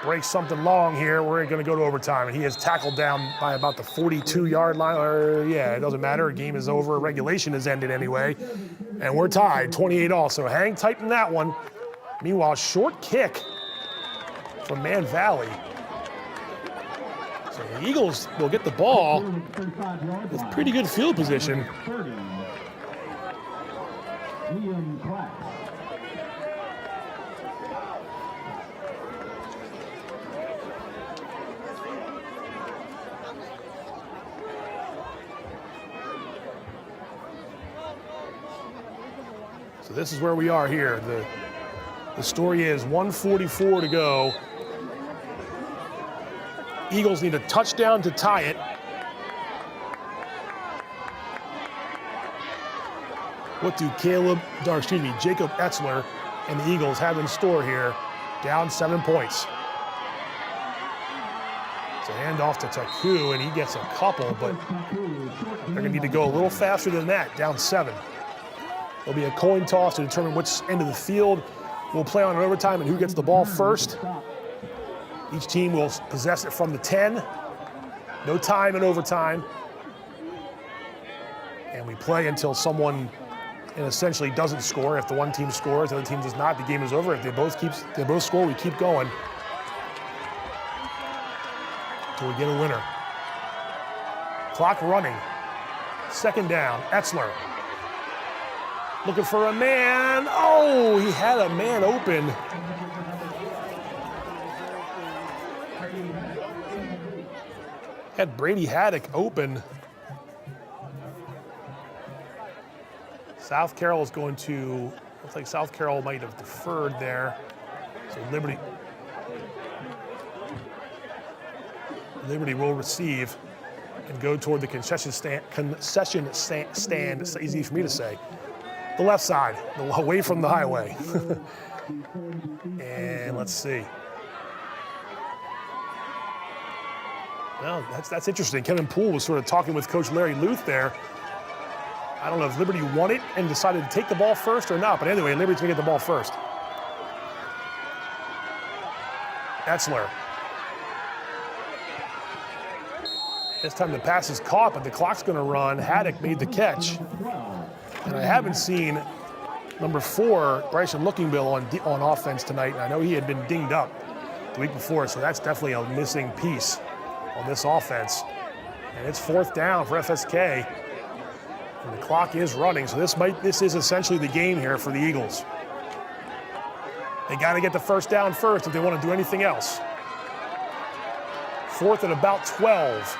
breaks something long here. We're going to go to overtime. And he is tackled down by about the 42-yard line. It doesn't matter. The game is over. Regulation has ended anyway. And we're tied, 28-all. So hang tight in that one. Meanwhile, short kick from Man Valley. So the Eagles will get the ball with pretty good field position. So this is where we are here. The story is 1:44 to go. Eagles need a touchdown to tie it. What do Jacob Etzler and the Eagles have in store here? Down 7 points. It's a handoff to Taku, and he gets a couple, but they're gonna need to go a little faster than that, down 7. There'll be a coin toss to determine which end of the field will play on in overtime and who gets the ball first. Each team will possess it from the 10. No time in overtime. And we play until someone essentially doesn't score. If the one team scores, the other team does not, the game is over. If they both score, we keep going until we get a winner. Clock running. Second down, Etzler. Looking for a man. Oh, he had a man open. Had Brady Haddock open. South Carroll is going to, looks like South Carroll might have deferred there. So Liberty will receive and go toward the concession stand. It's easy for me to say. The left side, away from the highway. And let's see. Well, that's interesting. Kevin Poole was sort of talking with Coach Larry Luth there. I don't know if Liberty won it and decided to take the ball first or not, but anyway, Liberty's gonna get the ball first. Etzler. This time the pass is caught, but the clock's gonna run. Haddock made the catch. And I haven't seen number 4, Bryson Lookingbill, on offense tonight. And I know he had been dinged up the week before, so that's definitely a missing piece on this offense. And it's 4th down for FSK. And the clock is running, so this is essentially the game here for the Eagles. They got to get the first down first if they want to do anything else. 4th and about 12.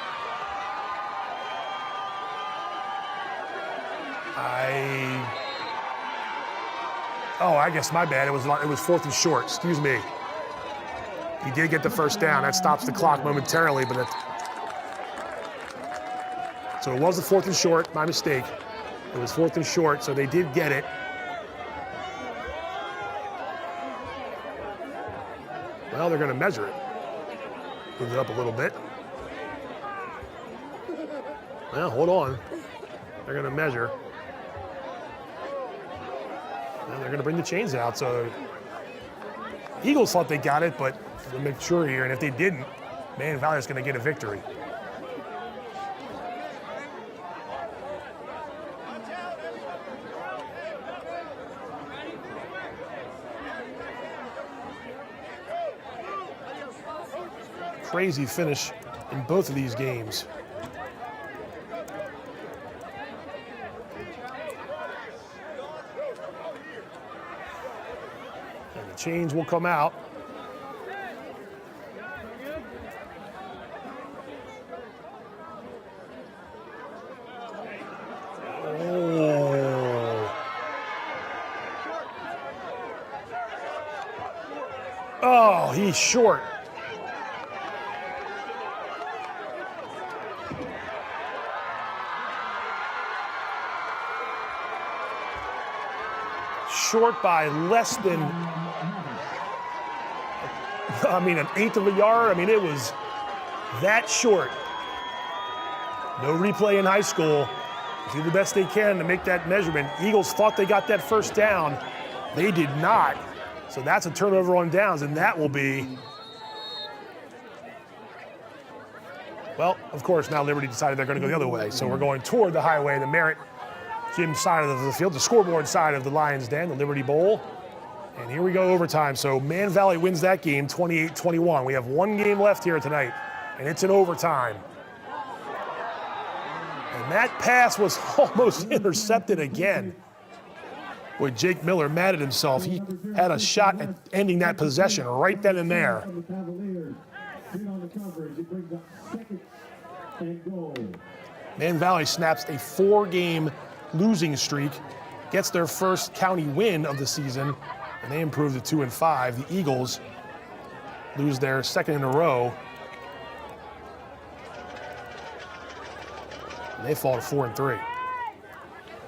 I guess my bad. It was 4th and short. Excuse me. He did get the first down. That stops the clock momentarily, but so it was the 4th and short. My mistake. It was 4th and short, so they did get it. Well, they're going to measure it. Move it up a little bit. Well, hold on. They're going to measure. And they're going to bring the chains out. So Eagles thought they got it, but we'll make sure here. And if they didn't, Man Valley is going to get a victory. Crazy finish in both of these games. And the chains will come out. Oh. He's short. Short by less than, an eighth of a yard. It was that short. No replay in high school. Do the best they can to make that measurement. Eagles thought they got that first down. They did not. So that's a turnover on downs, and that will be, well, of course, now Liberty decided they're going to go the other way. So we're going toward the highway, the Merritt Gym side of the field, the scoreboard side of the Lions Den, the Liberty Bowl. And here we go, overtime. So Man Valley wins that game 28-21. We have one game left here tonight, and it's in overtime. And that pass was almost intercepted again. Boy, Jake Miller mad at himself. He had a shot at ending that possession right then and there. Man Valley snaps a 4-game losing streak, gets their first county win of the season, and they improve to 2-5. The Eagles lose their second in a row. And they fall to 4-3.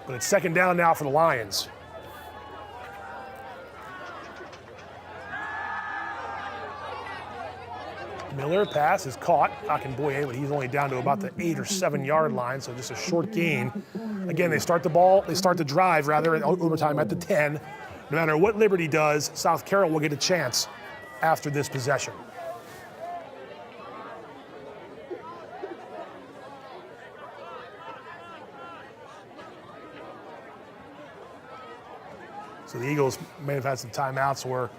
But it's second down now for the Lions. Miller pass is caught. Akinboye, but he's only down to about the 8 or 7 yard line, so just a short gain. Again, they start the drive rather at overtime at the 10. No matter what Liberty does, South Carroll will get a chance after this possession. So the Eagles may have had some timeouts where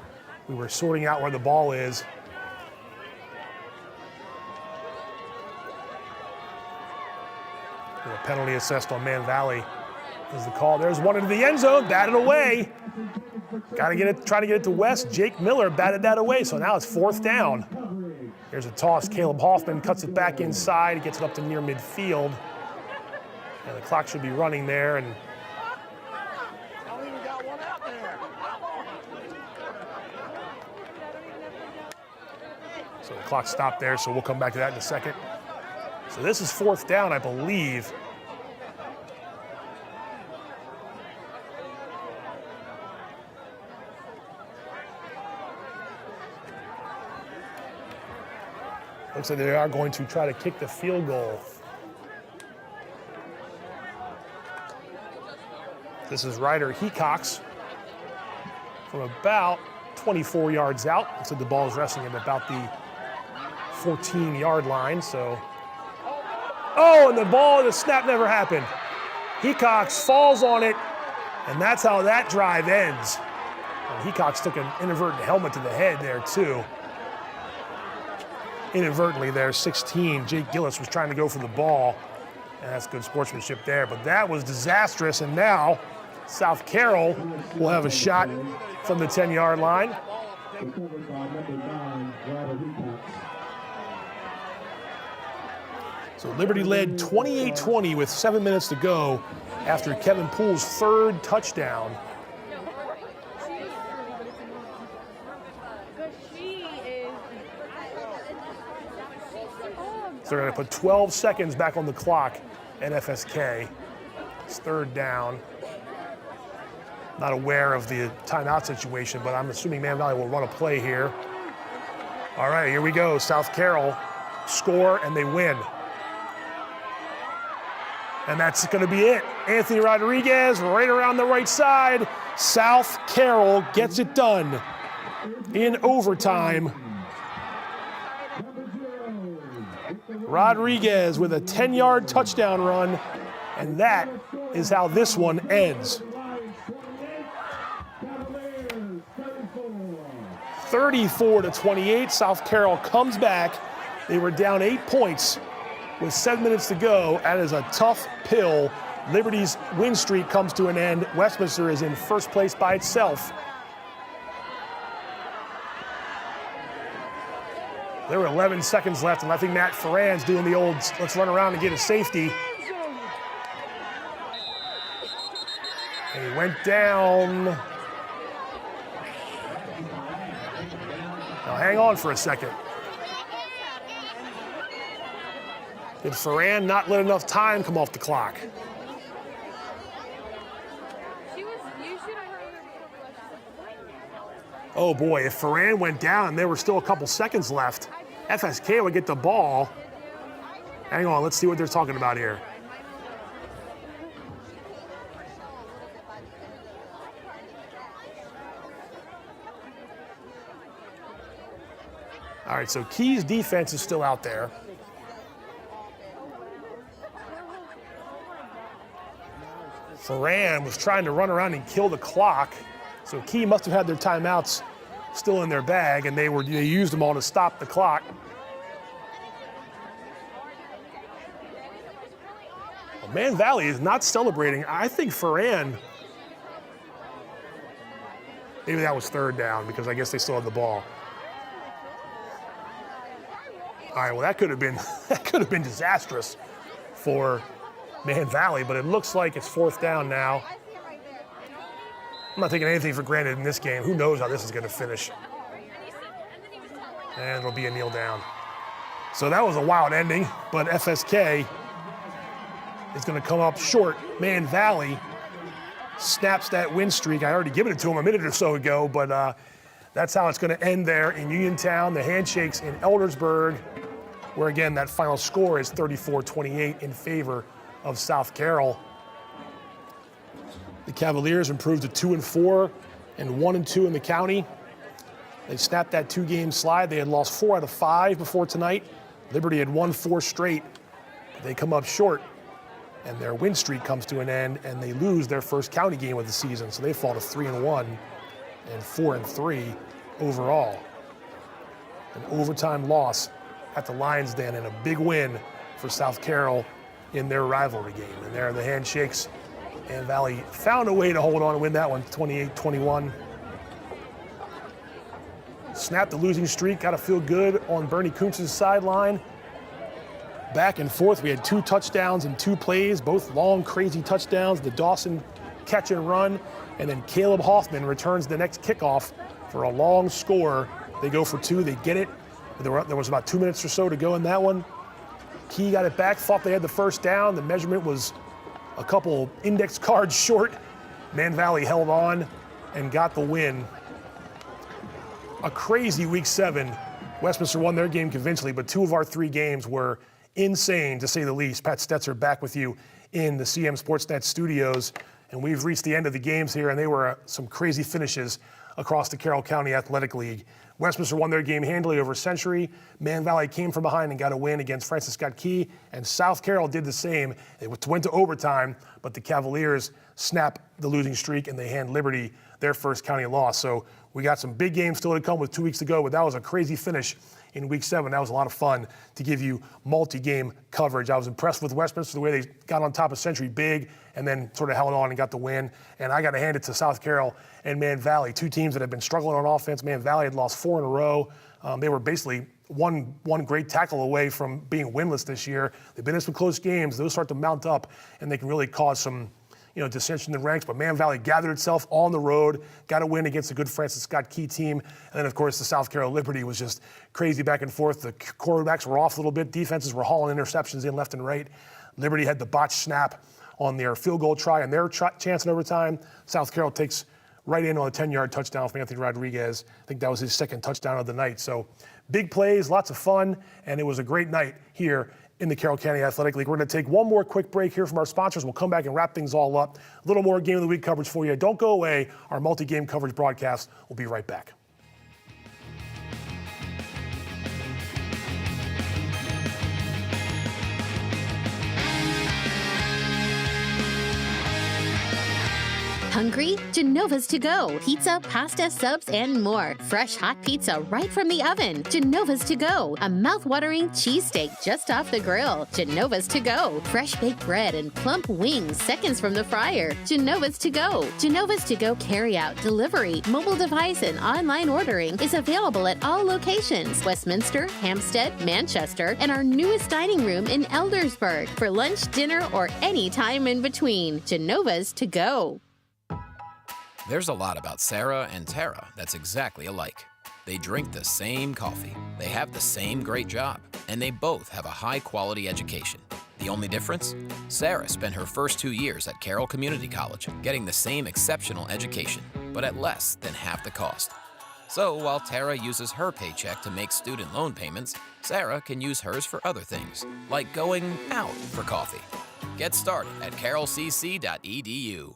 we were sorting out where the ball is. A penalty assessed on Man Valley is the call. There's one into the end zone, batted away. Try to get it to West. Jake Miller batted that away, so now it's fourth down. Here's a toss. Caleb Hoffman cuts it back inside, gets it up to near midfield. And the clock should be running there. And so the clock stopped there, so we'll come back to that in a second. So this is fourth down, I believe. Looks like they are going to try to kick the field goal. This is Ryder Hecox from about 24 yards out. So the ball is resting at about the 14-yard line, so. Oh, and the snap never happened. Hecox falls on it, and that's how that drive ends. And Hecox took an inadvertent helmet to the head there, too. Inadvertently there, 16. Jake Gillis was trying to go for the ball, and that's good sportsmanship there. But that was disastrous, and now South Carroll will have a shot from the 10-yard line. So Liberty led 28-20 with 7 minutes to go after Kevin Poole's third touchdown. So they're going to put 12 seconds back on the clock at FSK. It's third down. Not aware of the timeout situation, but I'm assuming Man Valley will run a play here. All right, here we go. South Carroll score, and they win. And that's going to be it. Anthony Rodriguez right around the right side. South Carroll gets it done in overtime. Rodriguez with a 10-yard touchdown run, and that is how this one ends. 34-28, South Carroll comes back. They were down 8 points with 7 minutes to go. That is a tough pill. Liberty's win streak comes to an end. Westminster is in first place by itself. There were 11 seconds left, and I think Matt Ferrand's doing the old, let's run around and get a safety. And he went down. Now Hang on for a second. Did Ferran not let enough time come off the clock? Oh boy, if Ferran went down and there were still a couple seconds left, FSK would get the ball. Hang on, let's see what they're talking about here. All right, so Key's defense is still out there. Ferran was trying to run around and kill the clock, so Key must have had their timeouts still in their bag, and they used them all to stop the clock. Well, Man Valley is not celebrating. I think Ferran, maybe that was third down because I guess they still had the ball. All right, well that could have been disastrous for Man Valley, but it looks like it's fourth down now. I'm not taking anything for granted in this game. Who knows how this is going to finish? And it'll be a kneel down. So that was a wild ending, but FSK is going to come up short. Man Valley snaps that win streak. I already given it to him a minute or so ago, but that's how it's going to end there in Uniontown. The handshakes in Eldersburg, where again that final score is 34-28 in favor of South Carroll. The Cavaliers improved to 2-4 and 1-2 in the county. They snapped that 2-game slide. They had lost 4 out of 5 before tonight. Liberty had won 4 straight. They come up short, and their win streak comes to an end, and they lose their first county game of the season. So they fall to 3-1 and 4-3 overall. An overtime loss at the Lions Den and a big win for South Carroll in their rivalry game. And there are the handshakes. And Valley found a way to hold on and win that one, 28-21. Snapped the losing streak, got to feel good on Bernie Kuntz's sideline. Back and forth, we had 2 touchdowns in 2 plays, both long, crazy touchdowns. The Dawson catch and run, and then Caleb Hoffman returns the next kickoff for a long score. They go for 2, they get it. There was about 2 minutes or so to go in that one. Key got it back, thought they had the first down. The measurement was a couple index cards short. Man Valley held on and got the win. A crazy week 7. Westminster won their game convincingly, but 2 of our 3 games were insane, to say the least. Pat Stoetzer back with you in the CMSportsNet studios, and we've reached the end of the games here, and they were some crazy finishes across the Carroll County Athletic League. Westminster won their game handily over Century. Man Valley came from behind and got a win against Francis Scott Key, and South Carroll did the same. It went to overtime, but the Cavaliers snapped the losing streak, and they hand Liberty their first county loss. So we got some big games still to come with 2 weeks to go, but that was a crazy finish in week 7. That was a lot of fun to give you multi-game coverage. I was impressed with Westminster, the way they got on top of Century big and then sort of held on and got the win. And I got to hand it to South Carroll and Man Valley, 2 teams that have been struggling on offense. Man Valley had lost 4 in a row. They were basically one great tackle away from being winless this year. They've been in some close games. Those start to mount up, and they can really cause some dissension in the ranks, but Man Valley gathered itself on the road, got a win against a good Francis Scott Key team, and then of course the South Carroll Liberty was just crazy back and forth. The quarterbacks were off a little bit, defenses were hauling interceptions in left and right. Liberty had the botched snap on their field goal try and their chance in overtime. South Carroll takes right in on a 10-yard touchdown from Anthony Rodriguez. I think that was his 2nd touchdown of the night. So big plays, lots of fun, and it was a great night here in the Carroll County Athletic League. We're going to take one more quick break here from our sponsors. We'll come back and wrap things all up. A little more Game of the Week coverage for you. Don't go away. Our multi-game coverage broadcast will be right back. Hungry? Genova's to go. Pizza, pasta, subs, and more. Fresh hot pizza right from the oven. Genova's to go. A mouth-watering cheesesteak just off the grill. Genova's to go. Fresh baked bread and plump wings seconds from the fryer. Genova's to go. Genova's to go carry-out, delivery, mobile device, and online ordering is available at all locations. Westminster, Hampstead, Manchester, and our newest dining room in Eldersburg. For lunch, dinner, or any time in between. Genova's to go. There's a lot about Sarah and Tara that's exactly alike. They drink the same coffee. They have the same great job. And they both have a high-quality education. The only difference? Sarah spent her first 2 years at Carroll Community College, getting the same exceptional education, but at less than half the cost. So while Tara uses her paycheck to make student loan payments, Sarah can use hers for other things, like going out for coffee. Get started at carrollcc.edu.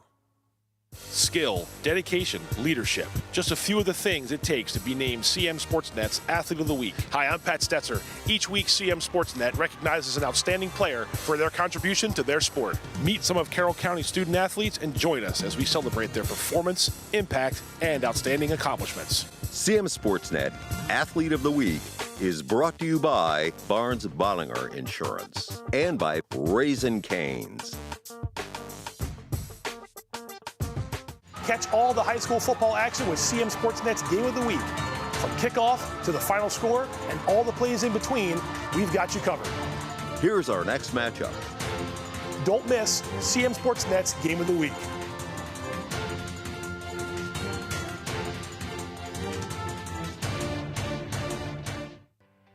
Skill, dedication, leadership. Just a few of the things it takes to be named CMSportsNet's Athlete of the Week. Hi, I'm Pat Stoetzer. Each week, CMSportsNet recognizes an outstanding player for their contribution to their sport. Meet some of Carroll County student athletes and join us as we celebrate their performance, impact, and outstanding accomplishments. CMSportsNet Athlete of the Week is brought to you by Barnes Bollinger Insurance and by Raising Cane's. Catch all the high school football action with CMSportsNet's Game of the Week. From kickoff to the final score and all the plays in between, we've got you covered. Here's our next matchup. Don't miss CMSportsNet's Game of the Week.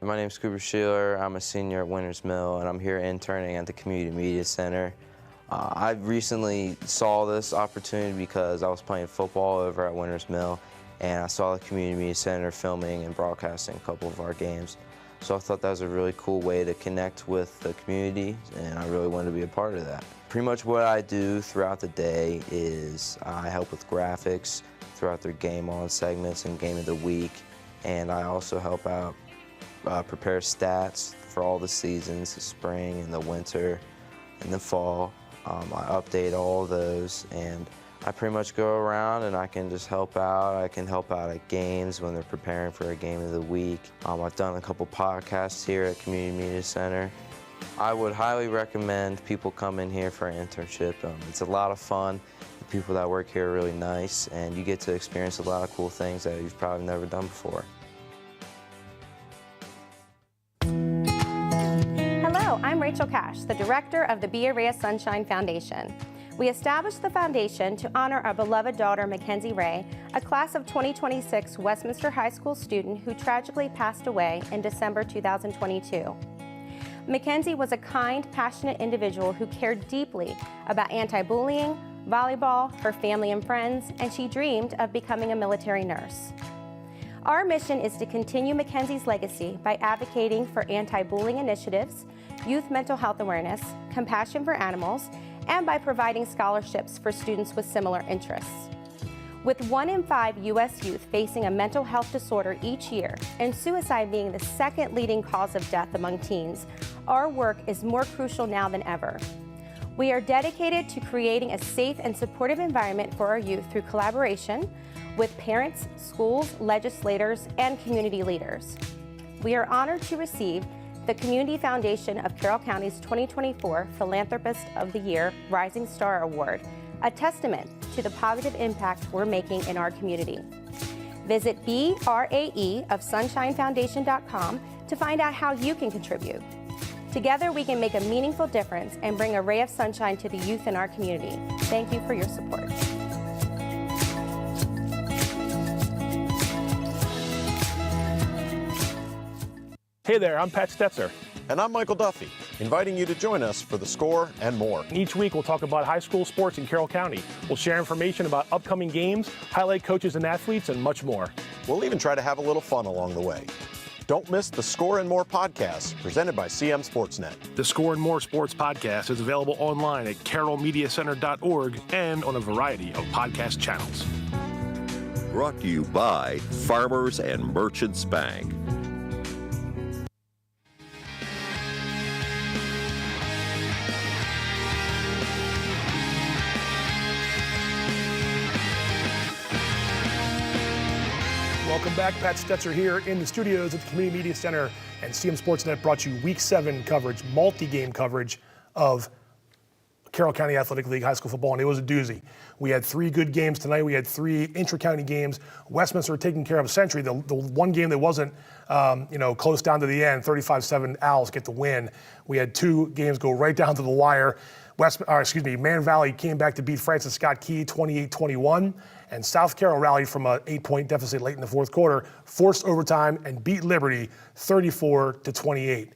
My name's Cooper Sheeler. I'm a senior at Winters Mill, and I'm here interning at the Community Media Center. I recently saw this opportunity because I was playing football over at Winters Mill, and I saw the Community Media Center filming and broadcasting a couple of our games. So I thought that was a really cool way to connect with the community, and I really wanted to be a part of that. Pretty much what I do throughout the day is I help with graphics throughout their Game On segments and Game of the Week, and I also help out prepare stats for all the seasons, the spring and the winter and the fall. I update all of those, and I pretty much go around and I can just help out. I can help out at games when they're preparing for a Game of the Week. I've done a couple podcasts here at Community Media Center. I would highly recommend people come in here for an internship. It's a lot of fun. The people that work here are really nice, and you get to experience a lot of cool things that you've probably never done before. Hello, I'm Rachel Cash, the director of the Be Area Sunshine Foundation. We established the foundation to honor our beloved daughter, Mackenzie Ray, a class of 2026 Westminster High School student who tragically passed away in December 2022. Mackenzie was a kind, passionate individual who cared deeply about anti-bullying, volleyball, her family and friends, and she dreamed of becoming a military nurse. Our mission is to continue Mackenzie's legacy by advocating for anti-bullying initiatives, youth mental health awareness, compassion for animals, and by providing scholarships for students with similar interests. With 1 in 5 U.S. youth facing a mental health disorder each year, and suicide being the second leading cause of death among teens, our work is more crucial now than ever. We are dedicated to creating a safe and supportive environment for our youth through collaboration with parents, schools, legislators, and community leaders. We are honored to receive the Community Foundation of Carroll County's 2024 Philanthropist of the Year Rising Star Award, a testament to the positive impact we're making in our community. Visit BRAEofSunshineFoundation.com to find out how you can contribute. Together, we can make a meaningful difference and bring a ray of sunshine to the youth in our community. Thank you for your support. Hey there, I'm Pat Stoetzer. And I'm Michael Duffy, inviting you to join us for The Score and more. Each week, we'll talk about high school sports in Carroll County. We'll share information about upcoming games, highlight coaches and athletes, and much more. We'll even try to have a little fun along the way. Don't miss the Score and More podcast presented by CMSportsNet. The Score and More Sports Podcast is available online at carrollmediacenter.org and on a variety of podcast channels. Brought to you by Farmers and Merchants Bank. Welcome back. Pat Stoetzer here in the studios at the Community Media Center, and CMSportsNet brought you Week 7 coverage, multi-game coverage of Carroll County Athletic League high school football, and it was a doozy. We had 3 good games tonight. We had 3 intra-county games. Westminster taking care of Century. The one game that wasn't, close down to the end, 35-7 Owls get the win. We had 2 games go right down to the wire. Man Valley came back to beat Francis Scott Key 28-21, And South Carroll rallied from an 8-point deficit late in the fourth quarter, forced overtime, and beat Liberty 34-28.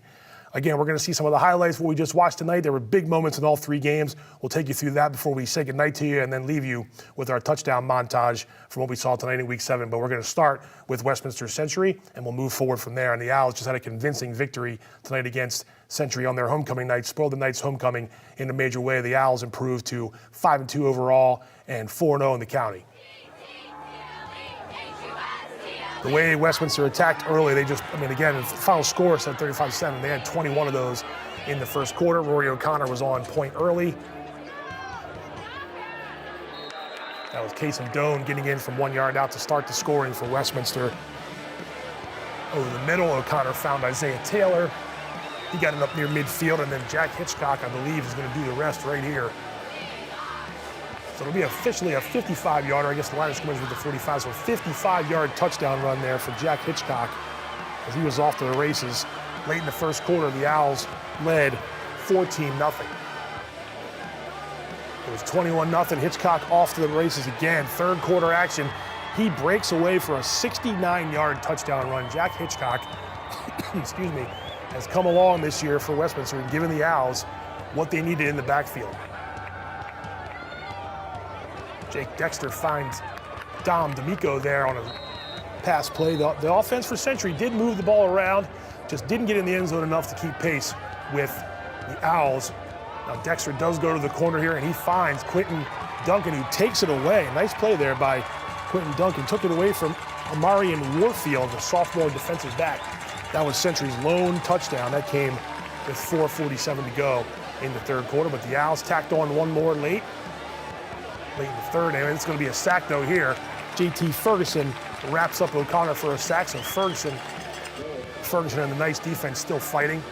Again, we're going to see some of the highlights of what we just watched tonight. There were big moments in all three games. We'll take you through that before we say goodnight to you and then leave you with our touchdown montage from what we saw tonight in Week 7. But we're going to start with Westminster Century, and we'll move forward from there. And the Owls just had a convincing victory tonight against Century on their homecoming night, spoiled the Knights' homecoming in a major way. The Owls improved to 5-2 overall and 4-0 in the county. The way Westminster attacked early, again, the final score said 35-7. They had 21 of those in the first quarter. Rory O'Connor was on point early. That was Kasem Doan getting in from 1 yard out to start the scoring for Westminster. Over the middle, O'Connor found Isaiah Taylor. He got it up near midfield, and then Jack Hitchcock, I believe, is going to do the rest right here. So it'll be officially a 55-yarder. I guess the line of scrimmage with the 45, so a 55-yard touchdown run there for Jack Hitchcock as he was off to the races. Late in the first quarter, the Owls led 14-0. It was 21-0. Hitchcock off to the races again. Third quarter action. He breaks away for a 69-yard touchdown run. Jack Hitchcock, has come along this year for Westminster and given the Owls what they needed in the backfield. Jake Dexter finds Dom D'Amico there on a pass play. The offense for Century did move the ball around, just didn't get in the end zone enough to keep pace with the Owls. Now Dexter does go to the corner here, and he finds Quentin Duncan, who takes it away. Nice play there by Quentin Duncan. Took it away from Amarian Warfield, the sophomore defensive back. That was Century's lone touchdown. That came with 4:47 to go in the third quarter, but the Owls tacked on one more late in the third. And it's going to be a sack, though, here. J.T. Ferguson wraps up O'Connor for a sack, so Ferguson and the Knights defense still fighting.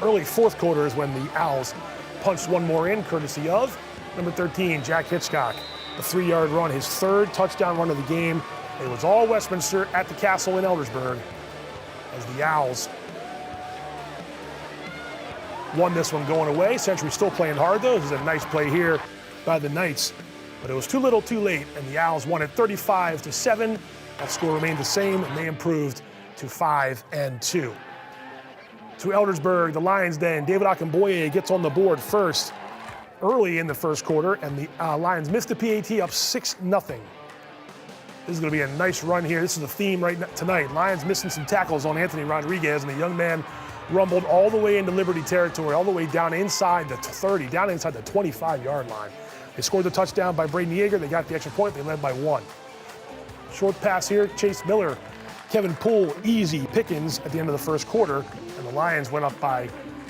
Early fourth quarter is when the Owls punched one more in, courtesy of number 13, Jack Hitchcock. A 3-yard run, his third touchdown run of the game. It was all Westminster at the Castle in Eldersburg as the Owls won this one going away. Century still playing hard, though. This is a nice play here by the Knights, but it was too little too late, and the Owls won it 35-7. That score remained the same, and they improved to 5-2. To Eldersburg, the Lions then. David Akinboye gets on the board first early in the first quarter, and the Lions missed the PAT up 6-0. This is going to be a nice run here. This is the theme tonight. Lions missing some tackles on Anthony Rodriguez, and the young man rumbled all the way into Liberty territory, all the way down inside the 30, down inside the 25-yard line. They scored the touchdown by Braden Yeager. They got the extra point. They led by 1. Short pass here, Chase Miller, Kevin Poole, easy pickings at the end of the first quarter, and the Lions went up by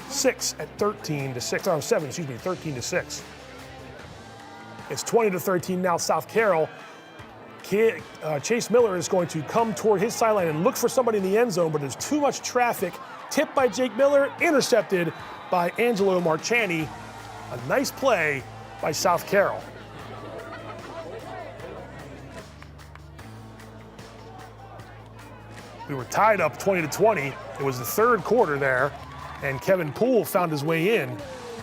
6 at 13-6. It's 20-13 now, South Carroll. Chase Miller is going to come toward his sideline and look for somebody in the end zone, but there's too much traffic. Tipped by Jake Miller, intercepted by Angelo Marchani. A nice play by South Carroll. We were tied up 20-20. It was the third quarter there, and Kevin Poole found his way in.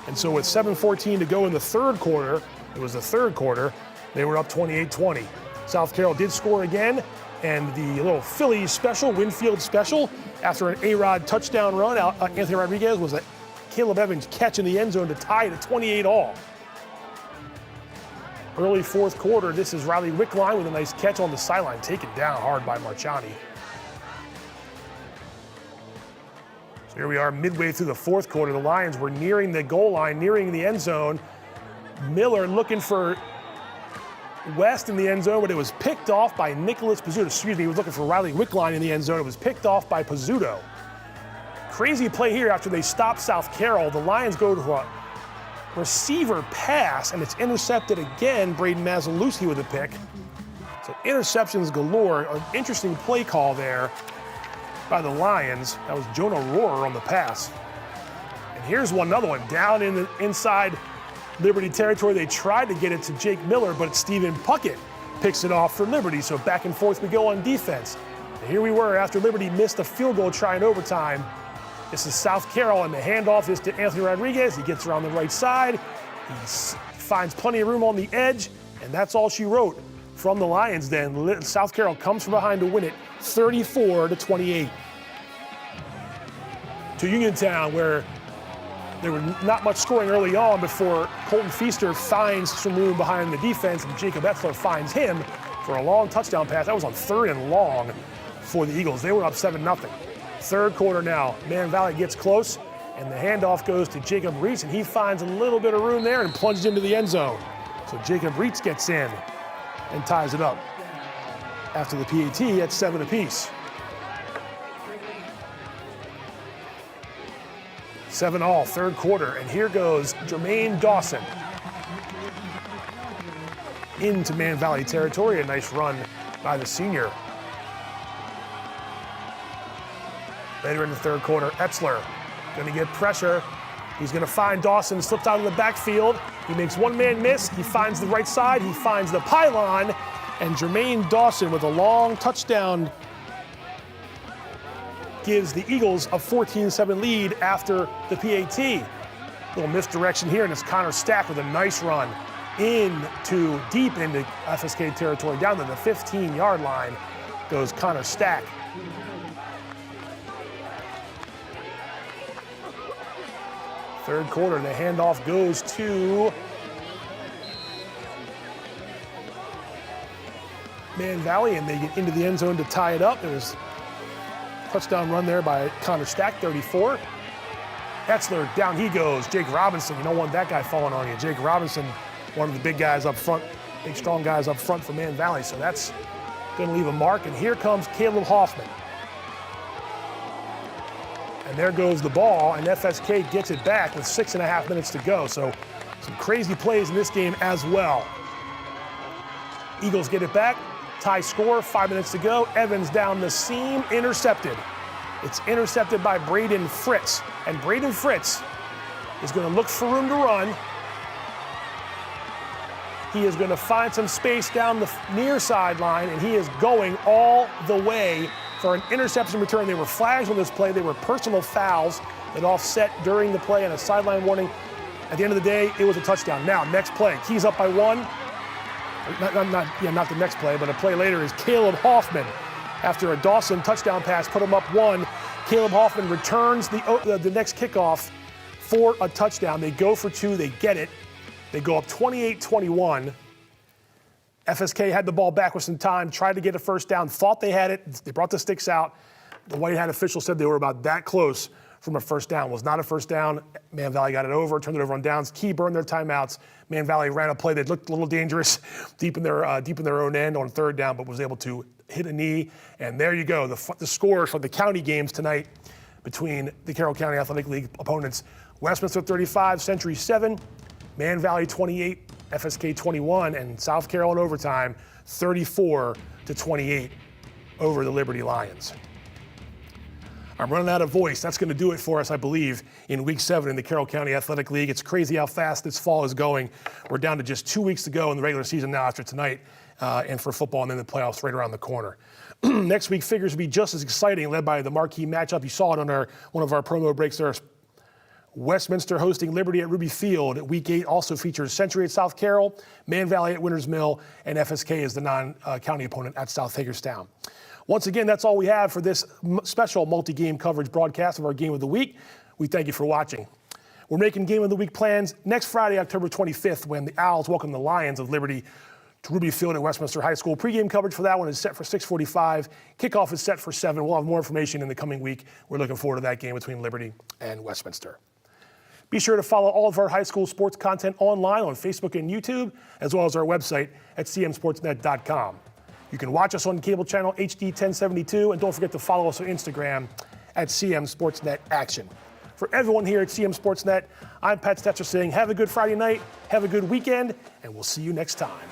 And so with 7:14 to go in the third quarter, they were up 28-20. South Carroll did score again, and the little Philly special, Winfield special, after an A-Rod touchdown run, Anthony Rodriguez was a Caleb Evans catch in the end zone to tie it at 28-all. Early fourth quarter, this is Riley Wickline with a nice catch on the sideline, taken down hard by Marchani. So here we are midway through the fourth quarter. The Lions were nearing the goal line, nearing the end zone. Miller looking for West in the end zone, but it was picked off by Nicholas Pizzuto. He was looking for Riley Wickline in the end zone. It was picked off by Pizzuto. Crazy play here after they stopped South Carroll. The Lions go to a receiver pass, and it's intercepted again. Braden Mazzaluski with a pick. So interceptions galore. An interesting play call there by the Lions. That was Jonah Rohrer on the pass. And here's another one down in the inside Liberty territory. They tried to get it to Jake Miller, but Stephen Puckett picks it off for Liberty. So back and forth we go on defense. And here we were after Liberty missed a field goal try in overtime. This is South Carroll, and the handoff is to Anthony Rodriguez. He gets around the right side. He finds plenty of room on the edge, and that's all she wrote. from the Lions then. South Carroll comes from behind to win it 34-28. To Uniontown, where there was not much scoring early on before Colton Feaster finds some room behind the defense, and Jacob Etzler finds him for a long touchdown pass. That was on 3rd and long for the Eagles. They were up 7-0. Third quarter now. Man Valley gets close, and the handoff goes to Jacob Reitz, and he finds a little bit of room there and plunges into the end zone. So Jacob Reitz gets in and ties it up. After the PAT at 7 apiece. 7-all, third quarter, and here goes Jermaine Dawson into Man Valley territory. A nice run by the senior. Later in the third quarter, Etzler going to get pressure. He's going to find Dawson, slipped out of the backfield. He makes one man miss. He finds the right side. He finds the pylon. And Jermaine Dawson with a long touchdown gives the Eagles a 14-7 lead after the PAT. Little misdirection here, and it's Connor Stack with a nice run deep into FSK territory. Down to the 15-yard line goes Connor Stack. Third quarter, the handoff goes to Man Valley, and they get into the end zone to tie it up. There was a touchdown run there by Connor Stack, 34. Etzler, down he goes. Jake Robinson, you don't want that guy falling on you. Jake Robinson, one of the big guys up front, big strong guys up front for Man Valley, so that's going to leave a mark. And here comes Caleb Hoffman. And there goes the ball, and FSK gets it back with 6.5 minutes to go. So some crazy plays in this game as well. Eagles get it back, tie score, 5 minutes to go. Evans down the seam, intercepted. It's intercepted by Braden Fritz. And Braden Fritz is going to look for room to run. He is going to find some space down the near sideline, and he is going all the way for an interception return. There were flags on this play. They were personal fouls that offset during the play and a sideline warning. At the end of the day, it was a touchdown. Now, next play, Keys up by 1. Not the next play, but a play later is Caleb Hoffman. After a Dawson touchdown pass put him up 1, Caleb Hoffman returns the next kickoff for a touchdown. They go for 2, they get it. They go up 28-21. FSK had the ball back with some time, tried to get a first down, thought they had it. They brought the sticks out. The White Hat official said they were about that close from a first down. It was not a first down. Man Valley got it over, turned it over on downs. Key burned their timeouts. Man Valley ran a play that looked a little dangerous deep in their own end on third down, but was able to hit a knee. And there you go, the scores for the county games tonight between the Carroll County Athletic League opponents. Westminster 35, Century 7, Man Valley 28, FSK 21, and South Carroll in overtime 34-28 over the Liberty Lions. I'm running out of voice. That's going to do it for us, I believe, in Week 7 in the Carroll County Athletic League. It's crazy how fast this fall is going. We're down to just 2 weeks to go in the regular season now after tonight, and for football, and then the playoffs right around the corner. Next week figures to be just as exciting, led by the marquee matchup. You saw it on one of our promo breaks there. Westminster hosting Liberty at Ruby Field. Week 8 also features Century at South Carroll, Man Valley at Winters Mill, and FSK is the non-county opponent at South Hagerstown. Once again, that's all we have for this special multi-game coverage broadcast of our Game of the Week. We thank you for watching. We're making Game of the Week plans next Friday, October 25th, when the Owls welcome the Lions of Liberty to Ruby Field at Westminster High School. Pre-game coverage for that one is set for 6:45. Kickoff is set for 7. We'll have more information in the coming week. We're looking forward to that game between Liberty and Westminster. Be sure to follow all of our high school sports content online on Facebook and YouTube, as well as our website at CMSportsNet.com. You can watch us on cable channel HD 1072, and don't forget to follow us on Instagram at CMSportsNet Action. For everyone here at CMSportsNet, I'm Pat Stoetzer saying have a good Friday night, have a good weekend, and we'll see you next time.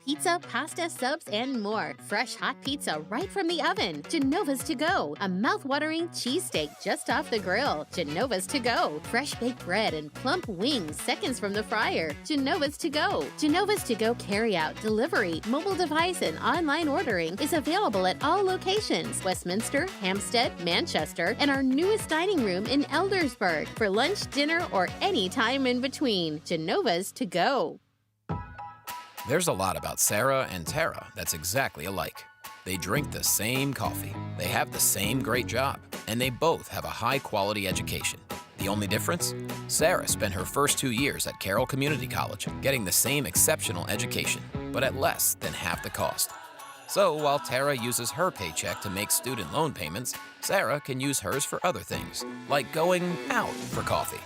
pizza, pasta, subs, and more. Fresh hot pizza right from the oven. Genova's to go. A mouth-watering cheesesteak just off the grill. Genova's to go. Fresh baked bread and plump wings seconds from the fryer. Genova's to go. Genova's to go carry-out, delivery, mobile device, and online ordering is available at all locations. Westminster, Hampstead, Manchester, and our newest dining room in Eldersburg for lunch, dinner, or any time in between. Genova's to go. There's a lot about Sarah and Tara that's exactly alike. They drink the same coffee, they have the same great job, and they both have a high-quality education. The only difference? Sarah spent her first 2 years at Carroll Community College, getting the same exceptional education, but at less than half the cost. So while Tara uses her paycheck to make student loan payments, Sarah can use hers for other things, like going out for coffee.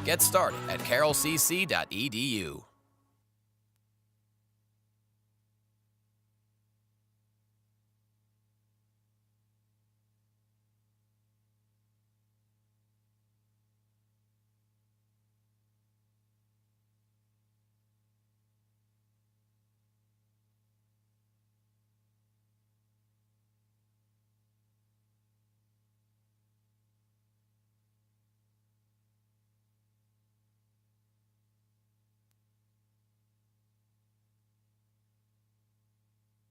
Get started at carrollcc.edu.